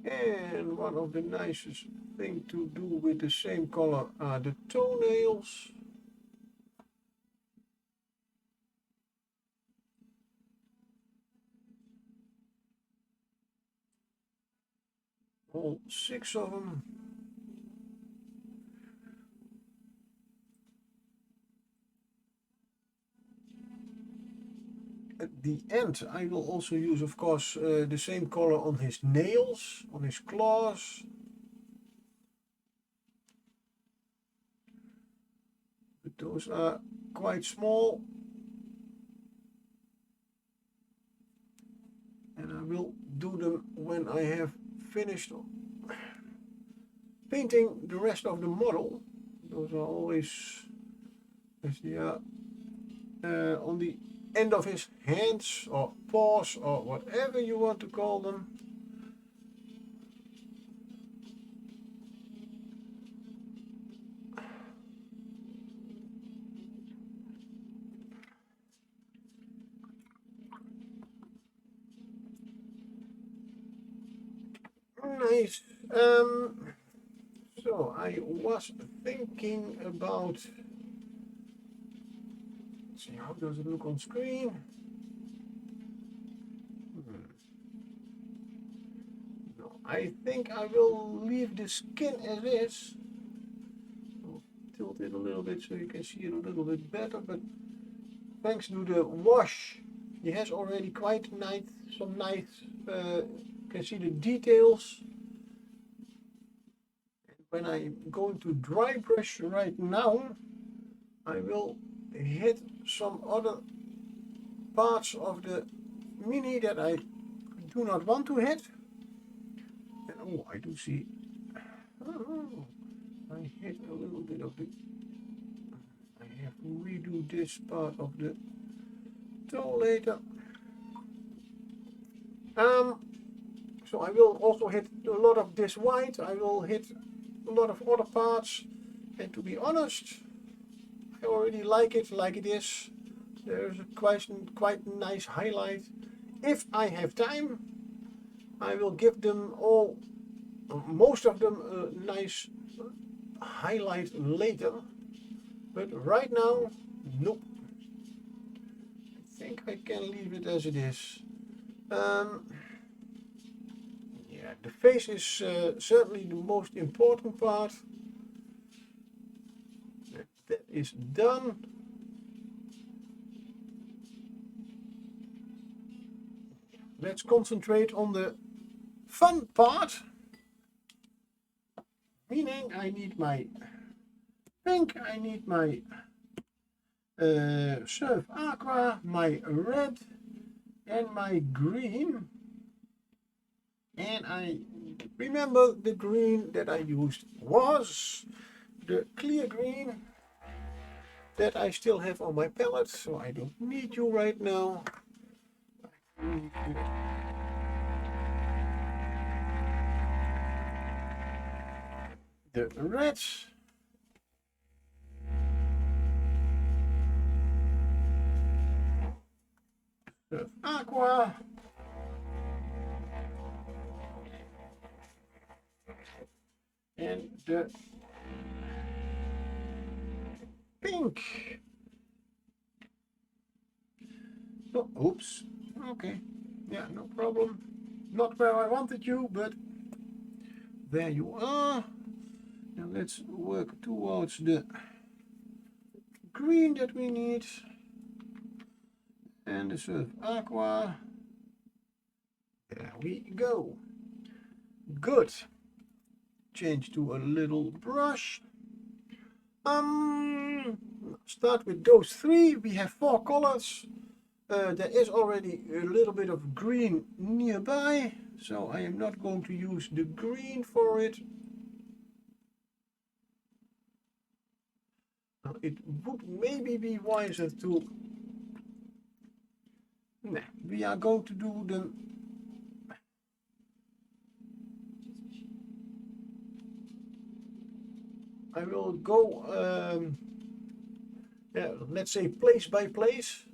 and one of the nicest thing to do with the same color are the toenails. All 6 of them. At the end I will also use, of course, the same color on his nails, on his claws. But those are quite small. And I will do them when I have finished painting the rest of the model. Those are always, as they are on the end of his hands or paws or whatever you want to call them. Nice. So I was thinking about, let's see, how does it look on screen? No, I think I will leave the skin as is. I'll tilt it a little bit so you can see it a little bit better, but thanks to the wash, he has already quite nice, some nice, you can see the details. When I'm going to dry brush right now, I will hit some other parts of the Mini that I do not want to hit. And oh, I do see, oh, I hit a little bit of the, I have to redo this part of the toe later. So I will also hit a lot of this white, I will hit a lot of other parts, and to be honest, I already like it is. There's a quite nice highlight. If I have time, I will give them all, most of them, a nice highlight later, but right now, nope. I think I can leave it as it is. Yeah, the face is certainly the most important part. That is done. Let's concentrate on the fun part. Meaning I need my pink, I need my Surf Aqua, my red and my green. And I remember the green that I used was the clear green that I still have on my palette, so I don't need you right now. The reds. Surf Aqua. And the pink. Oh, oops. Okay. Yeah, no problem. Not where I wanted you, but there you are. Now let's work towards the green that we need. And the Surf Aqua. There we go. Good. Change to a little brush. Start with those three. We have 4 colors. There is already a little bit of green nearby, so I am not going to use the green for it. It would maybe be wiser to... Nah, we are going to do them... I will go, yeah, let's say place by place,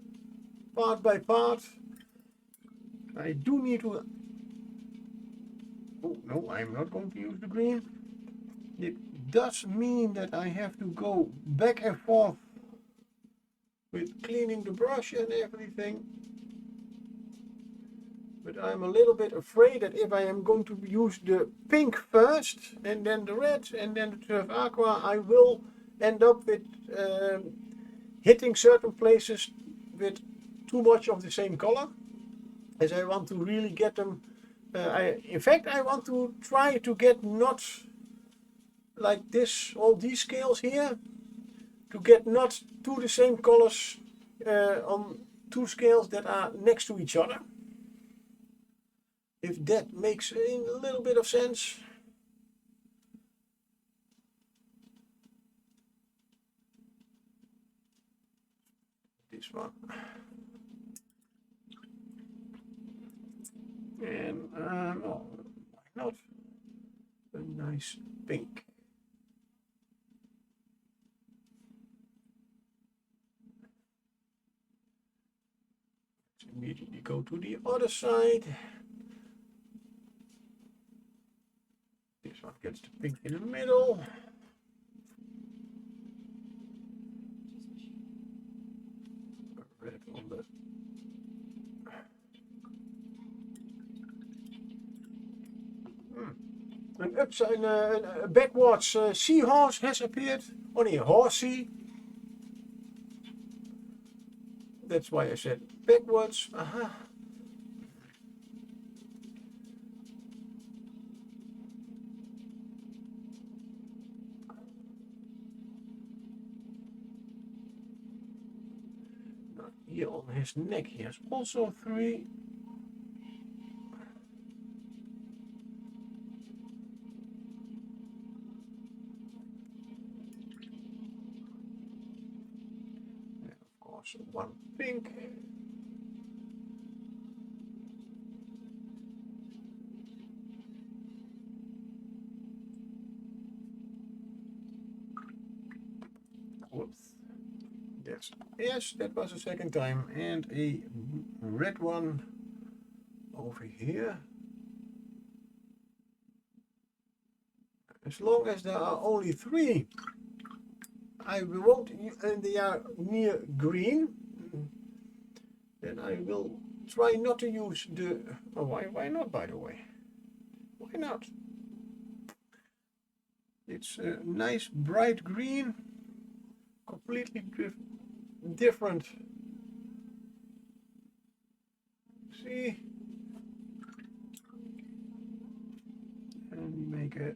part by part. I do need to... Oh, no, I'm not going to use the green. It does mean that I have to go back and forth with cleaning the brush and everything. But I'm a little bit afraid that if I am going to use the pink first, and then the red, and then the Surf Aqua, I will end up with hitting certain places with too much of the same color. As I want to really get them, in fact I want to try to get not like this, all these scales here, to get not two the same colors on 2 scales that are next to each other. If that makes a little bit of sense. This one. And oh, why not a nice pink. Let's immediately go to the other side. This one gets the pink in the middle. Red on the... An upside, a backwards seahorse has appeared. Only a horsey. That's why I said backwards. Aha. Here on his neck he has also 3. And of course 1 pink. Whoops. Yes, that was the second time. And a red one over here. As long as there are only 3, I won't, and they are near green, then I will try not to use the... Oh, why not, by the way? Why not? It's a nice bright green, completely different. See? And we make a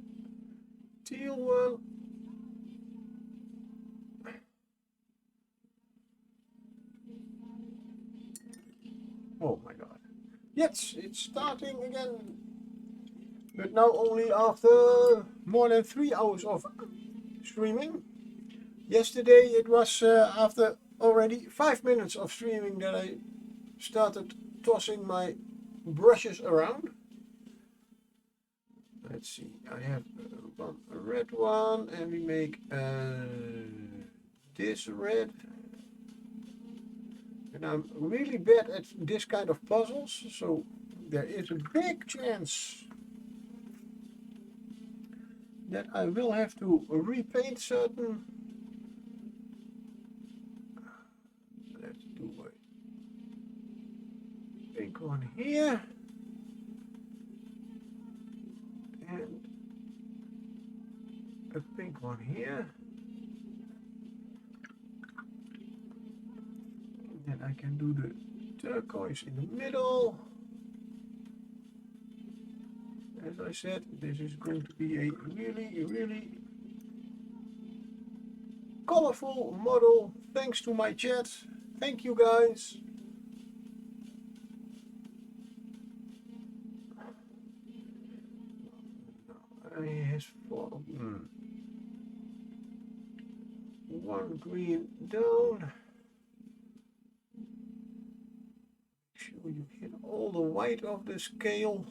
teal one. Oh my god. Yes, it's starting again. But now only after more than 3 hours of streaming. Yesterday it was after already 5 minutes of streaming that I started tossing my brushes around. Let's see, I have a red one, and we make this red. And I'm really bad at this kind of puzzles, so there is a big chance that I will have to repaint certain. Let's do a pink one here. And a pink one here. Then I can do the turquoise in the middle. As I said, this is going to be a really colorful model. Thanks to my chat. Thank you guys. Has one green down. Make sure you hit all the white of the scale.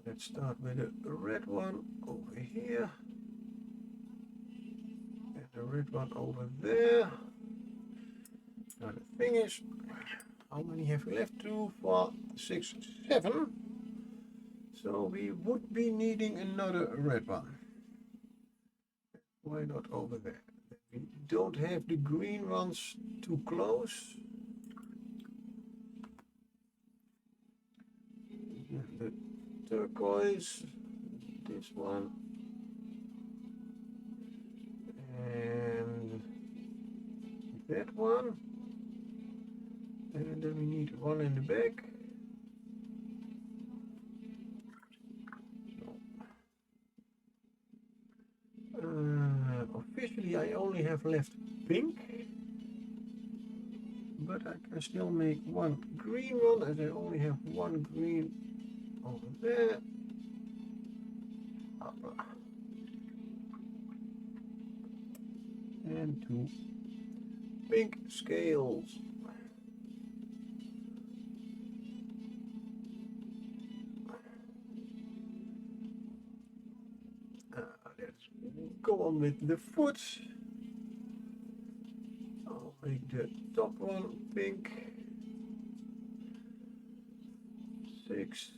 Let's start with a red one over here. And the red one over there. Now the thing is, how many have we left? 2, 4, 6, 7. So we would be needing another red one. Why not over there? We don't have the green ones too close. And the turquoise, this one. And that one. And then we need one in the back. Officially I only have left pink, but I can still make one green one, as I only have one green over there. And 2 pink scales. Let's go on with the foot. I'll make the top one pink. 6,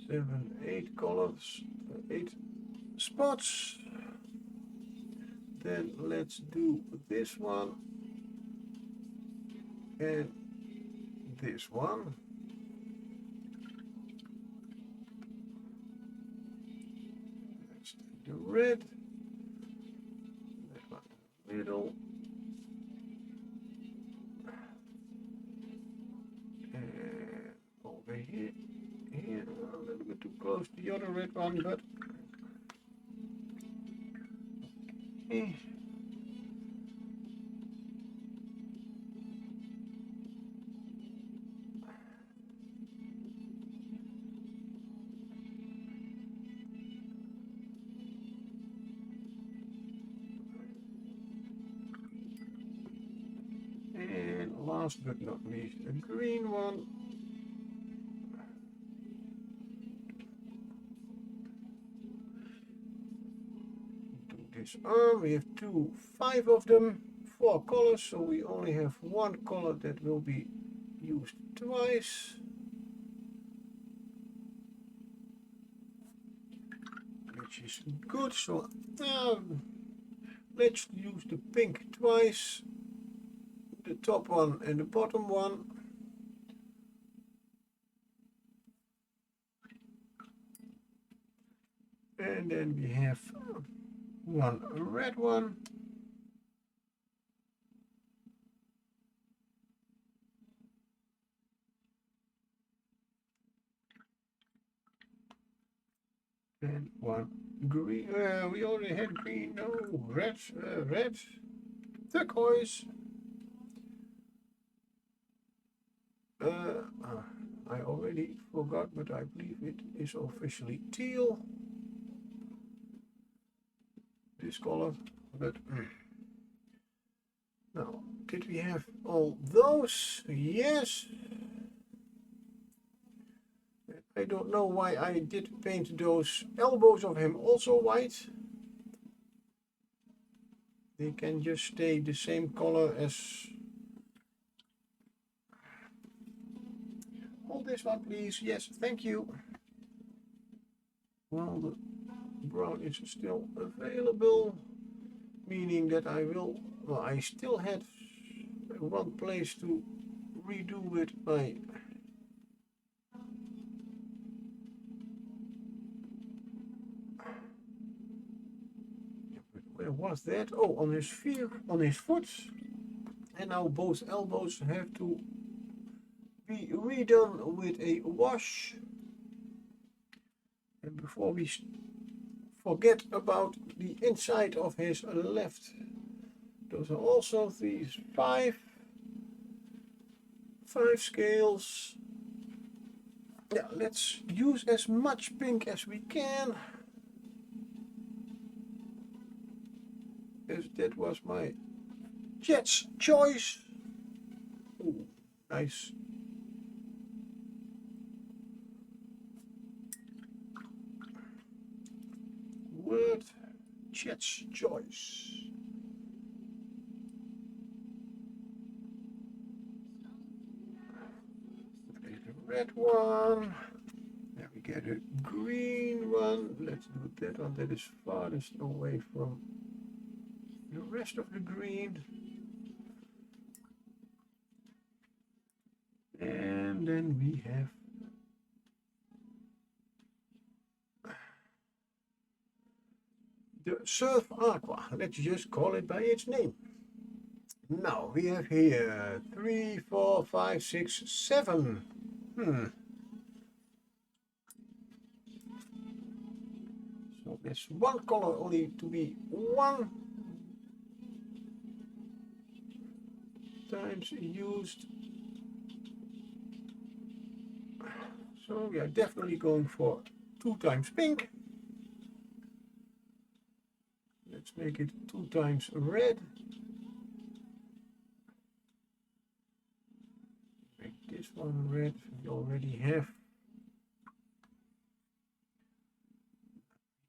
7, 8 colors, 8 spots. Then let's do this one and this one. Let's take the red, that one in the middle, and over here, a little bit too close to the other red one, but okay. And last but not least, a green one. Do this arm. We have 5 of them, 4 colors, so we only have one color that will be used twice. Which is good, so let's use the pink twice. The top one and the bottom one. And then we have one red one. And one green. We already had green. No, red. Red. Turquoise. I already forgot, but I believe it is officially teal. This color, but now, did we have all those? Yes. I don't know why I did paint those elbows of him also white. they can just stay the same color as... Hold this one, please. Yes, thank you. Well, the brown is still available, meaning that I will... Well, I still had one place to redo with my... Where was that? Oh, on his feet, on his foot. And now both elbows have to be redone with a wash. And before we forget about the inside of his left, those are also these five scales. Yeah, let's use as much pink as we can. As that was my Jet's choice. Ooh, nice. Word, Jet's choice. There's the red one. Then we get a green one. Let's do that one that is farthest away from the rest of the green. And then we have the Surf Aqua. Let's just call it by its name. Now we have here 3, 4, 5, 6, 7. So there's one color only to be 1 times used. So we are definitely going for 2 times pink. Let's make it 2 times red. Make this one red. We already have.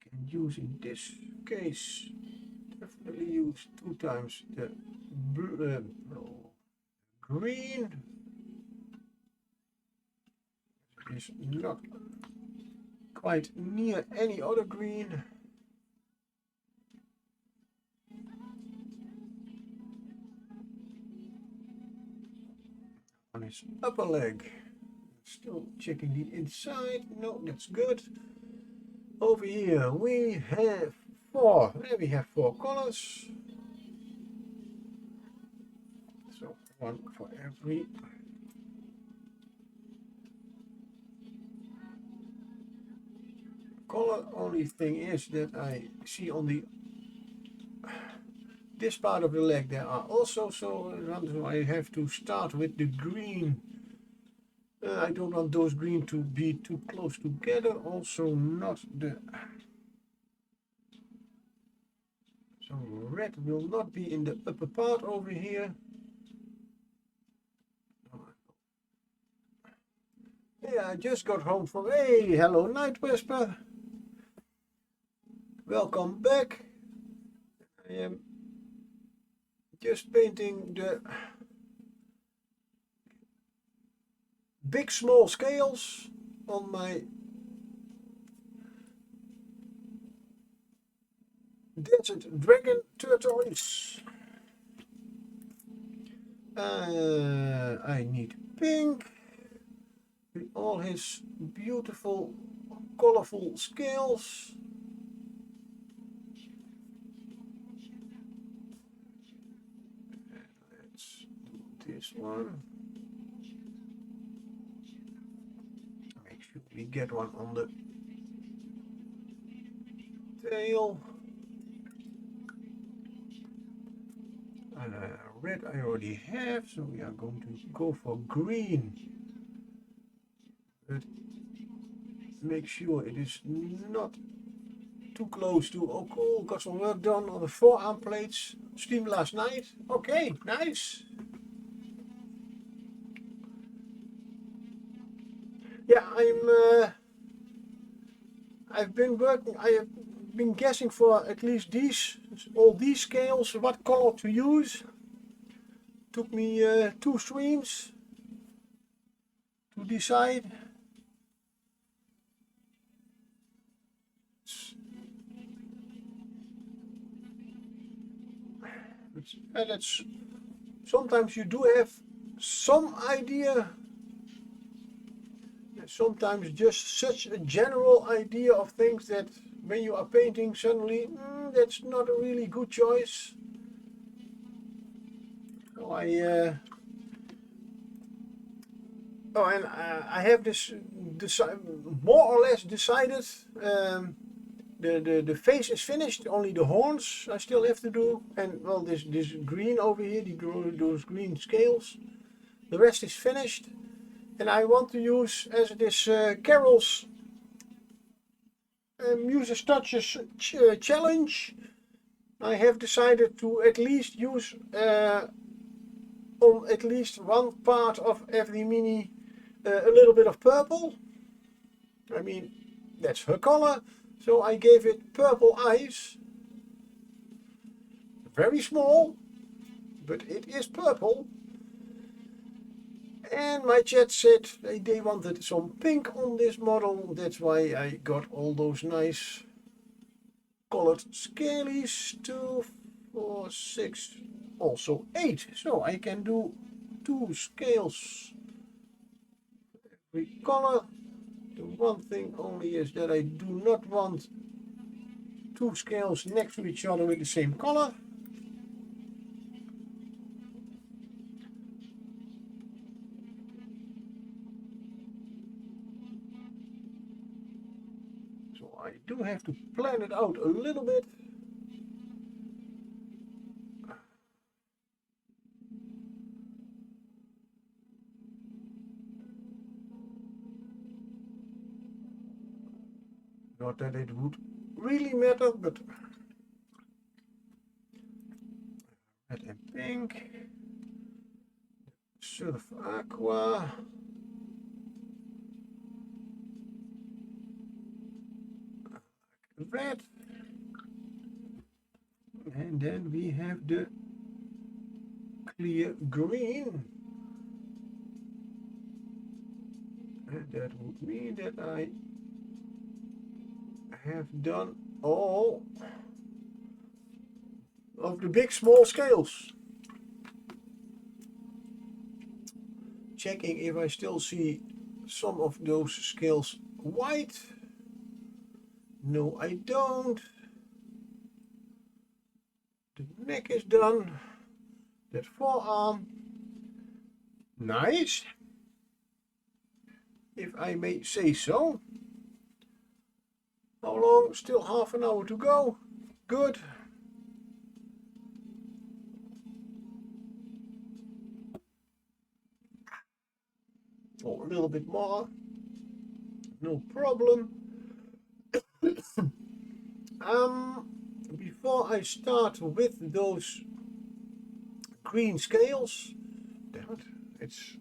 We can use in this case, definitely use 2 times the green. It is not quite near any other green. On his upper leg. Still checking the inside. No, that's good. Over here we have 4. There we have 4 colors. So 1 for every. Color. Only thing is that I see on the this part of the leg there are also so I have to start with the green. I don't want those green to be too close together. Also not the so red will not be in the upper part over here. Yeah, I just got home from hey, hello Night Whisper. Welcome back. I am just painting the big small scales on my Desert Dragon Tortoise. I need pink with all his beautiful colorful scales. Let's do this one. Make sure we get one on the tail. Red I already have, so we are going to go for green. But make sure it is not too close to. Oh cool, got some work done on the forearm plates. Stream last night. Okay, nice. Yeah, I've been working. I have been guessing for at least these all these scales, what color to use. Took me 2 streams to decide. That's sometimes you do have some idea. Sometimes just such a general idea of things that when you are painting suddenly that's not a really good choice. So I have this more or less decided. The face is finished, only the horns I still have to do, and well, this green over here, those green scales, the rest is finished. And I want to use, as it is Carol's Muses Touches challenge, I have decided to at least use on at least one part of every mini a little bit of purple. I mean, that's her color, so I gave it purple eyes. Very small, but it is purple. And my chat said they wanted some pink on this model. That's why I got all those nice colored scalies. 2, 4, 6, also 8. So I can do 2 scales every color. The one thing only is that I do not want 2 scales next to each other with the same color. I do have to plan it out a little bit. Not that it would really matter, but red and pink, surf aqua, red, and then we have the clear green, and that would mean that I have done all of the big small scales. Checking if I still see some of those scales white. No, I don't. The neck is done. That forearm. Nice. If I may say so. How long? Still half an hour to go. Good. Oh, a little bit more. No problem. Before I start with those green scales, damn it, it's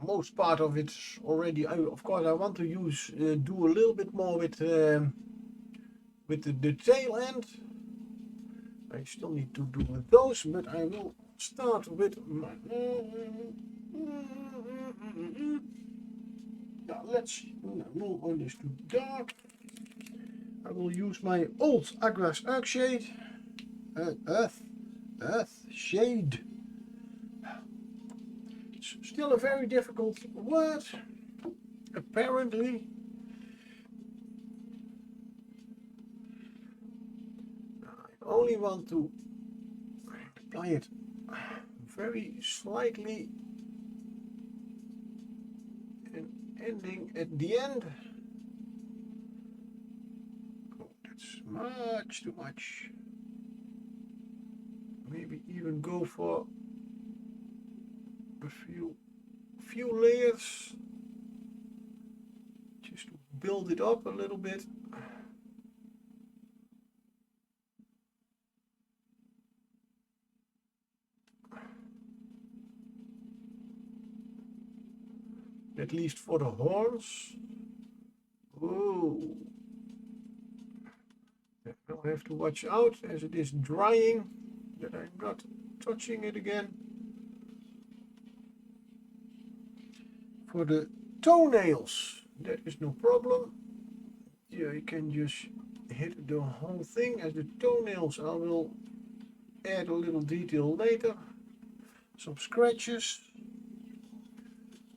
most part of it's already. Of course, I want to use do a little bit more with the tail end. I still need to do with those, but I will start with my. Let's move on this to dark. I will use my old Agras Earth Shade. It's still a very difficult word, apparently. I only want to apply it very slightly and ending at the end. Oh, that's much too much. Maybe even go for a few layers just to build it up a little bit. At least for the horns. Oh, I'll have to watch out as it is drying that I'm not touching it again. For the toenails, that is no problem. Yeah, you can just hit the whole thing. As the toenails, I will add a little detail later. Some scratches.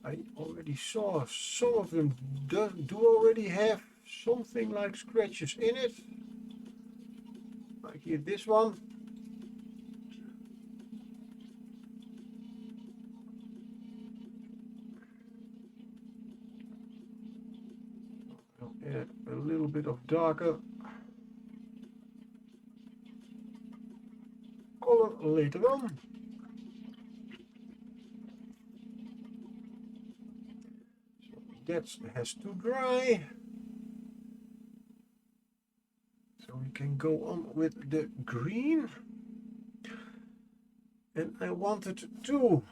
I already saw some of them do already have something like scratches in it. Like here, this one. I'll add a little bit of darker color later on. So that has to dry. So we can go on with the green. And I wanted to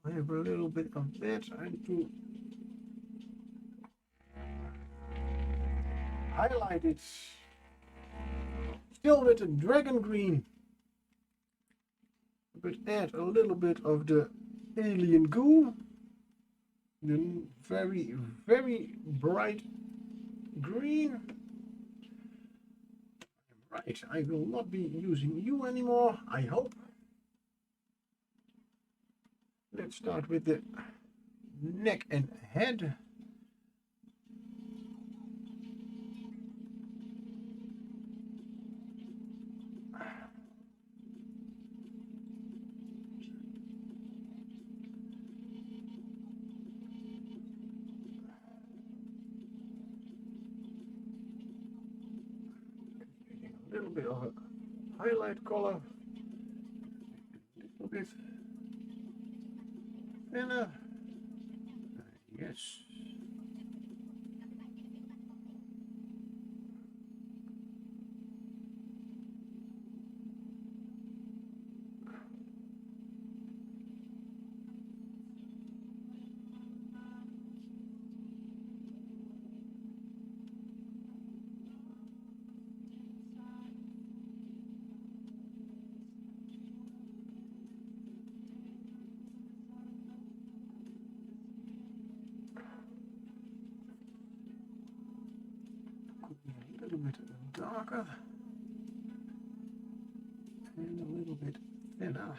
have a little bit of that and to highlight it still with the dragon green, but add a little bit of the alien goo, the very bright green. Right, I will not be using you anymore, I hope. Let's start with the neck and head. A little bit of a highlight color, a little bit thinner. Yes. A little bit darker and a little bit thinner.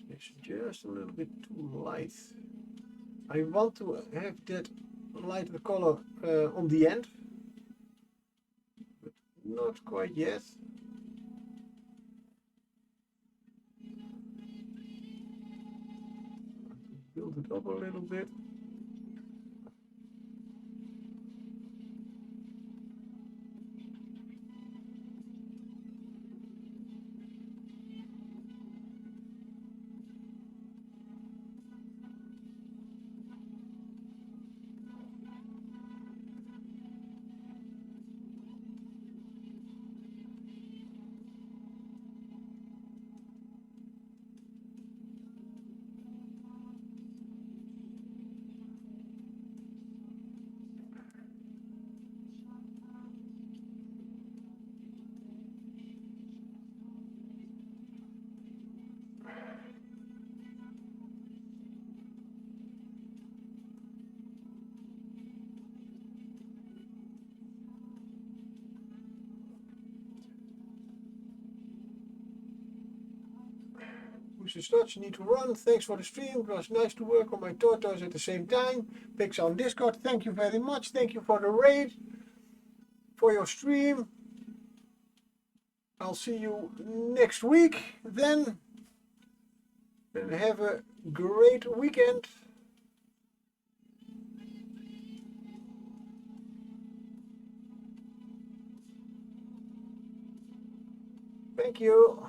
It's just a little bit too light. I want to have that lighter color on the end, but not quite yet. Build it up a little bit. Push the starts, you need to run. Thanks for the stream. It was nice to work on my tortoise at the same time. Pics on Discord, thank you very much. Thank you for the raid, for your stream. I'll see you next week then. And have a great weekend. Thank you.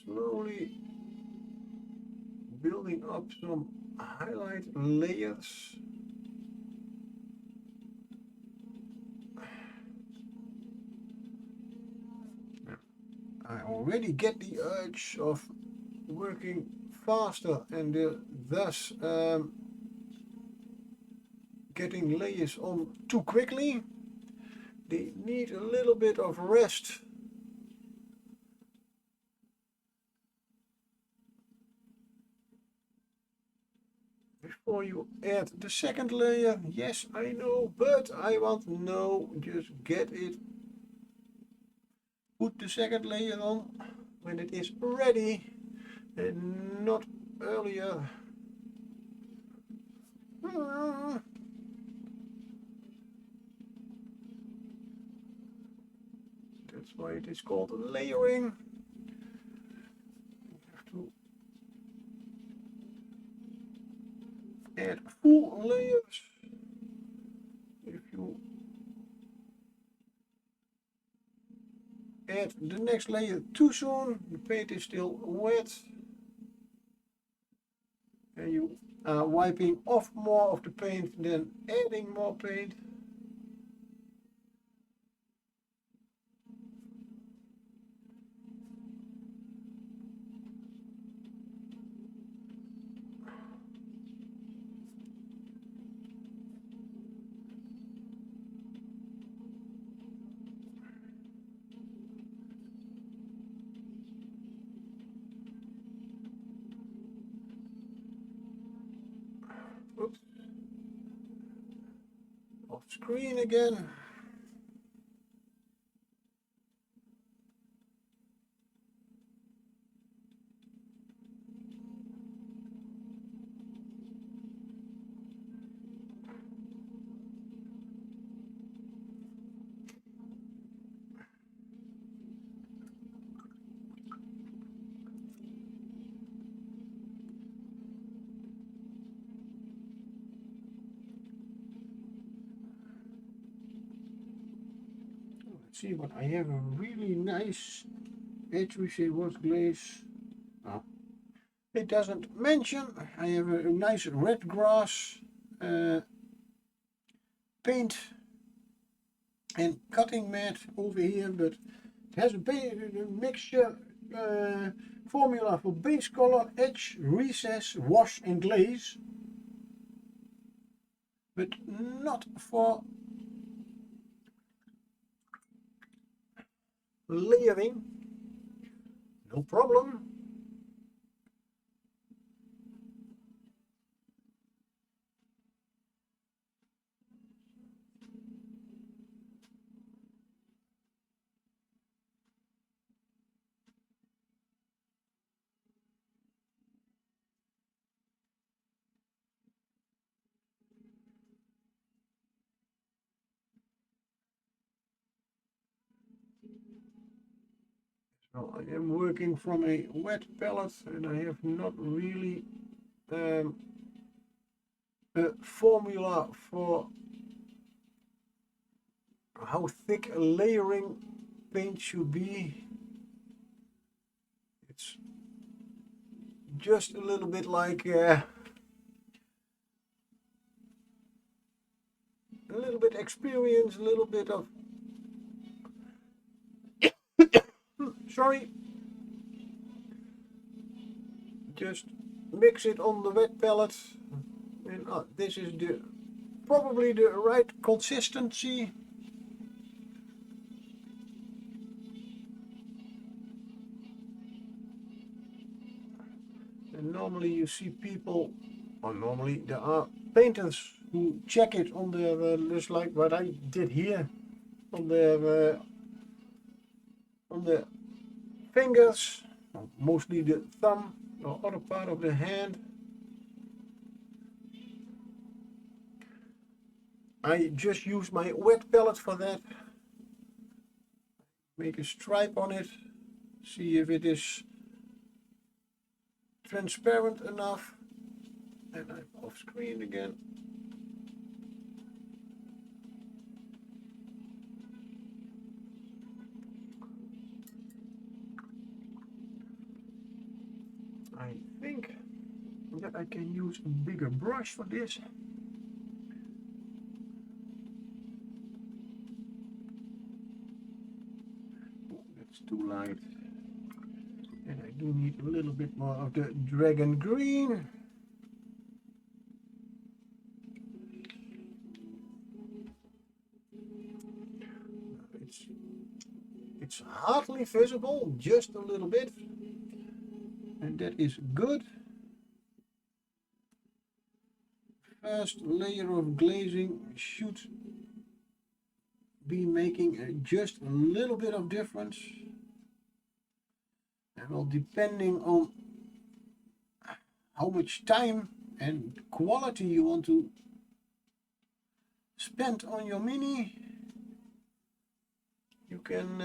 slowly building up some highlight layers. I already get the urge of working faster and thus getting layers on too quickly. They need a little bit of rest. Before you add the second layer. Yes, I know, but I want no, just get it. Put the second layer on when it is ready and not earlier. That's why it is called layering. You have to add full layers. If you add the next layer too soon, the paint is still wet and you are wiping off more of the paint than adding more paint. Oops. Off screen again. Let's see what I have. A really nice HVC wash glaze. Oh. It doesn't mention. I have a nice red grass paint and cutting mat over here, but it has a mixture formula for base color, edge, recess, wash and glaze, but not for layering. No problem. So I am working from a wet palette and I have not really a formula for how thick a layering paint should be. It's just a little bit like a little bit experience, a little bit of sorry, just mix it on the wet palette and this is probably the right consistency. And normally you see people, or normally there are painters who check it on their, just like what I did here, on their fingers, mostly the thumb or other part of the hand. I just use my wet palette for that. Make a stripe on it, see if it is transparent enough, and I'm off screen again. I think that I can use a bigger brush for this. Oh, that's too light. And I do need a little bit more of the dragon green. It's hardly visible, just a little bit. And that is good. First layer of glazing should be making just a little bit of difference. And well, depending on how much time and quality you want to spend on your mini, you can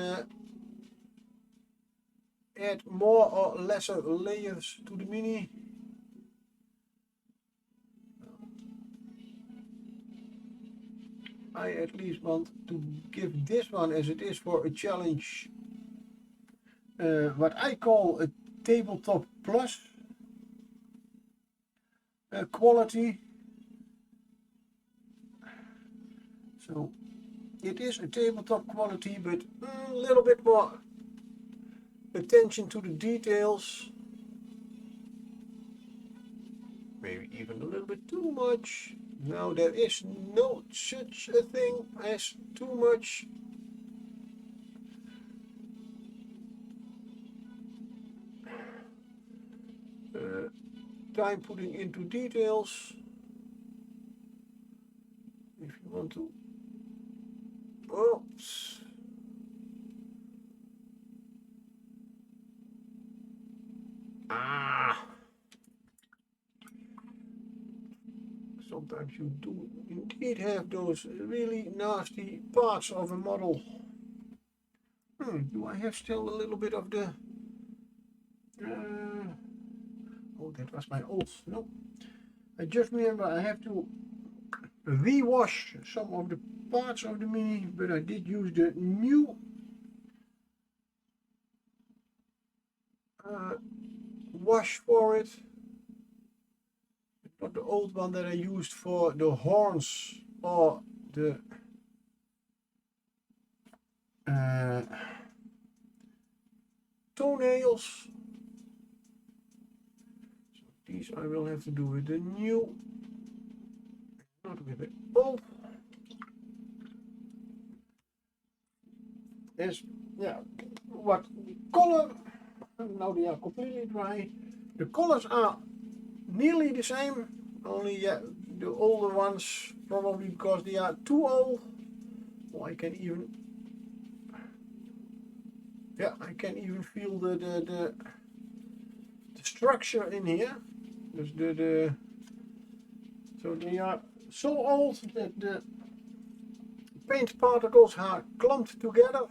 add more or lesser layers to the mini. I at least want to give this one, as it is for a challenge, what I call a tabletop plus quality. So it is a tabletop quality, but a little bit more attention to the details. Maybe even a little bit too much. Now there is no such a thing as too much. Time putting into details. If you want to. Oops. Sometimes you do indeed have those really nasty parts of a model. Do I have still a little bit of the... oh, that was my old... No. I just remember I have to rewash some of the parts of the mini, but I did use the new wash for it. Not the old one that I used for the horns or the toenails. So these I will have to do with the new, not with the old. Yes, yeah, what color, now they are completely dry. The colors are nearly the same, only the older ones, probably because they are too old. Oh, I can even, I can even feel the structure in here. So they are so old that the paint particles are clumped together.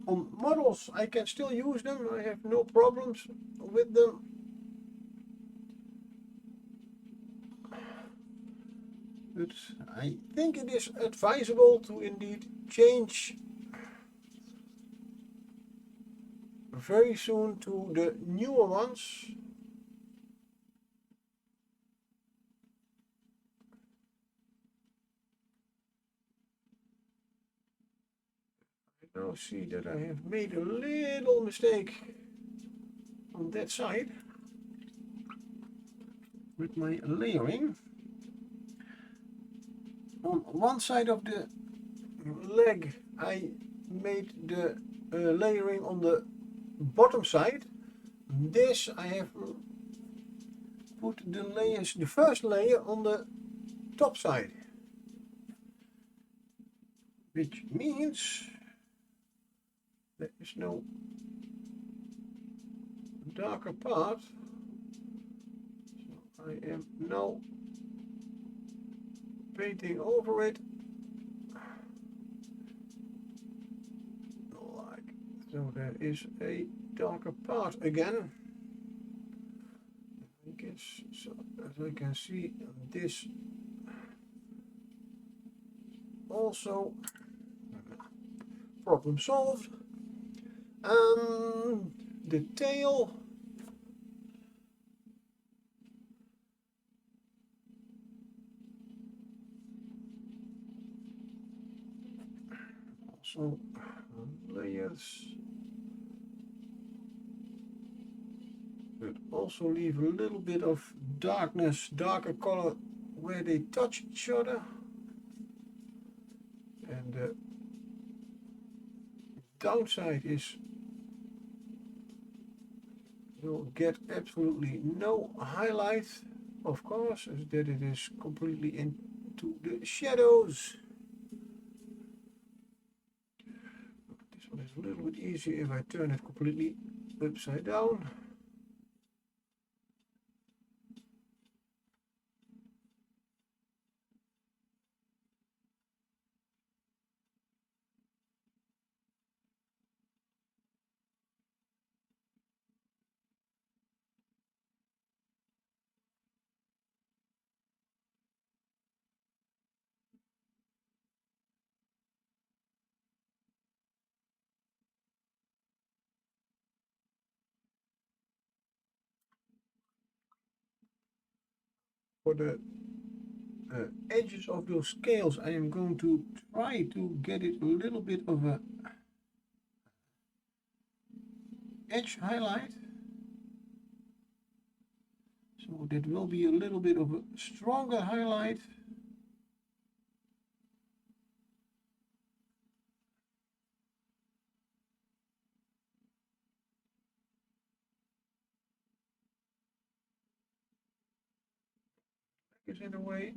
On models I can still use them, I have no problems with them. But I think it is advisable to indeed change very soon to the newer ones. I now see that I have made a little mistake on that side with my layering. On one side of the leg I made the layering on the bottom side. This I have put the layers, the first layer on the top side, which means there is no darker part. So I am now painting over it like so. There is a darker part again. I guess so. As I can see, this also problem solved. The tail. Also layers. But also leave a little bit of darkness, darker color where they touch each other. And the downside is you'll get absolutely no highlight, of course, as that it is completely into the shadows. This one is a little bit easier if I turn it completely upside down. For the edges of those scales, I am going to try to get it a little bit of a edge highlight. So that will be a little bit of a stronger highlight. Is in a way.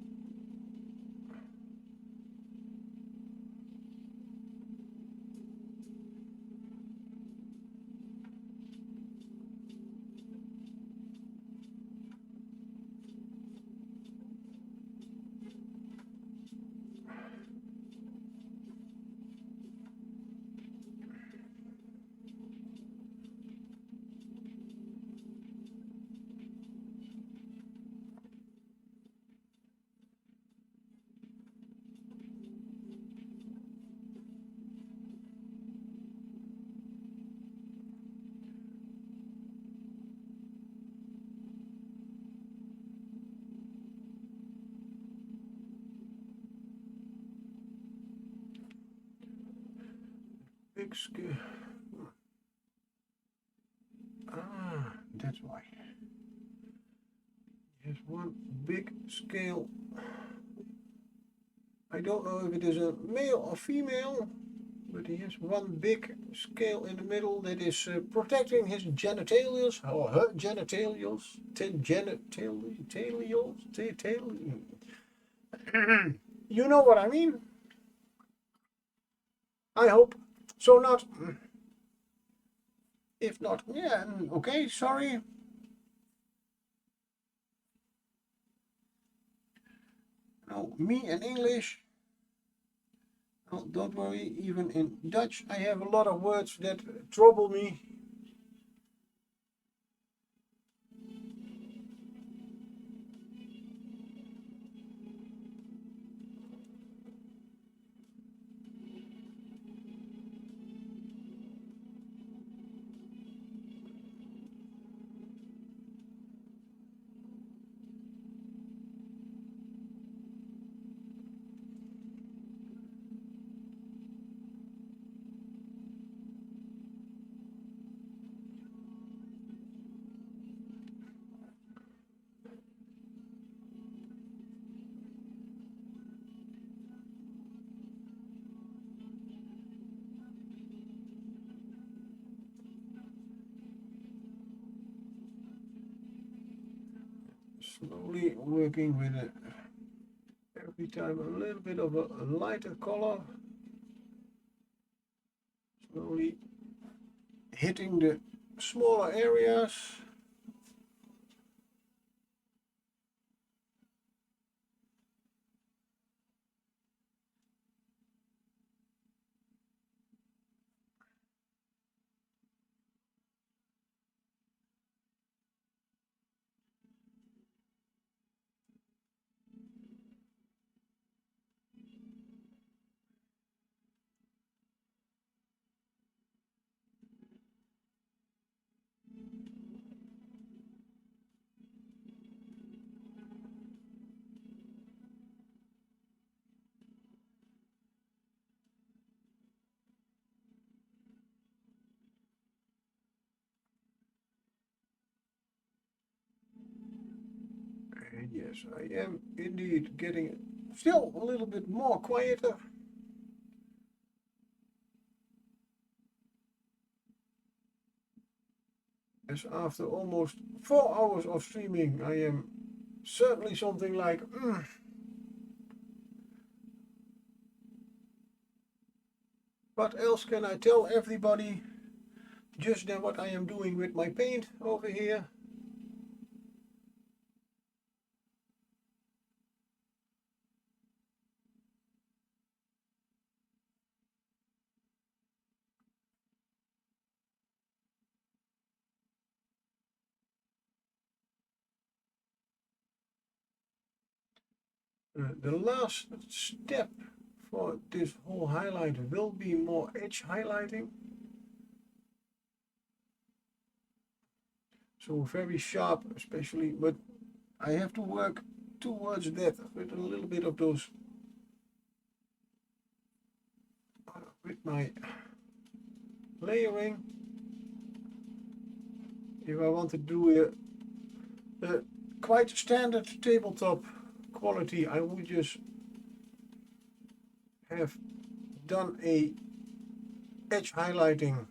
Big scale. Ah, that's why. Here's one big scale. I don't know if it is a male or female, but he has one big scale in the middle that is protecting his genitalias or her genitalias. You know what I mean? I hope. So not. If not, yeah, okay, sorry. No, me and English. Oh, don't worry, even in Dutch I have a lot of words that trouble me. Slowly working with it. Every time a little bit of a lighter color. Slowly hitting the smaller areas. And yes, I am indeed getting still a little bit more quieter. As after almost 4 hours of streaming, I am certainly something like what else can I tell everybody? Just than what I am doing with my paint over here. The last step for this whole highlight will be more edge highlighting. So very sharp, especially, but I have to work towards that with a little bit of those with my layering. If I want to do a quite standard tabletop quality, I would just have done a edge highlighting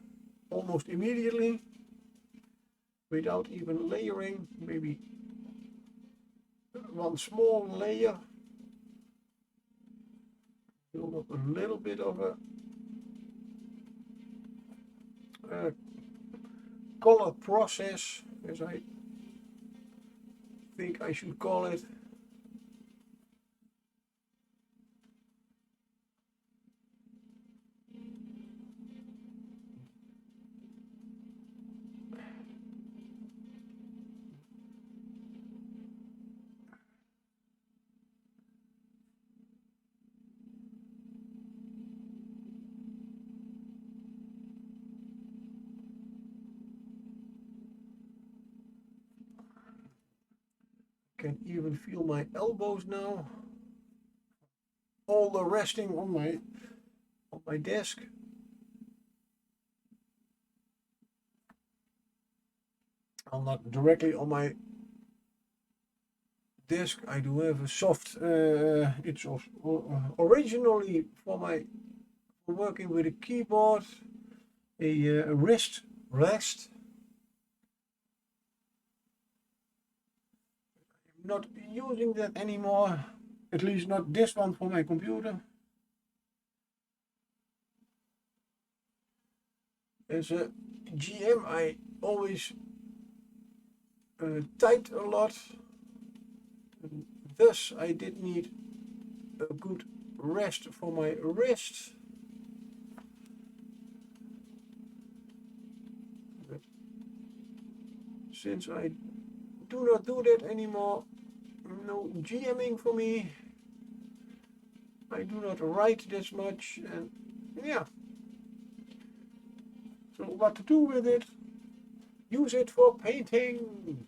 almost immediately without even layering, maybe one small layer, build up a little bit of a color process, as I think I should call it. Can even feel my elbows now. All the resting on my desk. I'm not directly on my desk. I do have a soft. It's originally for working with a keyboard, a wrist rest. I'm not using that anymore. At least not this one for my computer. As a GM, I always typed a lot. Thus, I did need a good rest for my wrist. But since I do not do that anymore, no GMing for me. I do not write this much, and yeah. So what to do with it? Use it for painting.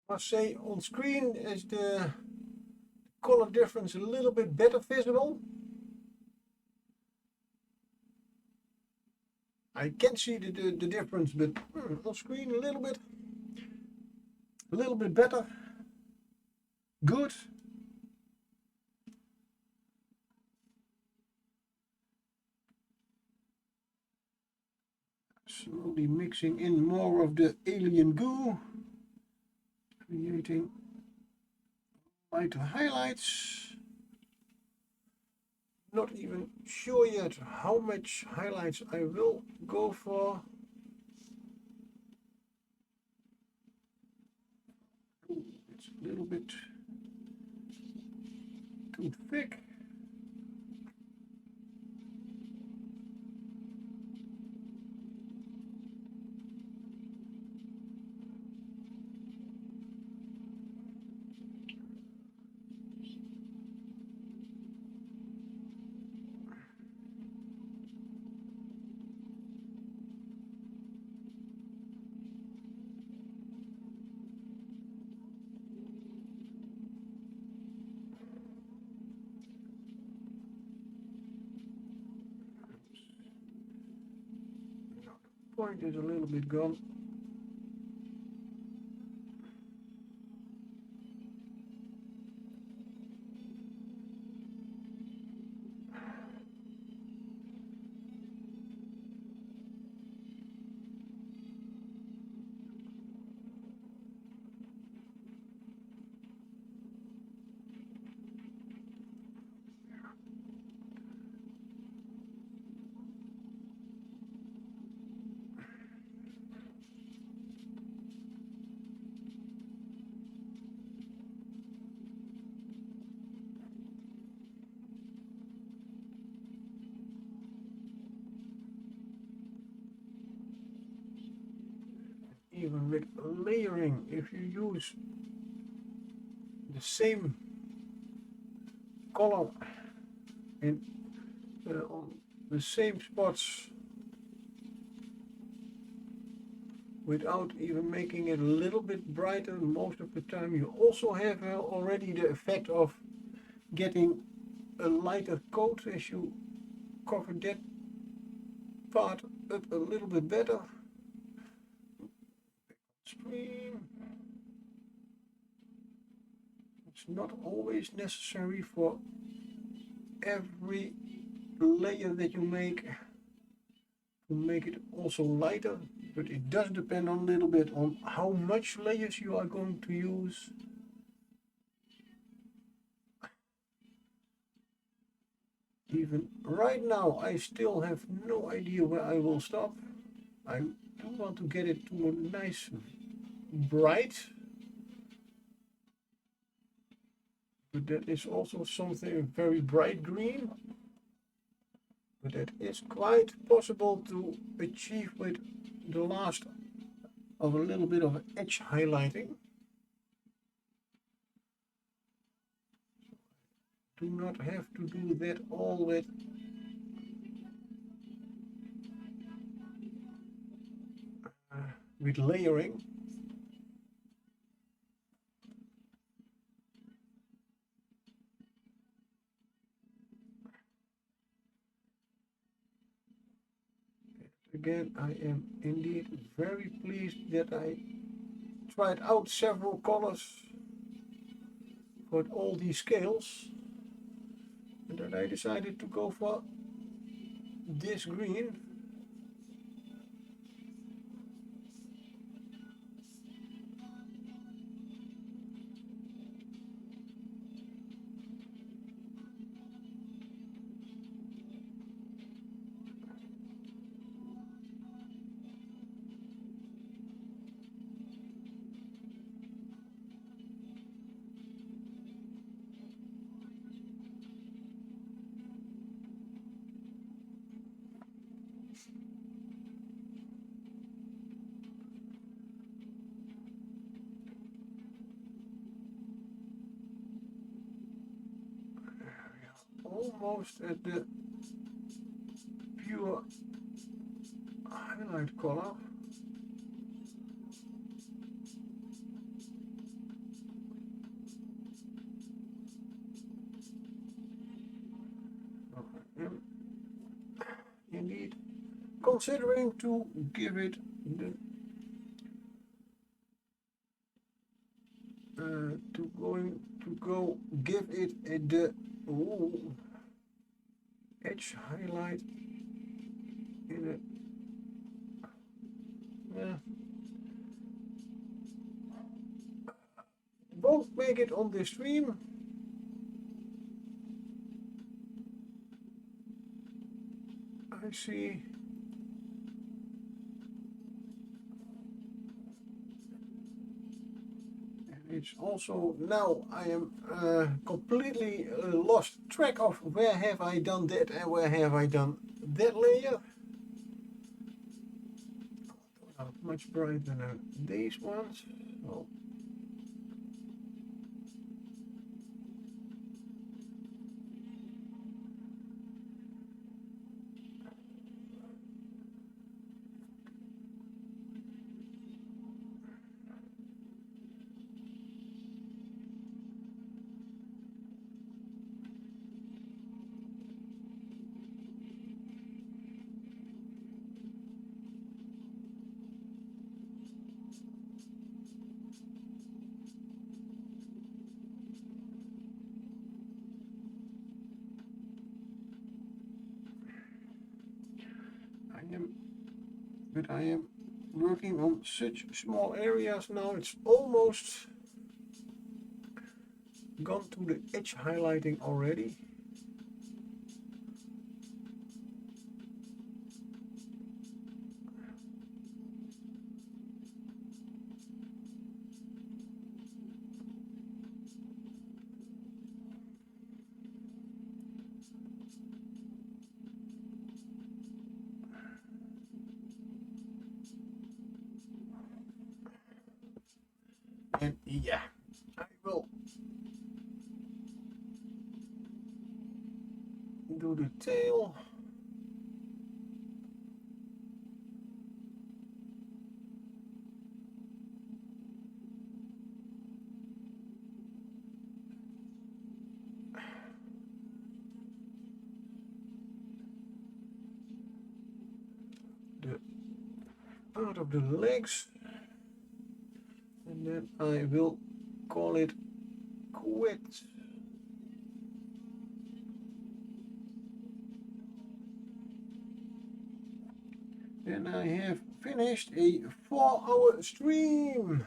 Must say on screen is the color difference a little bit better visible. I can see the difference, but on screen a little bit better. Good. Slowly mixing in more of the alien goo, creating lighter highlights. Not even sure yet how much highlights I will go for. It's a little bit too thick. point is a little bit gone. Even with layering, if you use the same color in on the same spots without even making it a little bit brighter, most of the time you also have already the effect of getting a lighter coat as you cover that part up a little bit better. Stream. It's not always necessary for every layer that you make to make it also lighter, but it does depend on a little bit on how much layers you are going to use. Even right now I still have no idea where I will stop. I do want to get it to a nice bright, but that is also something very bright green, but that is quite possible to achieve with the last of a little bit of edge highlighting. Do not have to do that all with layering. Again, I am indeed very pleased that I tried out several colors for all these scales, and then I decided to go for this green. Almost at the pure highlight color. I am indeed considering to give it the give it the edge highlight in it. Won't make it on this stream. I see. It's also now I am completely lost track of where have I done that and where have I done that layer. Not much brighter than these ones. So I am working on such small areas now. It's almost gone to the edge highlighting already. And yeah, I will do the tail. The part of the legs. And then I will call it quits. And I have finished a 4-hour stream.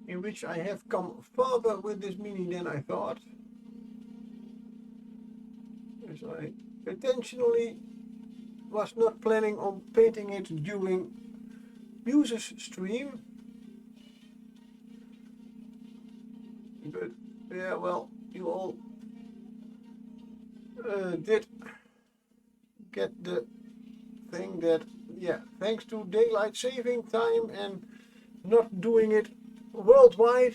In which I have come further with this mini than I thought. As I intentionally was not planning on painting it during Muse's stream. But yeah, well, you all did get the thing that, yeah, thanks to daylight saving time and not doing it worldwide,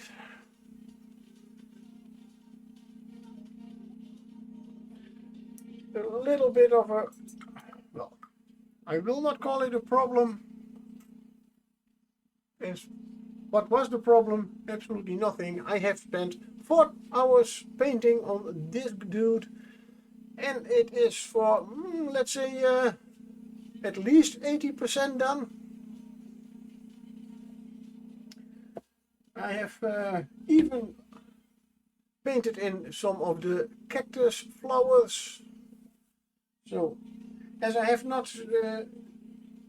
a little bit of a, well, I will not call it a problem. As what was the problem? Absolutely nothing. I have spent 4 hours painting on this dude, and it is for, let's say, at least 80% done. I have even painted in some of the cactus flowers. So, as I have not,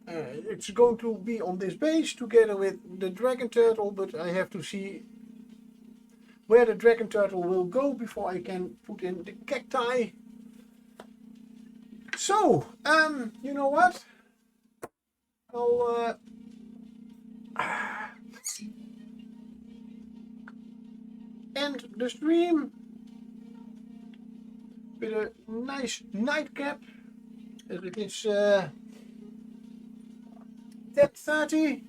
it's going to be on this base together with the dragon turtle, but I have to see where the dragon turtle will go before I can put in the cacti. So, you know what? I'll end the stream with a nice nightcap, as it is 10:30.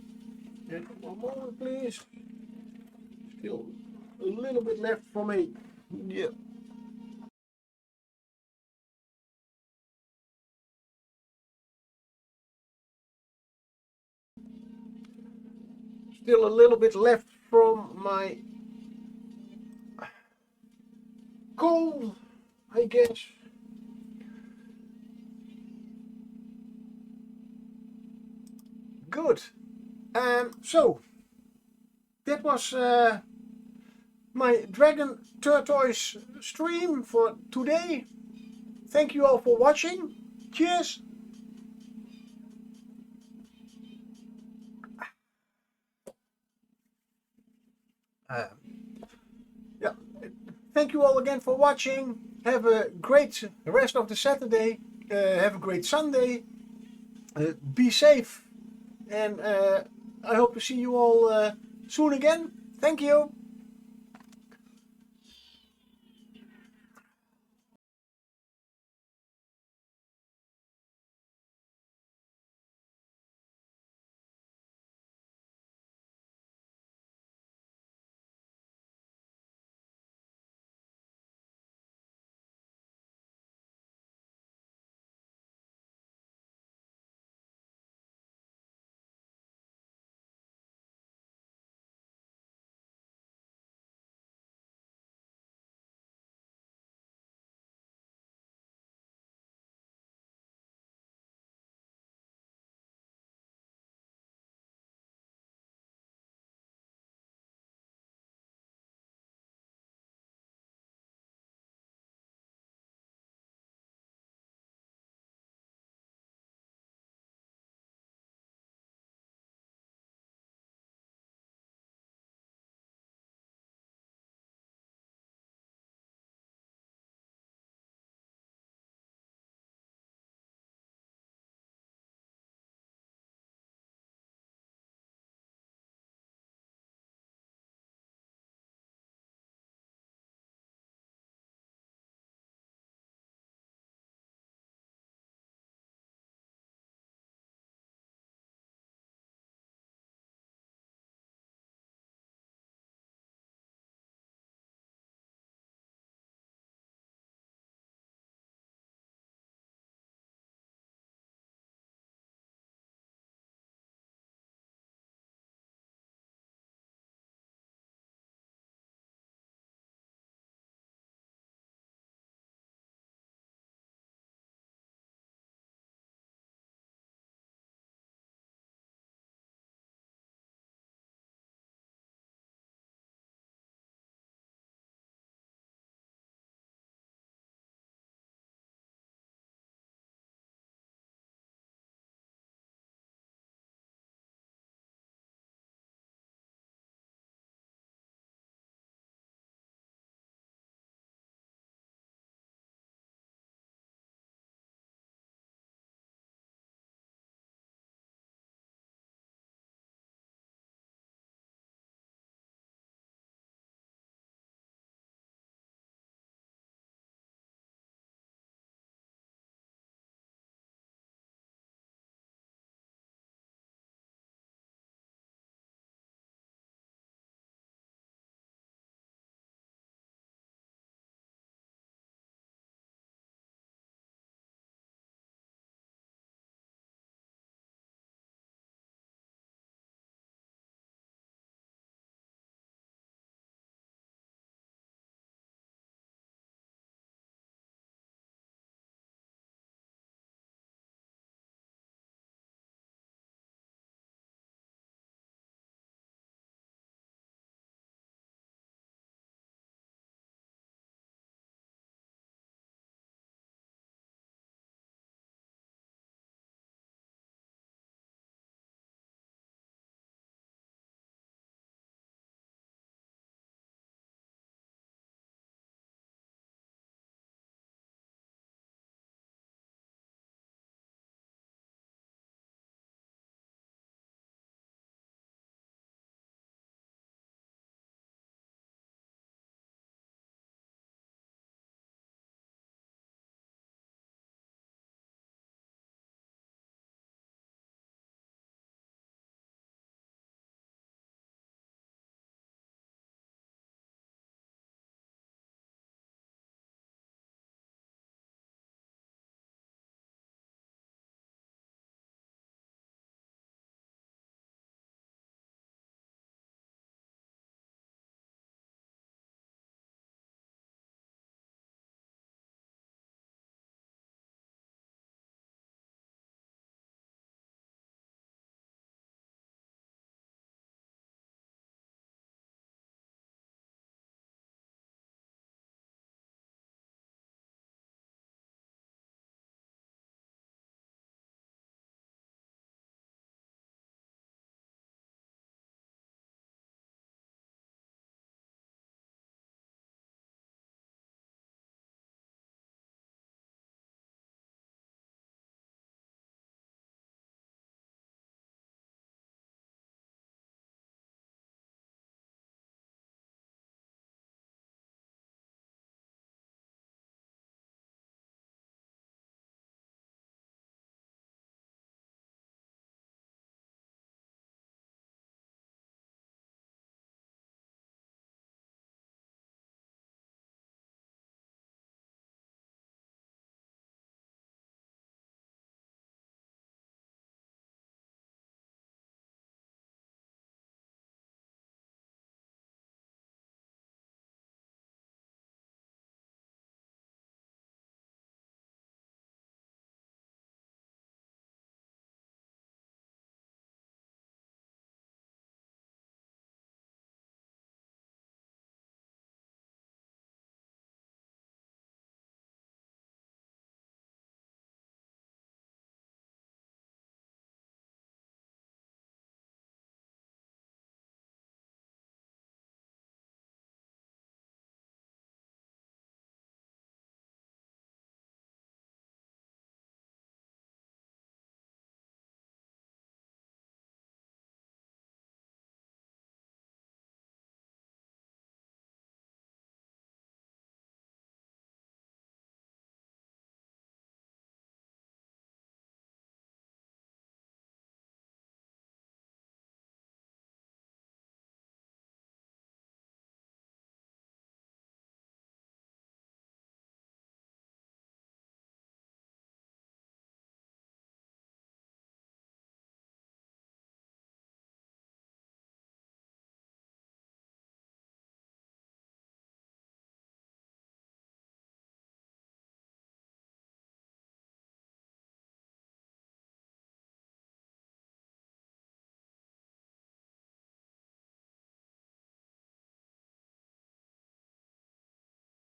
And one moment, please. Still a little bit left for me. Yeah. Still a little bit left from my goal, I guess. Good. So that was my Dragon Tortoise stream for today. Thank you all for watching. Cheers. Yeah. Thank you all again for watching. Have a great rest of the Saturday. Have a great Sunday. Be safe. And I hope to see you all soon again. Thank you.